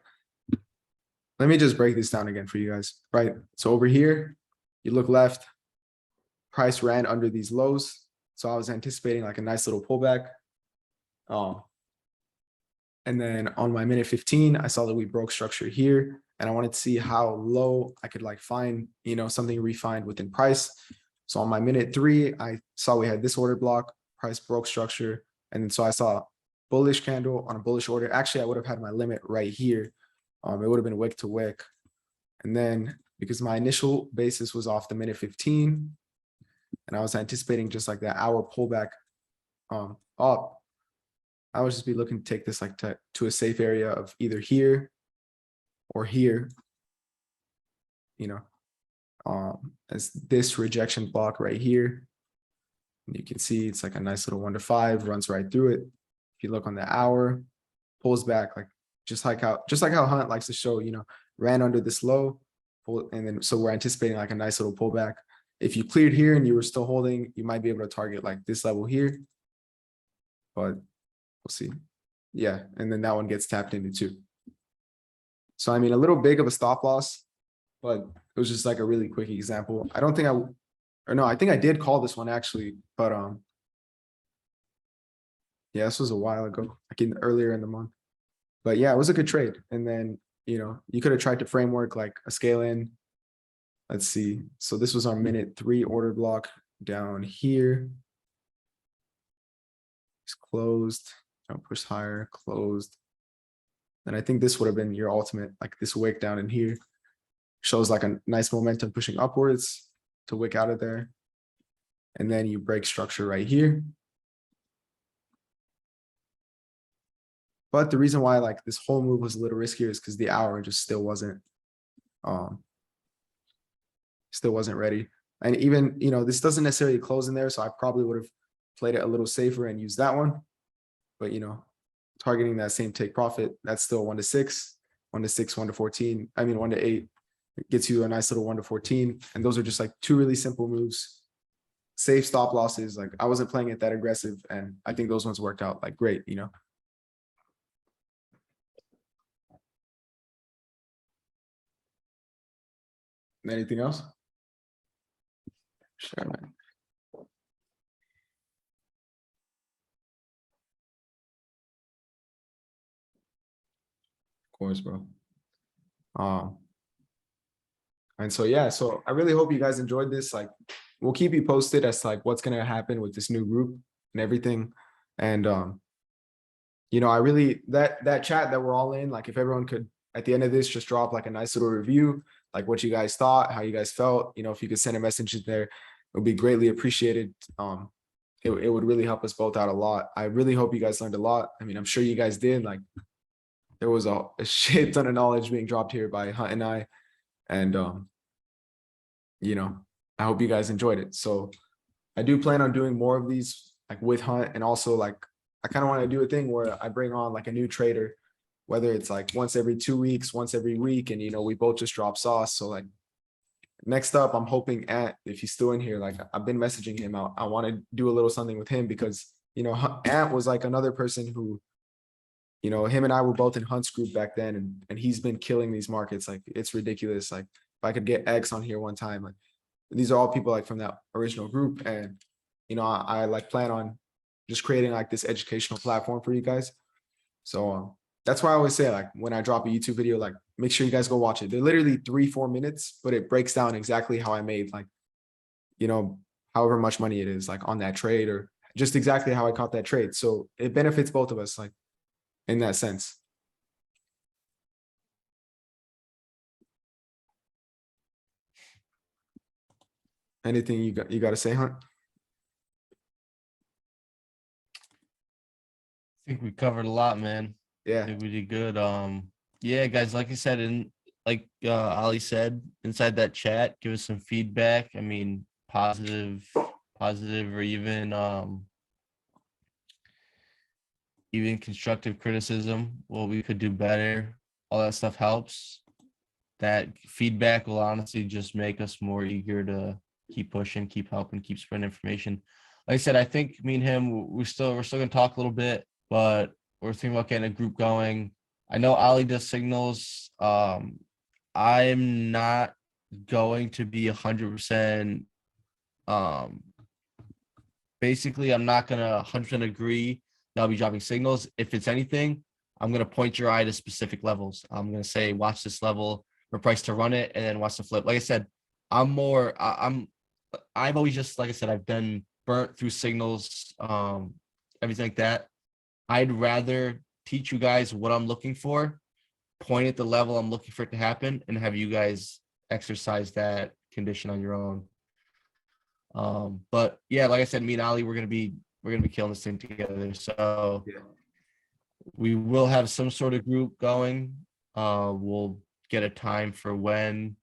let me just break this down again for you guys, right? So over here, you look left, price ran under these lows. So I was anticipating like a nice little pullback. And then on my minute 15, I saw that we broke structure here and I wanted to see how low I could like find, something refined within price. So on my minute 3, I saw we had this order block, price broke structure. And then so I saw bullish candle on a bullish order. Actually, I would have had my limit right here. It would have been wick to wick. And then because my initial basis was off the minute 15, and I was anticipating just like that hour pullback up, I would just be looking to take this like to a safe area of either here or here, as this rejection block right here. And you can see it's like a nice little 1 to 5, runs right through it. If you look on the hour, pulls back like just like how Hunt likes to show, ran under this low, and then so we're anticipating like a nice little pullback. If you cleared here and you were still holding, you might be able to target like this level here, but we'll see. yeah, and then that one gets tapped into too. So I mean, a little big of a stop loss, but it was just like a really quick example. I don't think or no, I think I did call this one actually, but yeah, this was a while ago, like earlier in the month. But yeah, it was a good trade. And then, you know, you could have tried to framework like a scale in. Let's see. So this was our minute 3 order block down here. It's closed. Don't push higher, closed. And I think this would have been your ultimate, like this wick down in here. Shows like a nice momentum pushing upwards to wick out of there. And then you break structure right here. But the reason why like this whole move was a little riskier is because the hour just still wasn't ready. And even, you know, this doesn't necessarily close in there, so I probably would have played it a little safer and used that one. But you know, targeting that same take profit, that's still 1 to 6, 1 to 6, 1 to 14. I mean 1 to 8. It gets you a nice little 1 to 14. And those are just like 2 really simple moves. Safe stop losses. Like I wasn't playing it that aggressive, and I think those ones worked out like great, you know. Anything else? Sure, man. Of course, bro. And so yeah, so I really hope you guys enjoyed this. Like, we'll keep you posted as to like what's gonna happen with this new group and everything. And you know, I really that chat that we're all in, like if everyone could at the end of this just drop like a nice little review, like what you guys thought, how you guys felt, you know, if you could send a message in there, it would be greatly appreciated. It would really help us both out a lot. I really hope you guys learned a lot. I mean, I'm sure you guys did. Like there was a shit ton of knowledge being dropped here by Hunt and I. And you know, I hope you guys enjoyed it. So I do plan on doing more of these like with Hunt, and also like I kind of want to do a thing where I bring on like a new trader, whether it's like once every 2 weeks, once every week, and you know, we both just drop sauce. So like next up, I'm hoping if he's still in here, like I've been messaging him out. I want to do a little something with him because, you know, Ant was like another person who, you know, him and I were both in Hunt's group back then, and he's been killing these markets. Like it's ridiculous. Like if I could get X on here one time, like these are all people like from that original group. And, you know, I like plan on just creating like this educational platform for you guys. So that's why I always say, like, when I drop a YouTube video, like make sure you guys go watch it. They're literally 3-4 minutes, but it breaks down exactly how I made, like, you know, however much money it is, like on that trade, or just exactly how I caught that trade. So it benefits both of us, like in that sense. Anything you got to say, Hunt? I think we covered a lot, man. I Yeah, think we did good. Yeah, guys, like I said, and like Ali said, inside that chat, give us some feedback. I mean, positive, or even constructive criticism, what we could do better. All that stuff helps. That feedback will honestly just make us more eager to keep pushing, keep helping, keep spreading information. Like I said, I think me and him, we're still gonna talk a little bit, but we're thinking about getting a group going. I know Ali does signals. I'm not going to be 100%. Basically, I'm not gonna 100% agree that I'll be dropping signals. If it's anything, I'm gonna point your eye to specific levels. I'm gonna say, watch this level for price to run it, and then watch the flip. Like I said, I've always just, like I said, I've been burnt through signals, everything like that. I'd rather teach you guys what I'm looking for, point at the level I'm looking for it to happen, and have you guys exercise that condition on your own. But yeah, like I said, me and Ali, we're gonna be killing this thing together. So yeah, we will have some sort of group going. We'll get a time for when,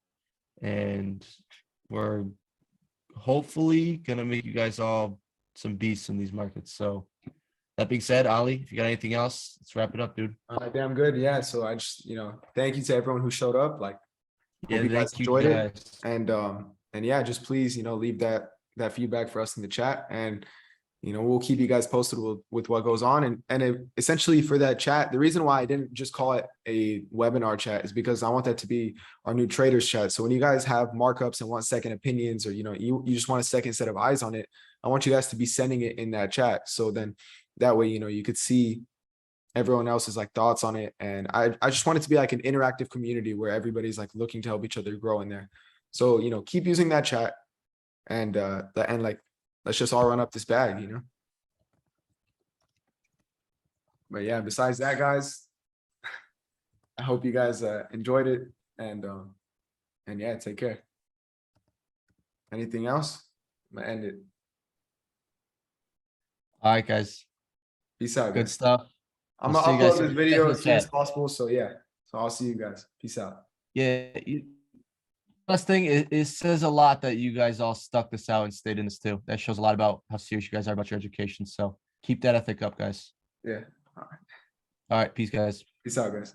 and we're hopefully gonna make you guys all some beasts in these markets. So that being said, Ali, if you got anything else, let's wrap it up, dude. damn good. Yeah, so I just, you know, thank you to everyone who showed up. Like, Yeah, hope you guys thank you enjoyed it. guys. And yeah, just please, you know, leave that feedback for us in the chat. And we'll keep you guys posted with what goes on. And essentially for that chat, the reason why I didn't just call it a webinar chat is because I want that to be our new traders chat. So when you guys have markups and want second opinions, or, you just want a second set of eyes on it, I want you guys to be sending it in that chat. So then that way, you could see everyone else's like thoughts on it. And I just want it to be like an interactive community where everybody's like looking to help each other grow in there. So, keep using that chat and like, let's just all run up this bag, But yeah, besides that, guys, I hope you guys enjoyed it, and yeah, take care. Anything else? I'm gonna end it. All right, guys. Peace out, Good guys. stuff. I'm I'll gonna see you guys upload this soon. video Check as the soon as chat. possible. So yeah, so I'll see you guys. Peace out. Yeah. Last thing, it says a lot that you guys all stuck this out and stayed in this too. That shows a lot about how serious you guys are about your education. So keep that ethic up, guys. Yeah. All right. Peace, guys. Peace out, guys.